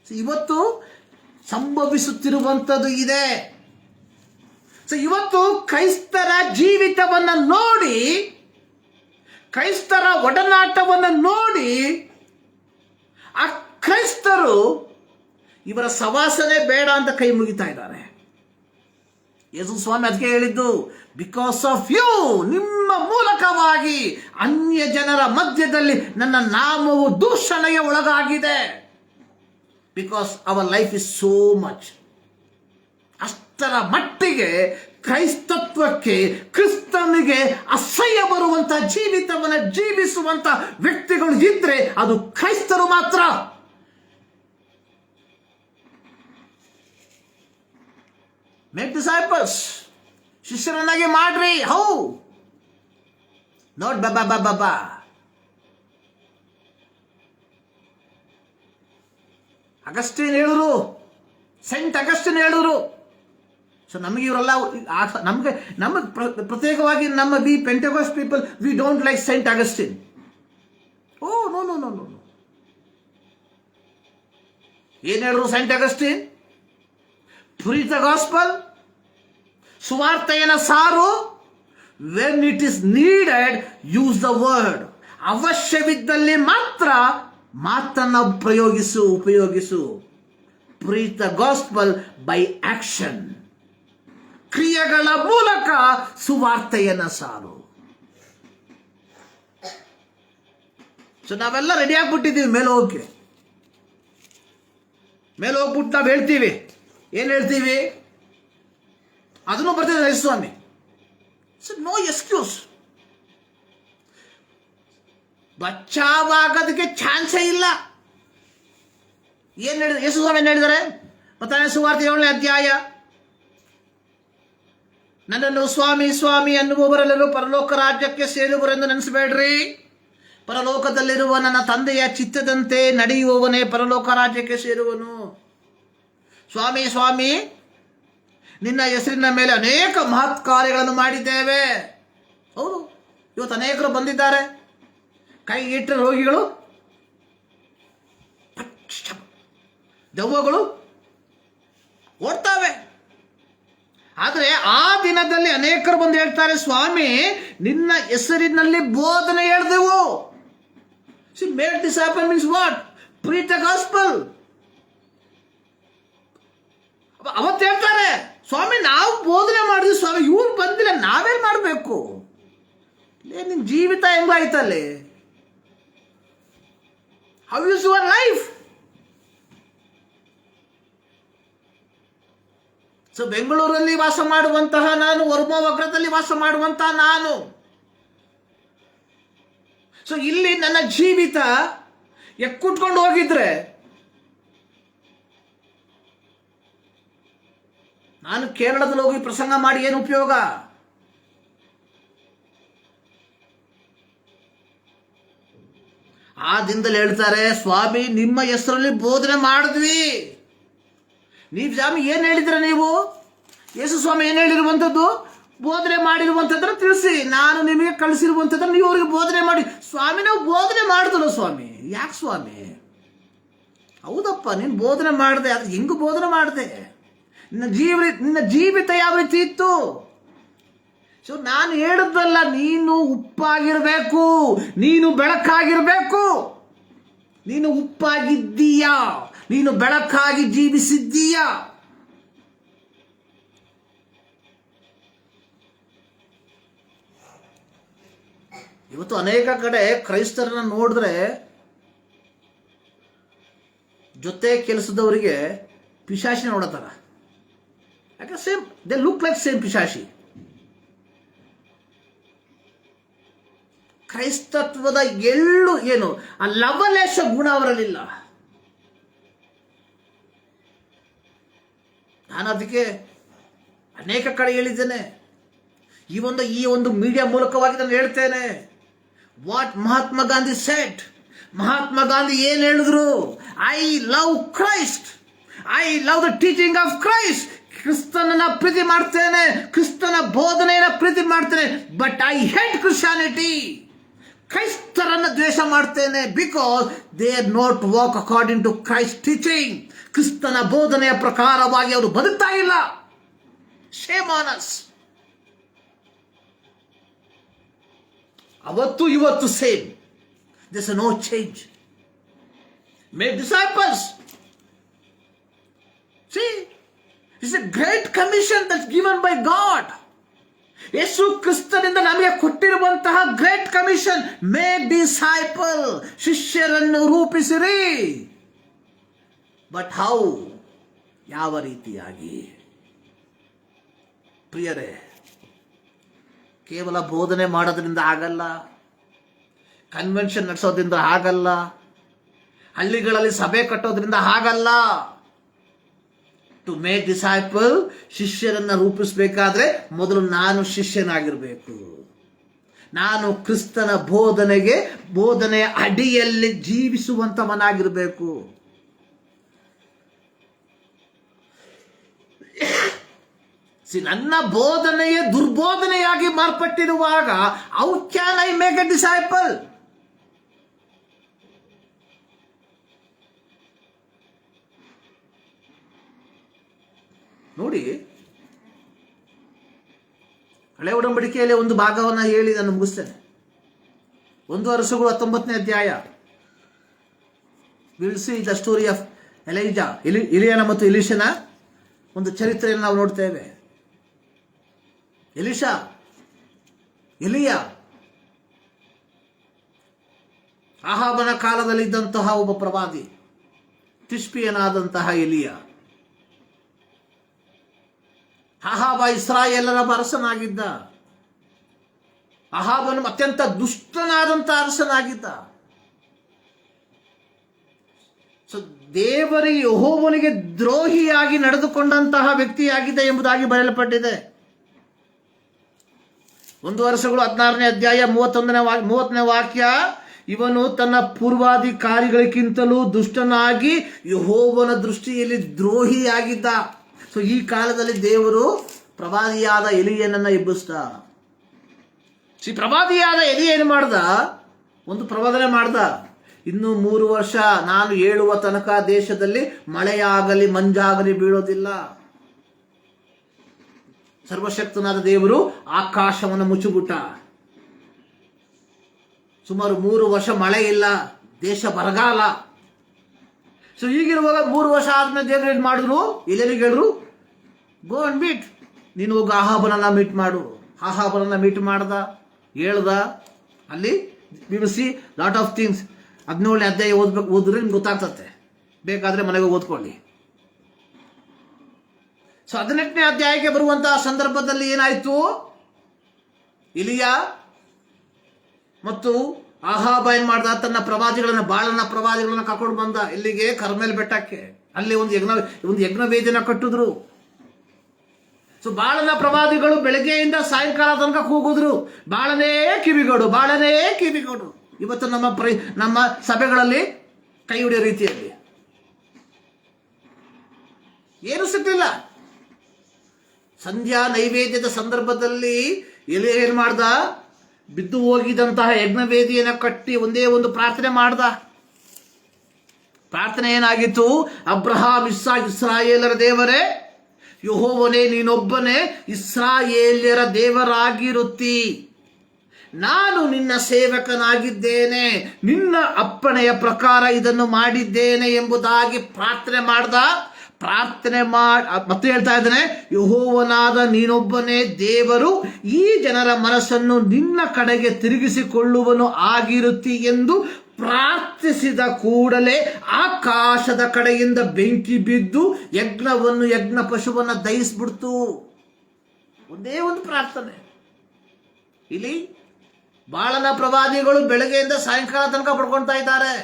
ಇವತ್ತು ಸಂಭವಿಸುತ್ತಿರುವಂಥದ್ದು ಇದೆ. ಸೊ ಇವತ್ತು ಕ್ರೈಸ್ತರ ಜೀವಿತವನ್ನು ನೋಡಿ, ಕ್ರೈಸ್ತರ ಒಡನಾಟವನ್ನು ನೋಡಿ ಆ ಕ್ರೈಸ್ತರು ಇವರ ಸವಾಸನೆ ಬೇಡ ಅಂತ ಕೈ ಮುಗಿತಾ ಇದ್ದಾರೆ. ಯೇಸು ಸ್ವಾಮಿ ಅದಕ್ಕೆ ಹೇಳಿದ್ದು, ಬಿಕಾಸ್ ಆಫ್ ಯು, ನಿಮ್ಮ ಮೂಲಕವಾಗಿ ಅನ್ಯ ಜನರ ಮಧ್ಯದಲ್ಲಿ ನನ್ನ ನಾಮವು ದೂಷಣೆಗೆ ಒಳಗಾಗಿದೆ. Because our life is so much. ಅಷ್ಟರ ಮಟ್ಟಿಗೆ ಕ್ರೈಸ್ತತ್ವಕ್ಕೆ, ಕ್ರಿಸ್ತನಿಗೆ ಅಸಹ್ಯ ಬರುವಂತಹ ಜೀವಿತವನ್ನು ಜೀವಿಸುವಂತ ವ್ಯಕ್ತಿಗಳು ಇದ್ರೆ ಅದು ಕ್ರೈಸ್ತರು ಮಾತ್ರ. ಮೇಕ್ ಡಿಸೈಪಲ್ಸ್, ಶಿಷ್ಯರನ್ನಾಗಿ ಮಾಡ್ರಿ. How not Baba. ಅಗಸ್ಟಿನ್ ಹೇಳಿದ್ರು, ಸೆಂಟ್ ಅಗಸ್ಟಿನ್ ಹೇಳಿದ್ರು. ಸೊ ನಮಗೆ ಇವರೆಲ್ಲ ನಮಗೆ ಪ್ರತ್ಯೇಕವಾಗಿ ನಮ್ಮ we Pentecost people we don't like saint Augustine. Oh no no no no. ಏನ್ ಹೇಳಿದ್ರು saint Augustine? Preach the gospel, ಸುವಾರ್ತೆಯನ್ನ ಸಾರು. When it is needed use the word. ಅವಶ್ಯವಿದ್ದಲ್ಲಿ ಮಾತ್ರ ಮಾತನ್ನ ಉಪಯೋಗಿಸು. Preach the gospel by action. ಕ್ರಿಯೆಗಳ ಮೂಲಕ ಸುವಾರ್ತೆಯನ್ನ ಸಾರು. ಸೊ ನಾವೆಲ್ಲ ರೆಡಿ ಆಗ್ಬಿಟ್ಟಿದ್ದೀವಿ ಮೇಲೆ ಹೋಗಕ್ಕೆ. ಮೇಲೆ ಹೋಗ್ಬಿಟ್ಟು ನಾವು ಹೇಳ್ತೀವಿ, ಏನ್ ಹೇಳ್ತೀವಿ? ಅದನ್ನು ಬರ್ತಿದೆ ಸ್ವಾಮಿ. No excuse. ಬಚಾವಾಗೋದಕ್ಕೆ ಚಾನ್ಸೇ ಇಲ್ಲ. ಏನ್ ಹೇಳಿದ್ರು ಯೇಸು ಸ್ವಾಮಿ? ಏನ್ ಹೇಳಿದ್ದಾರೆ? ಮತ್ತಾಯ ಸುವಾರ್ತೆ 7ನೇ ಅಧ್ಯಾಯ, ನನ್ನನ್ನು ಸ್ವಾಮಿ ಸ್ವಾಮಿ ಅನ್ನುವವರೆಲ್ಲರೂ ಪರಲೋಕ ರಾಜ್ಯಕ್ಕೆ ಸೇರುವರೆಂದು ನೆನೆಸಬೇಡ್ರಿ. ಪರಲೋಕದಲ್ಲಿರುವ ನನ್ನ ತಂದೆಯ ಚಿತ್ತದಂತೆ ನಡೆಯುವವನೇ ಪರಲೋಕ ರಾಜ್ಯಕ್ಕೆ ಸೇರುವನು. ಸ್ವಾಮಿ ಸ್ವಾಮಿ, ನಿನ್ನ ಹೆಸರಿನ ಮೇಲೆ ಅನೇಕ ಮಹತ್ ಕಾರ್ಯಗಳನ್ನು ಮಾಡಿದ್ದೇವೆ. ಹೌದು, ಇವತ್ತು ಅನೇಕರು ಬಂದಿದ್ದಾರೆ. ಕೈ ಇಟ್ಟ ರೋಗಿಗಳು, ದೆವ್ವಗಳು ಓಡ್ತಾವೆ. ಆದರೆ ಆ ದಿನದಲ್ಲಿ ಅನೇಕರು ಬಂದು ಹೇಳ್ತಾರೆ, ಸ್ವಾಮಿ ನಿನ್ನ ಹೆಸರಿನಲ್ಲಿ ಬೋಧನೆ ಹೇಳಿದೆವು. Make disciple means what? Preach the gospel. ಅವತ್ತು ಹೇಳ್ತಾರೆ, ಸ್ವಾಮಿ ನಾವು ಬೋಧನೆ ಮಾಡಿದ್ವಿ ಸ್ವಾಮಿ, ಇವ್ರು ಬಂದಿಲ್ಲ, ನಾವೇನ್ ಮಾಡಬೇಕು? ನಿನ್ ಜೀವಿತ ಹೆಂಗಾಯ್ತಲ್ಲಿ? How is your life? So ಬೆಂಗಳೂರಲ್ಲಿ ವಾಸ ಮಾಡುವಂತಹ ನಾನು, ವರ್ಮವಗ್ರದಲ್ಲಿ ವಾಸ ಮಾಡುವಂತಹ ನಾನು, ಸೊ ಇಲ್ಲಿ ನನ್ನ ಜೀವಿತ ಎಕ್ಕುಟ್ಕೊಂಡು ಹೋಗಿದ್ರೆ ನಾನು ಕೇರಳದಲ್ಲಿ ಹೋಗಿ ಪ್ರಸಂಗ ಮಾಡಿ ಏನು ಉಪಯೋಗ? ಆ ದಿನದಲ್ಲಿ ಹೇಳ್ತಾರೆ, ಸ್ವಾಮಿ ನಿಮ್ಮ ಹೆಸರಲ್ಲಿ ಬೋಧನೆ ಮಾಡಿದ್ವಿ. ನೀವು ಸ್ವಾಮಿ ಏನ್ ಹೇಳಿದ್ರೆ? ನೀವು ಯೇಸು ಸ್ವಾಮಿ ಏನ್ ಹೇಳಿರುವಂಥದ್ದು? ಬೋಧನೆ ಮಾಡಿರುವಂಥದ್ದನ್ನು ತಿಳಿಸಿ, ನಾನು ನಿಮಗೆ ಕಳಿಸಿರುವಂಥದ್ದನ್ನು ನೀವು ಅವರಿಗೆ ಬೋಧನೆ ಮಾಡಿ. ಸ್ವಾಮಿ ನಾವು ಬೋಧನೆ ಮಾಡಿದ್ರು ಸ್ವಾಮಿ. ಯಾಕೆ ಸ್ವಾಮಿ? ಹೌದಪ್ಪ, ನೀನು ಬೋಧನೆ ಮಾಡಿದೆ, ಅದು ಹೆಂಗು ಬೋಧನೆ ಮಾಡಿದೆ? ನಿನ್ನ ಜೀವಿತ ಯಾವ ರೀತಿ ಇತ್ತು? ಸೊ ನಾನು ಹೇಳಿದ್ದಲ್ಲ, ನೀನು ಉಪ್ಪಾಗಿರ್ಬೇಕು, ನೀನು ಬೆಳಕಾಗಿರ್ಬೇಕು. ನೀನು ಉಪ್ಪಾಗಿದ್ದೀಯಾ? ನೀನು ಬೆಳಕಾಗಿ ಜೀವಿಸಿದ್ದೀಯಾ? ಇವತ್ತು ಅನೇಕ ಕಡೆ ಕ್ರೈಸ್ತರನ್ನ ನೋಡಿದ್ರೆ ಜೊತೆ ಕೆಲಸದವರಿಗೆ ಪಿಶಾಚಿ ನೋಡತಾರ. ಯಾಕೆ? Same, they look like same ಪಿಶಾಚಿ. ಕ್ರೈಸ್ತತ್ವದ ಎಳ್ಳು ಏನು, ಆ ಲವಲೇಶ ಗುಣ ಅವರಲ್ಲಿಲ್ಲ. ನಾನು ಅದಕ್ಕೆ ಅನೇಕ ಕಡೆ ಹೇಳಿದ್ದೇನೆ, ಈ ಒಂದು ಮೀಡಿಯಾ ಮೂಲಕವಾಗಿ ನಾನು ಹೇಳ್ತೇನೆ. What Mahatma Gandhi said. ಮಹಾತ್ಮ ಗಾಂಧಿ ಏನ್ ಹೇಳಿದ್ರು? I love Christ, I love the teaching of Christ. ಕ್ರಿಸ್ತನನ್ನ ಪ್ರೀತಿ ಮಾಡ್ತೇನೆ, ಕ್ರಿಸ್ತನ ಬೋಧನೆಯನ್ನ ಪ್ರೀತಿ ಮಾಡ್ತೇನೆ. But I hate Christianity. ಕ್ರೈಸ್ತರನ್ನ ದ್ವೇಷ ಮಾಡ್ತೇನೆ. Because they are not walk according to Christ teaching. ಕ್ರಿಸ್ತನ ಬೋಧನೆಯ ಪ್ರಕಾರವಾಗಿ ಅವರು ಬದುಕ್ತಾ ಇಲ್ಲ. Shame on us. ಅವತ್ತು ಇವತ್ತು same. There's no change. Make disciples. See, it's a great commission that's given by God. ಯೇಸು ಕ್ರಿಸ್ತನಿಂದ ನಮಗೆ ಕೊಟ್ಟಿರುವಂತಹ ಗ್ರೇಟ್ ಕಮಿಷನ್, ಮೇಕ್ ಡಿಸೈಪಲ್, ಶಿಷ್ಯರನ್ನು ರೂಪಿಸಿರಿ. But how? ಯಾವ ರೀತಿಯಾಗಿ? ಪ್ರಿಯರೇ, ಕೇವಲ ಬೋಧನೆ ಮಾಡೋದ್ರಿಂದ ಆಗಲ್ಲ, ಕನ್ವೆನ್ಷನ್ ನಡೆಸೋದ್ರಿಂದ ಆಗಲ್ಲ, ಹಳ್ಳಿಗಳಲ್ಲಿ ಸಭೆ ಕಟ್ಟೋದ್ರಿಂದ ಆಗಲ್ಲ. ಟು ಮೇಕ್ ಡಿಸೈಪಲ್, ಶಿಷ್ಯರನ್ನ ರೂಪಿಸಬೇಕಾದ್ರೆ ಮೊದಲು ನಾನು ಶಿಷ್ಯನಾಗಿರ್ಬೇಕು. ನಾನು ಕ್ರಿಸ್ತನ ಬೋಧನೆಯ ಅಡಿಯಲ್ಲಿ ಜೀವಿಸುವಂತವನಾಗಿರ್ಬೇಕು. ನನ್ನ ಬೋಧನೆಯೇ ದುರ್ಬೋಧನೆಯಾಗಿ ಮಾರ್ಪಟ್ಟಿರುವಾಗ how can I make a disciple? ನೋಡಿ, ಹಳೆ ಒಡಂಬಡಿಕೆಯಲ್ಲಿ ಒಂದು ಭಾಗವನ್ನು ಹೇಳಿ ನಾನು ಮುಗಿಸ್ತೇನೆ. 1 ವರ್ಷಗಳು 19ನೇ ಅಧ್ಯಾಯ. Will see the story of ಎಲಿಯನ ಮತ್ತು ಎಲಿಷನ ಒಂದು ಚರಿತ್ರೆಯನ್ನು ನಾವು ನೋಡ್ತೇವೆ. ಎಲಿಯ ಆಹಾಬನ ಕಾಲದಲ್ಲಿದ್ದಂತಹ ಒಬ್ಬ ಪ್ರವಾದಿ, ತಿಷ್ಪಿಯನಾದಂತಹ ಎಲಿಯ. ಆಹಾಬ ಇಸ್ರಾಯೇಲರ ಅರಸನಾಗಿದ್ದ. ಆಹಾಬನು ಅತ್ಯಂತ ದುಷ್ಟನಾದಂಥ ಅರಸನಾಗಿದ್ದ. ದೇವರಿಗೆ ಯೆಹೋವನಿಗೆ ದ್ರೋಹಿಯಾಗಿ ನಡೆದುಕೊಂಡಂತಹ ವ್ಯಕ್ತಿಯಾಗಿದ್ದ ಎಂಬುದಾಗಿ ಬರೆಯಲ್ಪಟ್ಟಿದೆ. 1 ವರ್ಷಗಳು 16ನೇ ಅಧ್ಯಾಯ 30ನೇ ವಾಕ್ಯ. ಇವನು ತನ್ನ ಪೂರ್ವಾಧಿಕಾರಿಗಳಿಗಿಂತಲೂ ದುಷ್ಟನಾಗಿ ಯೆಹೋವನ ದೃಷ್ಟಿಯಲ್ಲಿ ದ್ರೋಹಿಯಾಗಿದ್ದ. ಈ ಕಾಲದಲ್ಲಿ ದೇವರು ಪ್ರವಾದಿಯಾದ ಎಲಿಯನನ್ನ ಎಬ್ಬಿಸ್ದ. ಪ್ರವಾದಿಯಾದ ಎಲಿ ಏನು ಮಾಡ್ದ? ಒಂದು ಪ್ರವಾದನೆ ಮಾಡ್ದ. ಇನ್ನು 3 ವರ್ಷ ನಾನು ಹೇಳುವ ತನಕ ದೇಶದಲ್ಲಿ ಮಳೆಯಾಗಲಿ ಮಂಜಾಗಲಿ ಬೀಳೋದಿಲ್ಲ. ಸರ್ವಶಕ್ತನಾದ ದೇವರು ಆಕಾಶವನ್ನು ಮುಚ್ಚಿಬಿಟ್ಟ. ಸುಮಾರು 3 ವರ್ಷ ಮಳೆ ಇಲ್ಲ, ದೇಶ ಬರಗಾಲ. ಈಗಿರುವಾಗ 3 ವರ್ಷ ಆದ್ಮೇಲೆ ದೇವರು ಏನು ಮಾಡಿದ್ರು? ಎಲಿಯನಿಗೆ ಹೇಳಿದ್ರು, ಗೋ ಅಂಡ್ ಮೀಟ್, ನೀನು ಹೋಗಿ ಆಹಾಬನನ್ನ ಮೀಟ್ ಮಾಡು. ಆಹಾಬನನ್ನ ಮೀಟ್ ಮಾಡ್ದ, ಹೇಳ್ದ. ಅಲ್ಲಿ will see lot of things. 17ನೇ ಅಧ್ಯಾಯ ಓದಿದ್ರೆ ನಿಮ್ಗೆ ಗೊತ್ತಾಗ್ತತೆ, ಬೇಕಾದ್ರೆ ಮನೆಗೆ ಓದ್ಕೊಳ್ಳಿ. 18ನೇ ಅಧ್ಯಾಯಕ್ಕೆ ಬರುವಂತಹ ಸಂದರ್ಭದಲ್ಲಿ ಏನಾಯ್ತು? ಎಲಿಯ ಮತ್ತು ಆಹಾಬ ಏನ್ ಮಾಡ್ದ? ತನ್ನ ಬಾಳನ ಪ್ರವಾದಿಗಳನ್ನ ಕರ್ಕೊಂಡು ಬಂದ. ಇಲ್ಲಿಗೆ ಕರ್ಮೇಲ್ ಬೆಟ್ಟಕ್ಕೆ. ಅಲ್ಲಿ ಒಂದು ಯಜ್ಞವೇದಿನ ಕಟ್ಟಿದ್ರು. ಬಾಳನ ಪ್ರವಾದಿಗಳು ಬೆಳಗ್ಗೆಯಿಂದ ಸಾಯಂಕಾಲ ತನಕ ಕೂಗಿದ್ರು, ಬಾಳನೇ ಕಿವಿಗೋಡು, ಬಾಳನೇ ಕಿವಿಗೋಡು. ಇವತ್ತು ನಮ್ಮ ಸಭೆಗಳಲ್ಲಿ ಕೈ ಹಿಡಿಯೋ ರೀತಿಯಲ್ಲಿ ಏನು ಸಿಗ್ಲಿಲ್ಲ. ಸಂಧ್ಯಾ ನೈವೇದ್ಯದ ಸಂದರ್ಭದಲ್ಲಿ ಎಲಿಯ ಏನ್ ಮಾಡ್ದ? ಬಿದ್ದು ಹೋಗಿದಂತಹ ಯಜ್ಞವೇದಿಯನ್ನು ಕಟ್ಟಿ ಒಂದೇ ಒಂದು ಪ್ರಾರ್ಥನೆ ಮಾಡ್ದ. ಪ್ರಾರ್ಥನೆ ಏನಾಗಿತ್ತು? ಅಬ್ರಹಾಂ, ಇಸಾಕ್, ಇಸ್ರಾಯೇಲರ ದೇವರೇ, ಯೆಹೋವನೇ, ನೀನೊಬ್ಬನೇ ಇಸ್ರಾಯೇಲ್ಯರ ದೇವರಾಗಿರುತ್ತಿ. ನಾನು ನಿನ್ನ ಸೇವಕನಾಗಿದ್ದೇನೆ, ನಿನ್ನ ಅಪ್ಪಣೆಯ ಪ್ರಕಾರ ಇದನ್ನು ಮಾಡಿದ್ದೇನೆ ಎಂಬುದಾಗಿ ಪ್ರಾರ್ಥನೆ ಮಾಡ್ದ. ಮತ್ತೆ ಹೇಳ್ತಾ ಇದ್ದಾನೆ, ಯೆಹೋವನಾದ ನೀನೊಬ್ಬನೇ ದೇವರು, ಈ ಜನರ ಮನಸ್ಸನ್ನು ನಿನ್ನ ಕಡೆಗೆ ತಿರುಗಿಸಿಕೊಳ್ಳುವನು ಆಗಿರುತ್ತಿ ಎಂದು ಪ್ರಾರ್ಥಿಸಿದ ಕೂಡಲೇ ಆಕಾಶದ ಕಡೆಯಿಂದ ಬೆಂಕಿ ಬಿದ್ದು ಯಜ್ಞ ಪಶುವನ್ನ ದಹಿಸ್ಬಿಡ್ತು. ಒಂದೇ ಒಂದು ಪ್ರಾರ್ಥನೆ. ಇಲ್ಲಿ ಬಾಳನ ಪ್ರವಾದಿಗಳು ಬೆಳಗ್ಗೆಯಿಂದ ಸಾಯಂಕಾಲ ತನಕ ಪಡ್ಕೊಳ್ತಾ ಇದ್ದಾರೆ.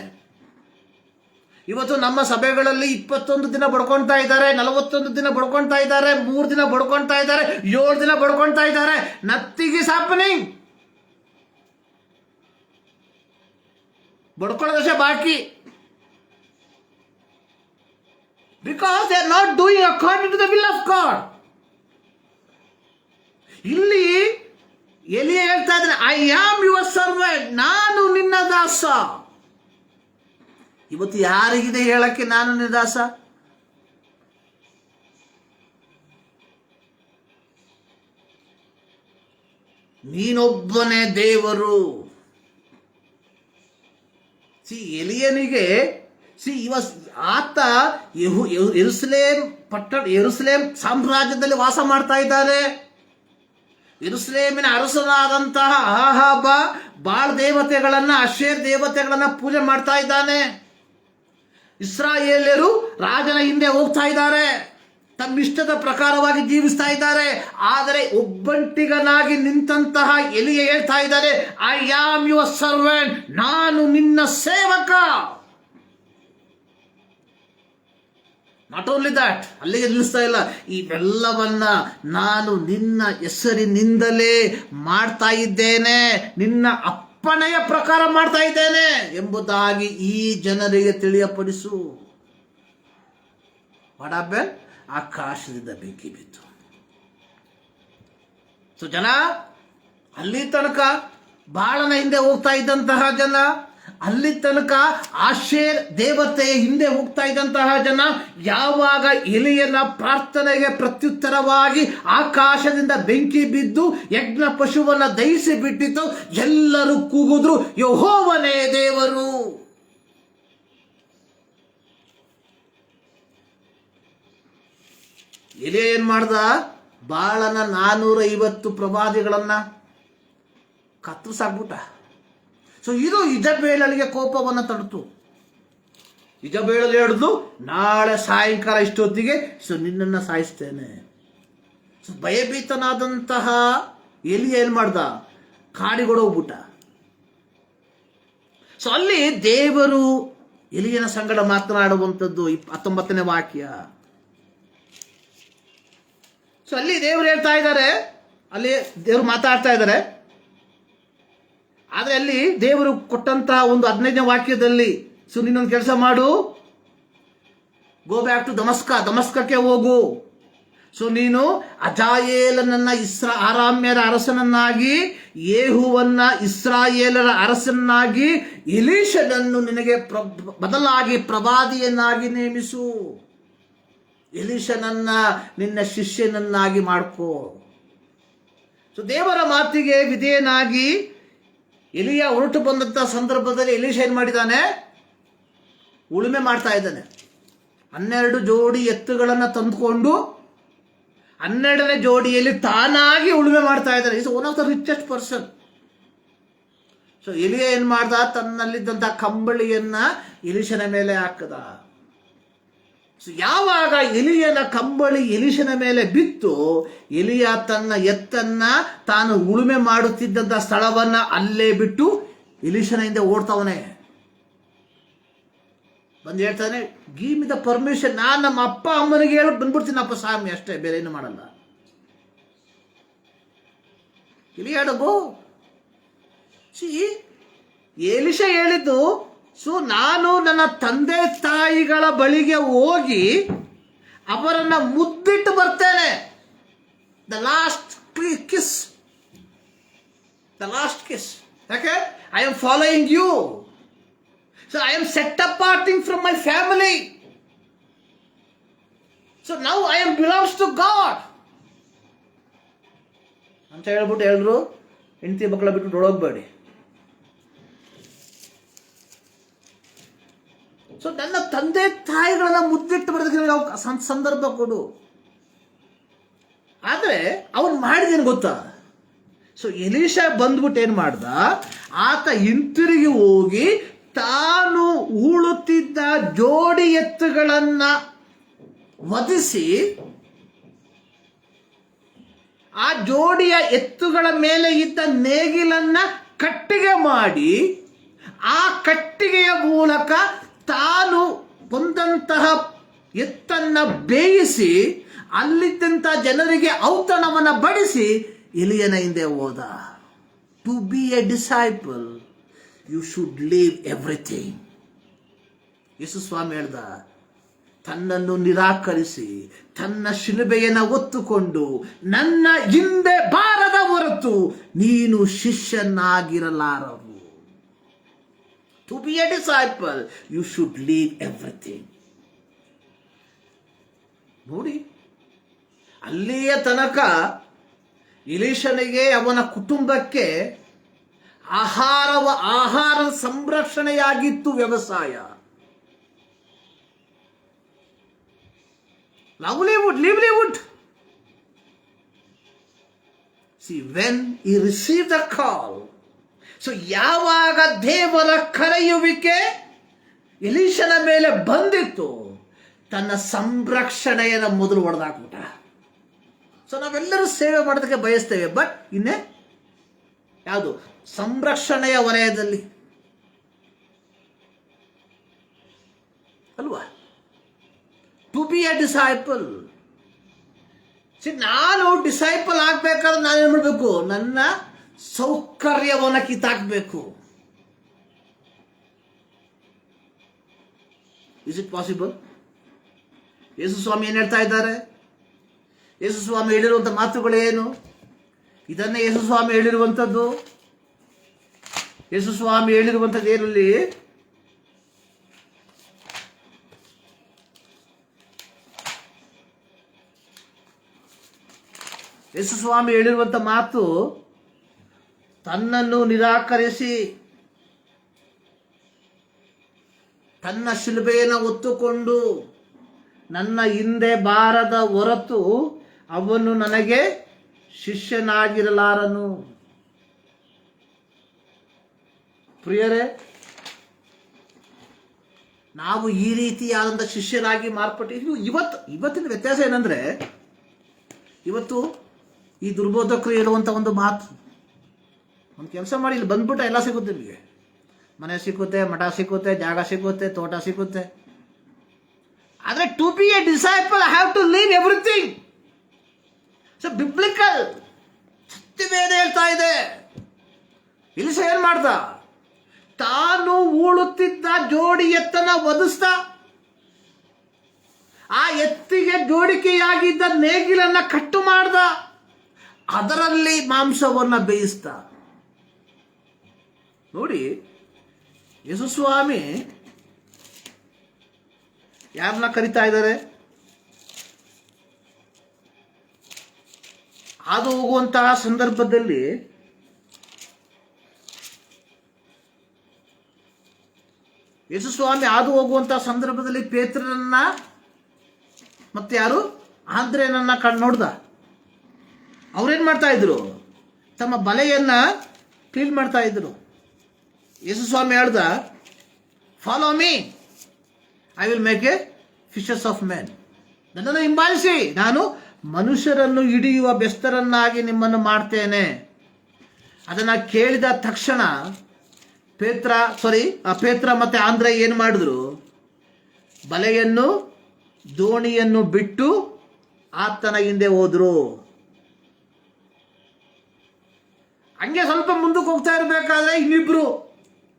ಇವತ್ತು ನಮ್ಮ ಸಭೆಗಳಲ್ಲಿ 21 ದಿನ ಬಡ್ಕೊಳ್ತಾ ಇದ್ದಾರೆ, 41 ದಿನ ಬಡ್ಕೊಳ್ತಾ ಇದ್ದಾರೆ, 3 ದಿನ ಬಡ್ಕೊಳ್ತಾ ಇದ್ದಾರೆ, 7 ದಿನ ಬಡ್ಕೊಳ್ತಾ ಇದ್ದಾರೆ. Nothing is happening. ಬಡ್ಕೊಳ್ಳೋದಷ್ಟೇ ಬಾಕಿ. Because they are not doing according to the will of God. ಇಲ್ಲಿ ಎಲಿಯ ಹೇಳ್ತಾ ಇದ್ದಾನೆ, ಐ ಆಮ್ ಯುವರ್ ಸರ್ವೆಂಟ್, ನಾನು ನಿನ್ನ ದಾಸ. ಇವತ್ತು ಯಾರಿಗಿದೆ ಹೇಳಕ್ಕೆ ನಾನು ನಿನ್ನ ದಾಸ? ನೀನೊಬ್ಬನೇ ದೇವರು. ಎಲಿಯನಿಗೆ ಆತ ಯೆರೂಸಲೇಮ್ ಸಾಮ್ರಾಜ್ಯದಲ್ಲಿ ವಾಸ ಮಾಡ್ತಾ ಇದ್ದಾರೆ. ಯೆರೂಸಲೇಮಿನ ಅರಸನಾದಂತಹ ಆಹಾಬ ಬಾಳ್ ದೇವತೆಗಳನ್ನ, ಅಶೇರ್ ದೇವತೆಗಳನ್ನ ಪೂಜೆ ಮಾಡ್ತಾ ಇದ್ದಾನೆ. ಇಸ್ರಾಯೇಲ್ಯರು ರಾಜನ ಹಿಂದೆ ಹೋಗ್ತಾ ಇದ್ದಾರೆ, ತಮ್ಮಿಷ್ಟದ ಪ್ರಕಾರವಾಗಿ ಜೀವಿಸ್ತಾ ಇದ್ದಾರೆ. ಆದರೆ ಒಬ್ಬಂಟಿಗನಾಗಿ ನಿಂತಹ ಎಲಿಯ ಹೇಳ್ತಾ ಇದ್ದಾರೆ, ಐ ಆಮ್ ಯುವರ್ ಸರ್ವೆಂಟ್, ನಾನು ನಿನ್ನ ಸೇವಕ. ನಾಟ್ ಓನ್ಲಿ ದಟ್, ಅಲ್ಲಿಗೆ ನಿಲ್ಲಿಸ್ತಾ ಇಲ್ಲ, ಇವೆಲ್ಲವನ್ನ ನಾನು ನಿನ್ನ ಹೆಸರಿನಿಂದಲೇ ಮಾಡ್ತಾ ಇದ್ದೇನೆ, ನಿನ್ನ ಅಪ್ಪಣೆಯ ಪ್ರಕಾರ ಮಾಡ್ತಾ ಇದ್ದೇನೆ ಎಂಬುದಾಗಿ ಈ ಜನರಿಗೆ ತಿಳಿಯಪಡಿಸು. ಆಕಾಶದಿಂದ ಬೆಂಕಿ ಬಿತ್ತು. ಸೊ ಜನ ಅಲ್ಲಿ ತನಕ ಬಾಳನ ಹಿಂದೆ ಹೋಗ್ತಾ ಇದ್ದಂತಹ ಜನ, ಅಲ್ಲಿ ತನಕ ಆಶೇರ್ ದೇವತೆಯ ಹಿಂದೆ ಹೋಗ್ತಾ ಇದ್ದಂತಹ ಜನ, ಯಾವಾಗ ಎಲಿಯನ ಪ್ರಾರ್ಥನೆಗೆ ಪ್ರತ್ಯುತ್ತರವಾಗಿ ಆಕಾಶದಿಂದ ಬೆಂಕಿ ಬಿದ್ದು ಯಜ್ಞ ಪಶುವನ್ನ ದಹಿಸಿ ಬಿಟ್ಟಿತು, ಎಲ್ಲರೂ ಕೂಗಿದ್ರು ಯೆಹೋವನೇ ದೇವರು. ಎಲಿಯ ಏನ್ ಮಾಡ್ದ? ಬಾಳನ 450 ಪ್ರವಾದಿಗಳನ್ನ ಕತ್ತರಿಸಾಕ್ಬಿಟ್ಟ. ಸೊ ಇದು ಇಜಬೇಲಳಿಗೆ ಕೋಪವನ್ನು ತಡ್ತು. ಇಜಬೇಲಲ್ಲಿ ಹೇಳಿದ್ಲು, ನಾಳೆ ಸಾಯಂಕಾಲ ಇಷ್ಟೊತ್ತಿಗೆ ನಿನ್ನನ್ನು ಸಾಯಿಸ್ತೇನೆ. ಸೊ ಭಯಭೀತನಾದಂತಹ ಎಲಿಯ ಏನ್ ಮಾಡ್ದ? ಕಾಡಿಗೊಡೋಗ್ಬಿಟ್ಟ. ಸೊ ಅಲ್ಲಿ ದೇವರು ಎಲಿಯನ ಸಂಗಡ ಮಾತನಾಡುವಂಥದ್ದು 19ನೇ ವಾಕ್ಯ. ಸೊ ಅಲ್ಲಿ ದೇವರು ಹೇಳ್ತಾ ಇದ್ದಾರೆ, ಅಲ್ಲಿ ದೇವರು ಮಾತಾಡ್ತಾ ಇದ್ದಾರೆ. ಆದರೆ ಅಲ್ಲಿ ದೇವರು ಕೊಟ್ಟಂತಹ ಒಂದು 15ನೇ ವಾಕ್ಯದಲ್ಲಿ, ಸೊ ನೀನೊಂದು ಕೆಲಸ ಮಾಡು, ಗೋ ಬ್ಯಾಕ್ ಟು ದಮಸ್ಕಕ್ಕೆ ಹೋಗು. ಸೊ ನೀನು ಅಜಾಯೇಲನನ್ನ ಆರಾಮ್ಯರ ಅರಸನನ್ನಾಗಿ, ಯೇಹುವನ್ನ ಇಸ್ರಾಯೇಲರ ಅರಸನನ್ನಾಗಿ, ಎಲೀಷನನ್ನು ನಿನಗೆ ಬದಲಾಗಿ ಪ್ರವಾದಿಯನ್ನಾಗಿ ನೇಮಿಸು. ಎಲೀಷನನ್ನ ನಿನ್ನ ಶಿಷ್ಯನನ್ನಾಗಿ ಮಾಡ್ಕೋ. ಸೊ ದೇವರ ಮಾತಿಗೆ ವಿಧೇಯನಾಗಿ ಎಲಿಯ ಹೊರಟು ಬಂದಂತಹ ಸಂದರ್ಭದಲ್ಲಿ ಎಲೀಷ ಏನ್ ಮಾಡಿದ್ದಾನೆ? ಉಳುಮೆ ಮಾಡ್ತಾ ಇದ್ದಾನೆ. 12 ಜೋಡಿ ಎತ್ತುಗಳನ್ನ ತಂದುಕೊಂಡು 12ನೇ ಜೋಡಿಯಲ್ಲಿ ತಾನಾಗಿ ಉಳುಮೆ ಮಾಡ್ತಾ ಇದ್ದಾನೆ. Is one of the richest person. So ಎಲಿಯ ಏನ್ ಮಾಡ್ದ? ತನ್ನಲ್ಲಿದ್ದಂತಹ ಕಂಬಳಿಯನ್ನ ಎಲೀಷನ ಮೇಲೆ ಹಾಕದ. ಸೊ ಯಾವಾಗ ಎಲಿಯನ ಕಂಬಳಿ ಎಲೀಷನ ಮೇಲೆ ಬಿತ್ತು, ಎಲಿಯ ತನ್ನ ಎತ್ತನ್ನ ತಾನು ಉಳುಮೆ ಮಾಡುತ್ತಿದ್ದಂಥ ಸ್ಥಳವನ್ನ ಅಲ್ಲೇ ಬಿಟ್ಟು ಎಲೀಷನ ಹಿಂದೆ ಓಡ್ತಾವನೆ. ಬಂದು ಹೇಳ್ತಾನೆ, ಗಿವ್ ಮಿ ದ ಪರ್ಮಿಷನ್, ನಾನು ನಮ್ಮ ಅಪ್ಪ ಅಮ್ಮನಿಗೆ ಹೇಳಿ ಬಂದ್ಬಿಡ್ತೀನಪ್ಪ ಸ್ವಾಮಿ, ಅಷ್ಟೇ, ಬೇರೆ ಏನು ಮಾಡಲ್ಲ. ಎಲಿಯಾಡಗೋ ಎಲೀಷ ಹೇಳಿದ್ದು, ಸೊ ನಾನು ನನ್ನ ತಂದೆ ತಾಯಿಗಳ ಬಳಿಗೆ ಹೋಗಿ ಅವರನ್ನ ಮುದ್ದಿಟ್ಟು ಬರ್ತೇನೆ. The last kiss. ಯಾಕೆ? I am following you. So I am set aparting from my family. So now I am belongs to God ಅಂತ ಹೇಳ್ಬಿಟ್ಟು ಎಲ್ರು ಹೆಂಡತಿ ಮಕ್ಕಳ ಬಿಟ್ಟು ನೋಡೋಗ್ಬೇಡಿ. ಸೊ ನನ್ನ ತಂದೆ ತಾಯಿಗಳನ್ನ ಮುದ್ದಿಟ್ಟು ಬರೋದಕ್ಕೆ ಸಂದರ್ಭ ಕೊಡು. ಆದ್ರೆ ಅವನು ಮಾಡಿದೇನು ಗೊತ್ತಾ? ಸೊ ಎಲೀಷ ಬಂದ್ಬಿಟ್ಟು ಏನ್ ಮಾಡ್ದ? ಆತ ಹಿಂತಿರುಗಿ ಹೋಗಿ ತಾನು ಉಳುತ್ತಿದ್ದ ಜೋಡಿ ಎತ್ತುಗಳನ್ನ ವಧಿಸಿ, ಆ ಜೋಡಿಯ ಎತ್ತುಗಳ ಮೇಲೆ ಇದ್ದ ನೇಗಿಲನ್ನ ಕಟ್ಟಿಗೆ ಮಾಡಿ, ಆ ಕಟ್ಟಿಗೆಯ ಮೂಲಕ ತಾನು ಬಂದಂತಹ ಎತ್ತನ್ನ ಬೇಯಿಸಿ ಅಲ್ಲಿದ್ದಂಥ ಜನರಿಗೆ ಔತಣವನ್ನು ಬಡಿಸಿ ಎಲಿಯನ ಹಿಂದೆ ಹೋದ. To be a disciple you should leave everything. ಯೇಸು ಸ್ವಾಮಿ ಹೇಳ್ದ, ತನ್ನನ್ನು ನಿರಾಕರಿಸಿ ತನ್ನ ಶಿಲುಬೆಯನ್ನು ಹೊತ್ತುಕೊಂಡು ನನ್ನ ಹಿಂದೆ ಬಾರದ ಹೊರತು ನೀನು ಶಿಷ್ಯನಾಗಿರಲಾರರು. To be a disciple, you should leave everything. ನೋಡಿ, ಅಲ್ಲಿಯ ತನಕ ಎಲೀಷನಿಗೆ ಅವನ ಕುಟುಂಬಕ್ಕೆ ಆಹಾರ ಸಂರಕ್ಷಣೆಯಾಗಿತ್ತು ವ್ಯವಸಾಯ. livelihood. See, when he received the call, so ಯಾವಾಗ ದೇವರ ಕರೆಯುವಿಕೆ ಎಲೀಷನ ಮೇಲೆ ಬಂದಿತ್ತು, ತನ್ನ ಸಂರಕ್ಷಣೆಯನ್ನ ಮೊದಲು ಹೊಡೆದಾಕ್ಬಿಟ್ಟ. ಸೊ ನಾವೆಲ್ಲರೂ ಸೇವೆ ಮಾಡೋದಕ್ಕೆ ಬಯಸ್ತೇವೆ, ಬಟ್ ಇನ್ನೇ ಯಾವುದು? ಸಂರಕ್ಷಣೆಯ ವಲಯದಲ್ಲಿ ಅಲ್ವಾ? To be a disciple. ನಾನು ಡಿಸೈಪಲ್ ಆಗ್ಬೇಕಾದ್ರೆ ನಾನು ಏನ್ ಮಾಡಬೇಕು? ನನ್ನ ಸೌಕರ್ಯವನ್ನು ಕಿತ್ತಾಕಬೇಕು. Is it possible? ಯೇಸು ಸ್ವಾಮಿ ಏನ್ ಹೇಳ್ತಾ ಇದ್ದಾರೆ? ಯೇಸು ಸ್ವಾಮಿ ಹೇಳಿರುವಂತ ಮಾತುಗಳೇನು? ಇದನ್ನೇ ಯೇಸು ಸ್ವಾಮಿ ಹೇಳಿರುವಂಥದ್ದು. ಯೇಸು ಸ್ವಾಮಿ ಹೇಳಿರುವಂಥದ್ದು ಏನಲ್ಲಿ? ಯೇಸು ಸ್ವಾಮಿ ಹೇಳಿರುವಂಥ ಮಾತು, ತನ್ನನ್ನು ನಿರಾಕರಿಸಿ ತನ್ನ ಶಿಲುಬೆಯನ್ನು ಹೊತ್ತುಕೊಂಡು ನನ್ನ ಹಿಂದೆ ಬಾರದ ಹೊರತು ಅವನು ನನಗೆ ಶಿಷ್ಯನಾಗಿರಲಾರನು. ಪ್ರಿಯರೇ, ನಾವು ಈ ರೀತಿಯಾದಂಥ ಶಿಷ್ಯರಾಗಿ ಮಾರ್ಪಟ್ಟಿದ್ವಿ. ಇವತ್ತಿನ ವ್ಯತ್ಯಾಸ ಏನಂದ್ರೆ, ಇವತ್ತು ಈ ದುರ್ಬೋಧಕರು ಹೇಳುವಂಥ ಒಂದು ಮಾತು, ಒಂದು ಕೆಲಸ ಮಾಡಿ ಇಲ್ಲಿ ಬಂದ್ಬಿಟ್ರೆ ಎಲ್ಲ ಸಿಗುತ್ತೆ ನಿಮಗೆ. ಮನೆ ಸಿಕ್ಕುತ್ತೆ, ಮಠ ಸಿಕ್ಕುತ್ತೆ, ಜಾಗ ಸಿಕ್ಕುತ್ತೆ, ತೋಟ ಸಿಕ್ಕುತ್ತೆ. ಆದರೆ to be a disciple I have to leave everything. So biblical ಸತ್ಯವೇದ ಹೇಳ್ತಾ ಇದೆ. ಇಲ್ಲಿ ಸಹ ಏನ್ ಮಾಡ್ದ? ತಾನು ಉಳುತ್ತಿದ್ದ ಜೋಡಿ ಎತ್ತನ ವಧಿಸ್ದ, ಆ ಎತ್ತಿಗೆ ಜೋಡಿಕೆಯಾಗಿದ್ದ ನೇಗಿಲನ್ನ ಕಟ್ಟು ಮಾಡ್ದ, ಅದರಲ್ಲಿ ಮಾಂಸವನ್ನ ಬೇಯಿಸ್ದ. ನೋಡಿ, ಯೇಸು ಸ್ವಾಮಿ ಯಾರನ್ನ ಕರಿತಾ ಇದ್ದಾರೆ? ಹಾದು ಹೋಗುವಂತಹ ಸಂದರ್ಭದಲ್ಲಿ ಯೇಸು ಸ್ವಾಮಿ ಹಾದು ಹೋಗುವಂತಹ ಸಂದರ್ಭದಲ್ಲಿ ಪೇತ್ರನನ್ನ ಮತ್ತೆ ಯಾರು ಆಂದ್ರೆಯನನ್ನ ನೋಡ್ದ. ಅವ್ರೇನ್ ಮಾಡ್ತಾ ಇದ್ರು? ತಮ್ಮ ಬಲೆಯನ್ನ ಕ್ಲೀನ್ ಮಾಡ್ತಾ ಇದ್ರು. ಯೇಸು ಸ್ವಾಮಿ ಹೇಳ್ದ, follow me, I will make A Fisher's of men. ನನ್ನನ್ನು ಹಿಂಬಾಲಿಸಿ, ನಾನು ಮನುಷ್ಯರನ್ನು ಹಿಡಿಯುವ ಬೆಸ್ತರನ್ನಾಗಿ ನಿಮ್ಮನ್ನು ಮಾಡ್ತೇನೆ. ಅದನ್ನ ಕೇಳಿದ ತಕ್ಷಣ ಪೇತ್ರ ಮತ್ತೆ ಆಂದ್ರೆ ಏನು ಮಾಡಿದ್ರು? ಬಲೆಯನ್ನು ದೋಣಿಯನ್ನು ಬಿಟ್ಟು ಆತನ ಹಿಂದೆ ಹೋದ್ರು. ಹಂಗೆ ಸ್ವಲ್ಪ ಮುಂದಕ್ಕೆ ಹೋಗ್ತಾ ಇರಬೇಕಾದ್ರೆ ಇನ್ನಿಬ್ರು,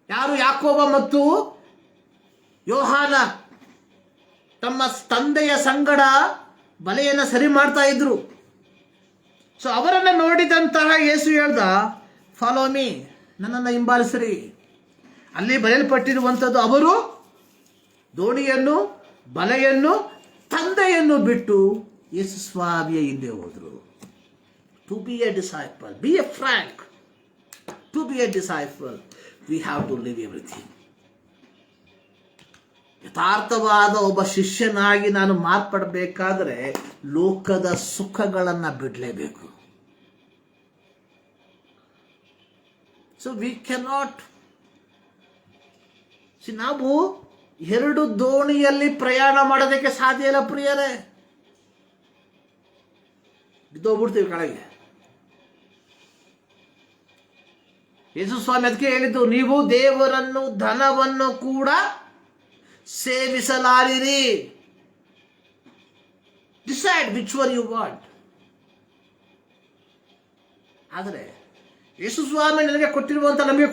ಯಾರು? ಯಾಕೋಬ ಮತ್ತು ಯೋಹಾನ ತಮ್ಮ ತಂದೆಯ ಸಂಗಡ ಬಲೆಯನ್ನು ಸರಿ ಮಾಡ್ತಾ ಇದ್ರು. ಸೊ ಅವರನ್ನು ನೋಡಿದಂತಹ ಯೇಸು ಹೇಳ್ದ, ಫಾಲೋ ಮೀ, ನನ್ನನ್ನು ಹಿಂಬಾಲಿಸ್ರಿ. ಅಲ್ಲಿ ಬರೆಯಲ್ಪಟ್ಟಿರುವಂಥದ್ದು, ಅವರು ದೋಣಿಯನ್ನು, ಬಲೆಯನ್ನು, ತಂದೆಯನ್ನು ಬಿಟ್ಟು ಯೇಸು ಸ್ವಾಮಿಯ ಹಿಂದೆ ಹೋದರು. To be a disciple, be a frank, to be a disciple we have to live everything. ಯಥಾರ್ಥವಾದ ಒಬ್ಬ ಶಿಷ್ಯನಾಗಿ ನಾನು ಮಾರ್ಪಡಬೇಕಾದ್ರೆ ಲೋಕದ ಸುಖಗಳನ್ನು ಬಿಡಲೇಬೇಕು. ಸೊ ವಿ ಕೆನಾಟ್ ನಾವು ಎರಡು ದೋಣಿಯಲ್ಲಿ ಪ್ರಯಾಣ ಮಾಡೋದಕ್ಕೆ ಸಾಧ್ಯ ಇಲ್ಲ ಪ್ರಿಯರೇ. ಬಿದ್ದೋಗ್ಬಿಡ್ತೀವಿ ಕೆಳಗೆ. ಯೇಸು ಸ್ವಾಮಿ ಅದಕ್ಕೆ ಹೇಳಿದ್ದು, ನೀವು ದೇವರನ್ನು ಧನವನ್ನು ಕೂಡ ಸೇವಿಸಲಾರಿರಿ. Decide which one you want. ಆದರೆ ಯೇಸು ಸ್ವಾಮಿ ನಮಗೆ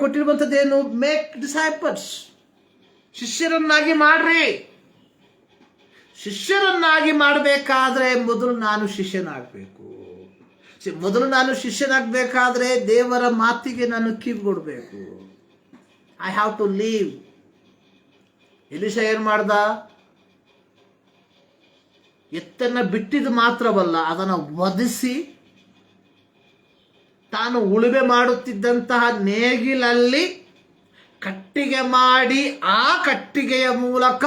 ಕೊಟ್ಟಿರುವಂಥದ್ದೇನು? ಮೇಕ್ ಡಿಸೈಪಲ್ಸ್, ಶಿಷ್ಯರನ್ನಾಗಿ ಮಾಡ್ರಿ. ಶಿಷ್ಯರನ್ನಾಗಿ ಮಾಡಬೇಕಾದ್ರೆ ಮೊದಲು ನಾನು ಶಿಷ್ಯನಾಗಬೇಕು. ಮೊದಲು ನಾನು ಶಿಷ್ಯನಾಗಬೇಕಾದ್ರೆ ದೇವರ ಮಾತಿಗೆ ನಾನು ಕಿವಿಗೊಡಬೇಕು. I have to leave. ಎಲಿಷಾ ಏನ್ ಮಾಡ್ದ? ಎತ್ತನ್ನ ಬಿಟ್ಟಿದ್ದು ಮಾತ್ರವಲ್ಲ, ಅದನ್ನು ವಧಿಸಿ ತಾನು ಉಳುಮೆ ಮಾಡುತ್ತಿದ್ದಂತಹ ನೇಗಿಲಲ್ಲಿ ಕಟ್ಟಿಗೆ ಮಾಡಿ, ಆ ಕಟ್ಟಿಗೆಯ ಮೂಲಕ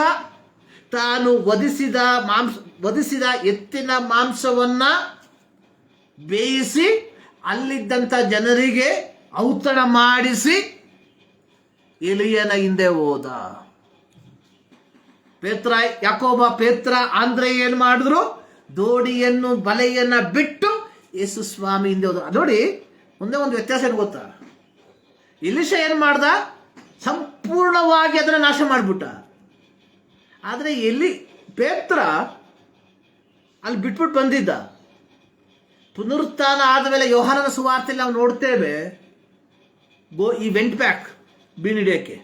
ತಾನು ವಧಿಸಿದ ಎತ್ತಿನ ಮಾಂಸವನ್ನ ಬೇಯಿಸಿ ಅಲ್ಲಿದ್ದಂಥ ಜನರಿಗೆ ಔತಣ ಮಾಡಿಸಿ ಎಲಿಯನ ಹಿಂದೆ ಹೋದ. ಯಾಕೋಬ, ಪೇತ್ರ, ಆಂದ್ರೆ ಏನ್ ಮಾಡಿದ್ರು? ದೋಣಿಯನ್ನು, ಬಲೆಯನ್ನ ಬಿಟ್ಟು ಯೇಸು ಸ್ವಾಮಿ ಹಿಂದೆ ಹೋದ್ರು. ನೋಡಿ, ಒಂದೇ ಒಂದು ವ್ಯತ್ಯಾಸ ಏನು ಗೊತ್ತಾ? ಎಲಿಷಾ ಏನ್ ಮಾಡ್ದ? ಸಂಪೂರ್ಣವಾಗಿ ಅದನ್ನ ನಾಶ ಮಾಡಿಬಿಟ್ಟ. ಆದರೆ ಪೇತ್ರ ಅಲ್ಲಿ ಬಿಟ್ಬಿಟ್ಟು ಬಂದಿದ್ದ. ಪುನರುತ್ಥಾನ ಆದಮೇಲೆ ಯೋಹಾನನ ಸುವಾರ್ತೆಯಲ್ಲಿ ನಾವು ನೋಡ್ತೇವೆ, ಈ ವೆಂಟ್ ಬ್ಯಾಕ್ ಬೀನ್ ಹಿಡಿಯಕ್ಕೆ.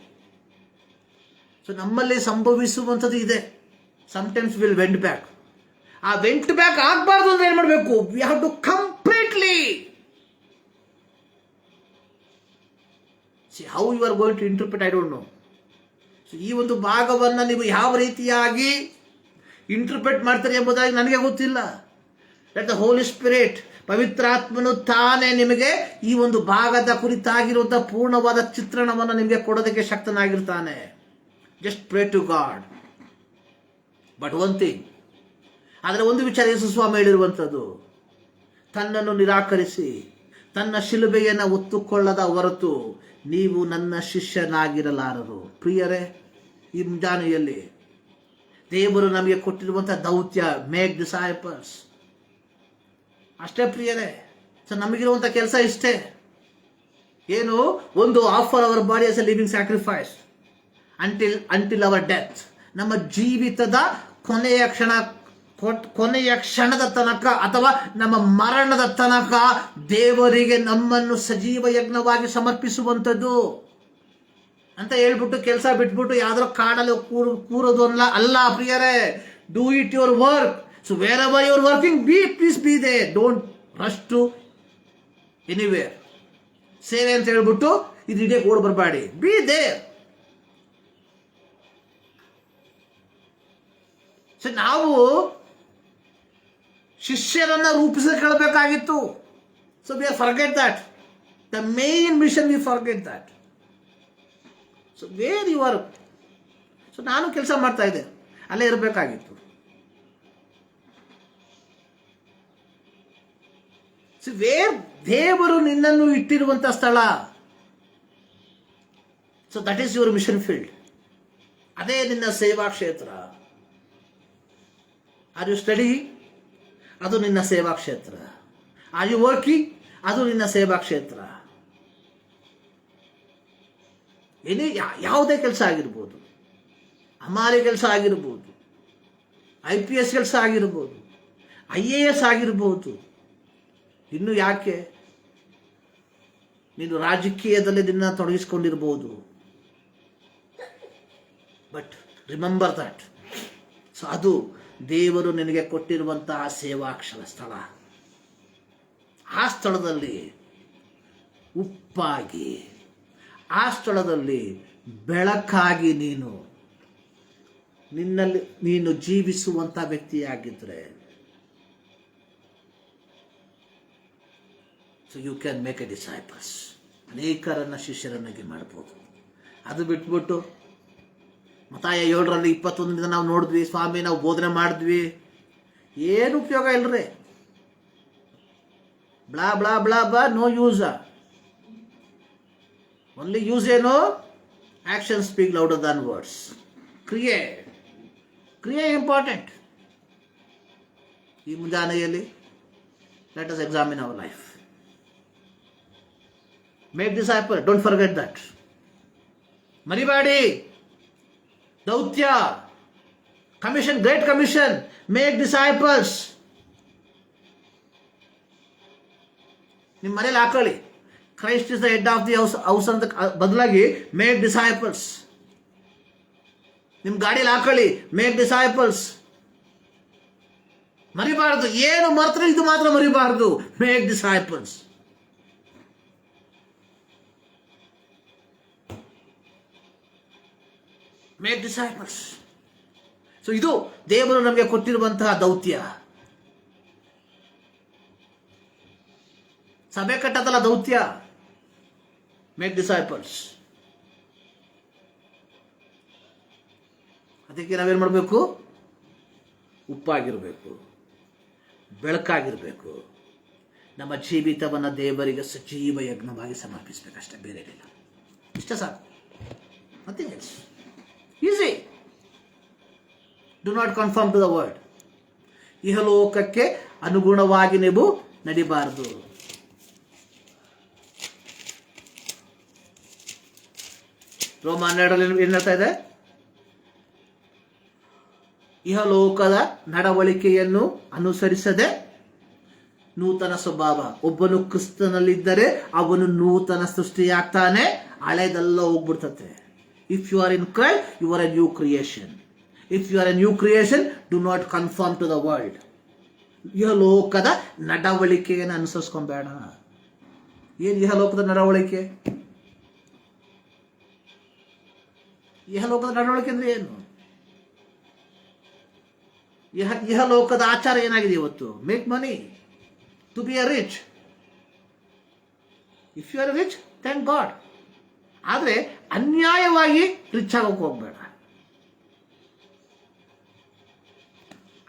ಸೊ ನಮ್ಮಲ್ಲಿ ಸಂಭವಿಸುವಂಥದ್ದು ಇದೆ. Sometimes will went back. ಆ ವೆಂಟ್ ಬ್ಯಾಕ್ ಆಗಬಾರ್ದು ಅಂದ್ರೆ ಏನು ಮಾಡಬೇಕು? We have to completely how you are going to interpret I don't know. So ಈ ಒಂದು ಭಾಗವನ್ನು ನೀವು ಯಾವ ರೀತಿಯಾಗಿ ಇಂಟರ್ಪ್ರಿಟ್ ಮಾಡ್ತಾರೆ ಎಂಬುದಾಗಿ ನನಗೆ ಗೊತ್ತಿಲ್ಲ. ಲೆಟ್ ದ ಹೋಲಿ ಸ್ಪಿರಿಟ್, ಪವಿತ್ರಾತ್ಮನು ತಾನೇ ನಿಮಗೆ ಈ ಒಂದು ಭಾಗದ ಕುರಿತಾಗಿರುವಂತಹ ಪೂರ್ಣವಾದ ಚಿತ್ರಣವನ್ನು ನಿಮಗೆ ಕೊಡೋದಕ್ಕೆ ಶಕ್ತನಾಗಿರ್ತಾನೆ. Just pray to God. But one thing, ಆದರೆ ಒಂದು ವಿಚಾರ ಯೇಸು ಸ್ವಾಮಿ ಹೇಳಿರುವಂಥದ್ದು, ತನ್ನನ್ನು ನಿರಾಕರಿಸಿ ತನ್ನ ಶಿಲುಬೆಯನ್ನು ಒತ್ತುಕೊಳ್ಳದ ಹೊರತು ನೀವು ನನ್ನ ಶಿಷ್ಯನಾಗಿರಲಾರರು. ಪ್ರಿಯರೇ, ಈ ಮುಂಜಾನೆಯಲ್ಲಿ ದೇವರು ನಮಗೆ ಕೊಟ್ಟಿರುವಂತಹ ದೌತ್ಯ, ಮೇಕ್ ಡಿಸೈಪಲ್ಸ್. ಅಷ್ಟೇ ಪ್ರಿಯರೇ. ಸೊ ನಮಗಿರುವಂಥ ಕೆಲಸ ಇಷ್ಟೇ. ಏನು? ಒಂದು, offer our body as a living sacrifice until our death. ನಮ್ಮ ಜೀವಿತದ ಕೊನೆಯ ಕ್ಷಣದ ತನಕ ಅಥವಾ ನಮ್ಮ ಮರಣದ ತನಕ ದೇವರಿಗೆ ನಮ್ಮನ್ನು ಸಜೀವ ಯಜ್ಞವಾಗಿ ಸಮರ್ಪಿಸುವಂಥದ್ದು ಅಂತ ಹೇಳ್ಬಿಟ್ಟು ಕೆಲಸ ಬಿಟ್ಬಿಟ್ಟು ಯಾವ್ದಾರು ಕಾಡಲ್ಲಿ ಕೂರೋದು ಅಲ್ಲ ಪ್ರಿಯರೇ. Do it your work. So wherever you're working, please be there. Don't rush to anywhere. ಸೇವೆ ಅಂತ ಹೇಳ್ಬಿಟ್ಟು ಇದು ಇಡೀ ಓಡ್ ಬರಬೇಡಿ. B they. ಸೊ ನಾವು ಶಿಷ್ಯರನ್ನ ರೂಪಿಸಿಕೊಳ್ಳಬೇಕಾಗಿತ್ತು. So we are forget that. The main mission we forget that. So where you are. So ನಾನು ಕೆಲಸ ಮಾಡ್ತಾ ಇದ್ದೆ, ಅಲ್ಲೇ ಇರಬೇಕಾಗಿತ್ತು. ಸೊ ವೇರ್ ದೇವರು ನಿನ್ನನ್ನು ಇಟ್ಟಿರುವಂತಹ ಸ್ಥಳ, so that is your mission field. ಅದೇ ನಿನ್ನ ಸೇವಾ ಕ್ಷೇತ್ರ. Are you study? ಅದು ನಿನ್ನ ಸೇವಾ ಕ್ಷೇತ್ರ. Are you working? ಅದು ನಿನ್ನ ಸೇವಾ ಕ್ಷೇತ್ರ. ಯಾವುದೇ ಕೆಲಸ ಆಗಿರ್ಬೋದು, ಅಮಾರಿ ಕೆಲಸ ಆಗಿರ್ಬೋದು, IPS ಕೆಲಸ ಆಗಿರ್ಬೋದು, IAS ಆಗಿರ್ಬೋದು. ಇನ್ನು ಯಾಕೆ ನೀನು ರಾಜಕೀಯದಲ್ಲಿ ನಿನ್ನ ತೊಡಗಿಸ್ಕೊಂಡಿರ್ಬೋದು. But remember that. ಸೊ ಅದು ದೇವರು ನಿನಗೆ ಕೊಟ್ಟಿರುವಂತಹ ಸೇವಾಕ್ಷರ ಸ್ಥಳ. ಆ ಸ್ಥಳದಲ್ಲಿ ಉಪ್ಪಾಗಿ, ಆ ಸ್ಥಳದಲ್ಲಿ ಬೆಳಕಾಗಿ ನೀನು ಜೀವಿಸುವಂಥ ವ್ಯಕ್ತಿಯಾಗಿದ್ದರೆ, so you can make a disciples. ಅನೇಕರನ್ನ ಶಿಷ್ಯರನ್ನಾಗಿ ಮಾಡ್ಬೋದು. ಅದು ಬಿಟ್ಬಿಟ್ಟು ಮತ್ತಾಯ 7:21 ನಾವು ನೋಡಿದ್ವಿ, ಸ್ವಾಮಿ ನಾವು ಬೋಧನೆ ಮಾಡಿದ್ವಿ, ಏನು ಉಪಯೋಗ ಇಲ್ರಿ. Blah blah blah blah, no use. Only use ಏನು? Action speak louder than words. ಕ್ರಿಯೆ ಇಂಪಾರ್ಟೆಂಟ್. ಈ ಮುಂಜಾನೆಯಲ್ಲಿ let us examine our life. Make disciple, don't forget that. ಮರಿಬೇಡಿ. ದೌತ್ಯ, commission, great commission, make disciples. ನಿಮ್ಮ ಮನೇಲಿ ಹಾಕೊಳ್ಳಿ, Christ is the head of the house ಅಂತ ಬದಲಾಗಿ ಮೇಕ್ ಡಿಸೈಪಲ್ಸ್. ನಿಮ್ಮ ಗಾಡಿಯಲ್ಲಿ ಹಾಕೊಳ್ಳಿ, ಮೇಕ್ ಡಿಸೈಪಲ್ಸ್. ಮರಿಬಾರ್ದು. ಏನು ಮರ್ತ್ರೆ ಇದು ಮಾತ್ರ ಮರಿಬಾರ್ದು. Make disciples. Make disciples. So ಇದು ದೇವರು ನಮಗೆ ಕೊಟ್ಟಿರುವಂತಹ ದೌತ್ಯ. ಸಭೆ ಕಟ್ಟದಲ್ಲ ದೌತ್ಯ. Make disciples. ಅದಕ್ಕೆ ನಾವೇನು ಮಾಡಬೇಕು? ಉಪ್ಪಾಗಿರಬೇಕು, ಬೆಳಕಾಗಿರಬೇಕು. ನಮ್ಮ ಜೀವಿತವನ್ನು ದೇವರಿಗೆ ಸಜೀವ ಯಜ್ಞವಾಗಿ ಸಮರ್ಪಿಸಬೇಕಷ್ಟೇ, ಬೇರೆ ಏನಿಲ್ಲ. ಇಷ್ಟ ಸಾಕು. Nothing else. Easy. Do not confirm to the word. ಇಹಲೋಕಕ್ಕೆ ಅನುಗುಣವಾಗಿ ನೀವು ನಡಿಬಾರದು. ರೋಮ 12 ಏನ್ ಹೇಳ್ತಾ ಇದೆ? ಇಹಲೋಕದ ನಡವಳಿಕೆಯನ್ನು ಅನುಸರಿಸದೆ ನೂತನ ಸ್ವಭಾವ. ಒಬ್ಬನು ಕ್ರಿಸ್ತನಲ್ಲಿದ್ದರೆ ಅವನು ನೂತನ ಸೃಷ್ಟಿಯಾಗ್ತಾನೆ, ಹಳೆದೆಲ್ಲ ಹೋಗ್ಬಿಡ್ತತೆ. If you are in Christ, you are a new creation. If you are a new creation, do not conform to the world. ಇಹಲೋಕದ ನಡವಳಿಕೆಯನ್ನು ಅನುಸರಿಸ್ಕೊಂಬೇಡ. ಏನು ಇಹಲೋಕದ ನಡವಳಿಕೆ? ಇಹಲೋಕದ ನಡವಳಿಕೆ ಅಂದ್ರೆ ಏನು? ಇಹಲೋಕದ ಆಚಾರ ಏನಾಗಿದೆ ಇವತ್ತು? Make money to be a rich. If you are rich, thank God. ಆದರೆ ಅನ್ಯಾಯವಾಗಿ ರಿಚ್ ಆಗೋಕೆ ಹೋಗ್ಬೇಡ.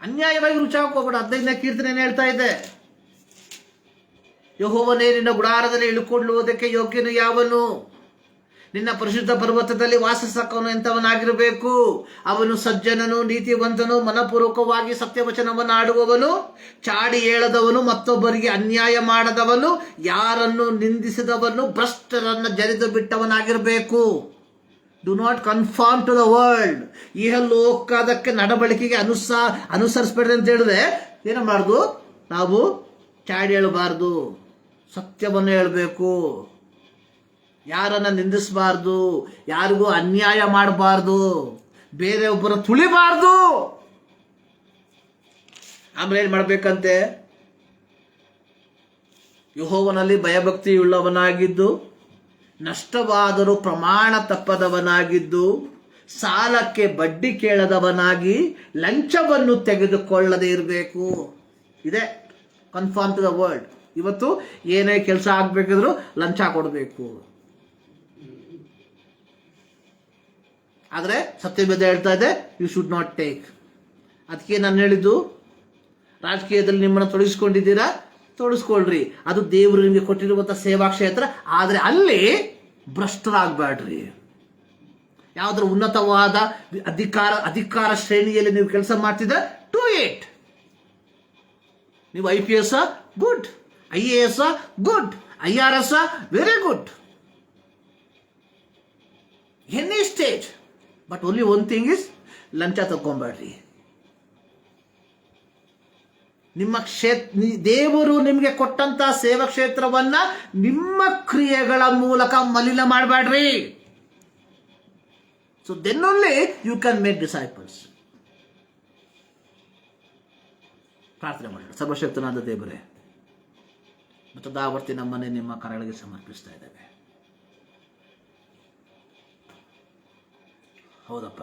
ಅನ್ಯಾಯವಾಗಿ ರುಚಿ ಆಗೋಕೆ ಹೋಗ್ಬೇಡ. 15ನೇ ಕೀರ್ತನೆ ಏನು ಹೇಳ್ತಾ ಇದೆ? ಯೆಹೋವನೇ, ನಿನ್ನ ಗುಡಾರದಲ್ಲಿ ಇಳುಕೊಳ್ಳುವುದಕ್ಕೆ ಯೋಗ್ಯನು ಯಾವನು? ನಿನ್ನ ಪರಿಶುದ್ಧ ಪರ್ವತದಲ್ಲಿ ವಾಸಿಸಕ್ಕವನು ಎಂಥವನಾಗಿರಬೇಕು? ಅವನು ಸಜ್ಜನನು, ನೀತಿವಂತನು, ಮನಪೂರ್ವಕವಾಗಿ ಸತ್ಯವಚನವನ್ನು ಆಡುವವನು, ಚಾಡಿ ಹೇಳದವನು, ಮತ್ತೊಬ್ಬರಿಗೆ ಅನ್ಯಾಯ ಮಾಡದವನು, ಯಾರನ್ನು ನಿಂದಿಸಿದವನು, ಭ್ರಷ್ಟರನ್ನು ಜರಿದು ಬಿಟ್ಟವನಾಗಿರಬೇಕು. Do not conform to the world. ಇಹಲೋಕದಕ್ಕೆ ನಡವಳಿಕೆಗೆ ಅನುಸರಿಸಬೇಡ್ರಿ ಅಂತ ಹೇಳಿದ್ರೆ ಏನು ಮಾಡುದು? ನಾವು ಚಾಡಿ ಹೇಳಬಾರ್ದು, ಸತ್ಯವನ್ನು ಹೇಳಬೇಕು, ಯಾರನ್ನ ನಿಂದಿಸಬಾರ್ದು, ಯಾರಿಗೂ ಅನ್ಯಾಯ ಮಾಡಬಾರ್ದು, ಬೇರೆಯೊಬ್ಬರ ತುಳಿಬಾರ್ದು. ಆಮೇಲೆ ಏನ್ ಮಾಡ್ಬೇಕಂತೆ? ಯೆಹೋವನಲ್ಲಿ ಭಯಭಕ್ತಿಯುಳ್ಳವನಾಗಿದ್ದು, ನಷ್ಟವಾದರೂ ಪ್ರಮಾಣ ತಪ್ಪದವನಾಗಿದ್ದು, ಸಾಲಕ್ಕೆ ಬಡ್ಡಿ ಕೇಳದವನಾಗಿ, ಲಂಚವನ್ನು ತೆಗೆದುಕೊಳ್ಳದೆ ಇರಬೇಕು. ಇದೆ ಕನ್ಫರ್ಮ್ ಟು ದ ವರ್ಲ್ಡ್. ಇವತ್ತು ಏನೇ ಕೆಲಸ ಆಗ್ಬೇಕಿದ್ರು ಲಂಚ ಕೊಡಬೇಕು. ಆದರೆ ಸತ್ಯವೇದ ಹೇಳ್ತಾ ಇದೆ, ಯು ಶುಡ್ ನಾಟ್ ಟೇಕ್. ಅದಕ್ಕೆ ನಾನು ಹೇಳಿದ್ದು, ರಾಜಕೀಯದಲ್ಲಿ ನಿಮ್ಮನ್ನು ತೊಡಗಿಸ್ಕೊಂಡಿದ್ದೀರಾ, ತೊಡಗಿಸ್ಕೊಳ್ರಿ, ಅದು ದೇವರು ನಿಮಗೆ ಕೊಟ್ಟಿರುವಂಥ ಸೇವಾ ಕ್ಷೇತ್ರ. ಆದರೆ ಅಲ್ಲಿ ಭ್ರಷ್ಟರಾಗಬೇಡ್ರಿ. ಯಾವುದ್ರ ಉನ್ನತವಾದ ಅಧಿಕಾರ ಶ್ರೇಣಿಯಲ್ಲಿ ನೀವು ಕೆಲಸ ಮಾಡ್ತಿದ್ರೆ ಟು ಇಟ್. ನೀವು IPS good, IAS good, IRS very good, any stage. But only one thing is, ಲಂಚ ತಗೊಂಬೇಡ್ರಿ. ನಿಮ್ಮ ದೇವರು ನಿಮಗೆ ಕೊಟ್ಟಂತ ಸೇವಾ ಕ್ಷೇತ್ರವನ್ನ ನಿಮ್ಮ ಕ್ರಿಯೆಗಳ ಮೂಲಕ ಮಲಿನ ಮಾಡಬೇಡ್ರಿ. So then only you can make disciples. ಪ್ರಾರ್ಥನೆ ಮಾಡೋಣ. ಸರ್ವಶಕ್ತನಾದ ದೇವರೇ, ಮತ್ತದಾವರ್ತಿ ನಮ್ಮನ್ನೇ ನಿಮ್ಮ ಕರಗಳಿಗೆ ಸಮರ್ಪಿಸ್ತಾ ಇದ್ದೇವೆ. ಹೌದಪ್ಪ,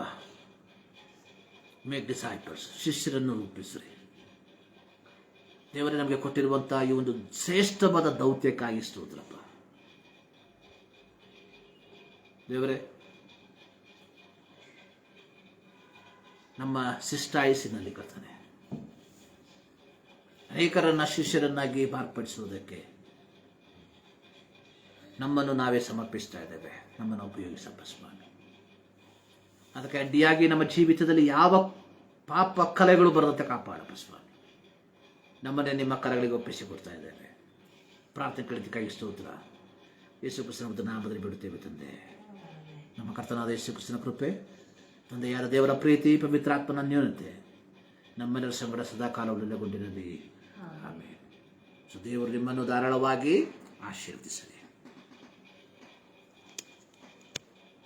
ಮೇಕ್ ಡಿಸೈಪಲ್ಸ್, ಶಿಷ್ಯರನ್ನು ರೂಪಿಸ್ರಿ. ದೇವರೇ, ನಮಗೆ ಕೊಟ್ಟಿರುವಂತಹ ಈ ಒಂದು ಶ್ರೇಷ್ಠವಾದ ದೌತ್ಯಕ್ಕಾಗಿ ಸ್ತೋತ್ರಪ್ಪ. ದೇವರೇ, ನಮ್ಮ ಶಿಷ್ಟಾಯಸ್ಸಿನಲ್ಲಿ ಕರ್ತನೆ ಅನೇಕರನ್ನ ಶಿಷ್ಯರನ್ನಾಗಿ ಮಾರ್ಪಡಿಸುವುದಕ್ಕೆ ನಮ್ಮನ್ನು ನಾವೇ ಸಮರ್ಪಿಸ್ತಾ ಇದ್ದೇವೆ. ನಮ್ಮನ್ನು ಉಪಯೋಗಿಸಪ್ಪ ಸ್ವಾಮಿ. ಅದಕ್ಕೆ ಅಡ್ಡಿಯಾಗಿ ನಮ್ಮ ಜೀವಿತದಲ್ಲಿ ಯಾವ ಪಾಪ ಕಲೆಗಳು ಬರದಂತೆ ಕಾಪಾಡಪ್ಪ ಸ್ವಾಮಿ. ನಮ್ಮನ್ನೇ ನಿಮ್ಮ ಕರಗಳಿಗೆ ಒಪ್ಪಿಸಿಕೊಡ್ತಾ ಇದ್ದೇವೆ. ಪ್ರಾರ್ಥನೆ ಕೇಳಿದ್ದಕ್ಕಾಗಿ ಸ್ತೋತ್ರ. ಯೇಸು ಕ್ರಿಸ್ತನ ನಾಮದಲ್ಲಿ ಬಿಡುತ್ತೇವೆ ತಂದೆ. ನಮ್ಮ ಕರ್ತನಾದ ಯೇಸು ಕ್ರಿಸ್ತನ ಕೃಪೆ, ತಂದೆಯಾದ ದೇವರ ಪ್ರೀತಿ, ಪವಿತ್ರಾತ್ಮನ ನ್ಯೂನತೆ ನಮ್ಮೆಲ್ಲರ ಸಂಗಡ ಸದಾಕಾಲವನ್ನೆಲ್ಲ ಗೊಂಡಿರಲಿ. ಆಮೇಲೆ. ಸೊ ದೇವರು ನಿಮ್ಮನ್ನು ಧಾರಾಳವಾಗಿ ಆಶೀರ್ವದಿಸಲಿ.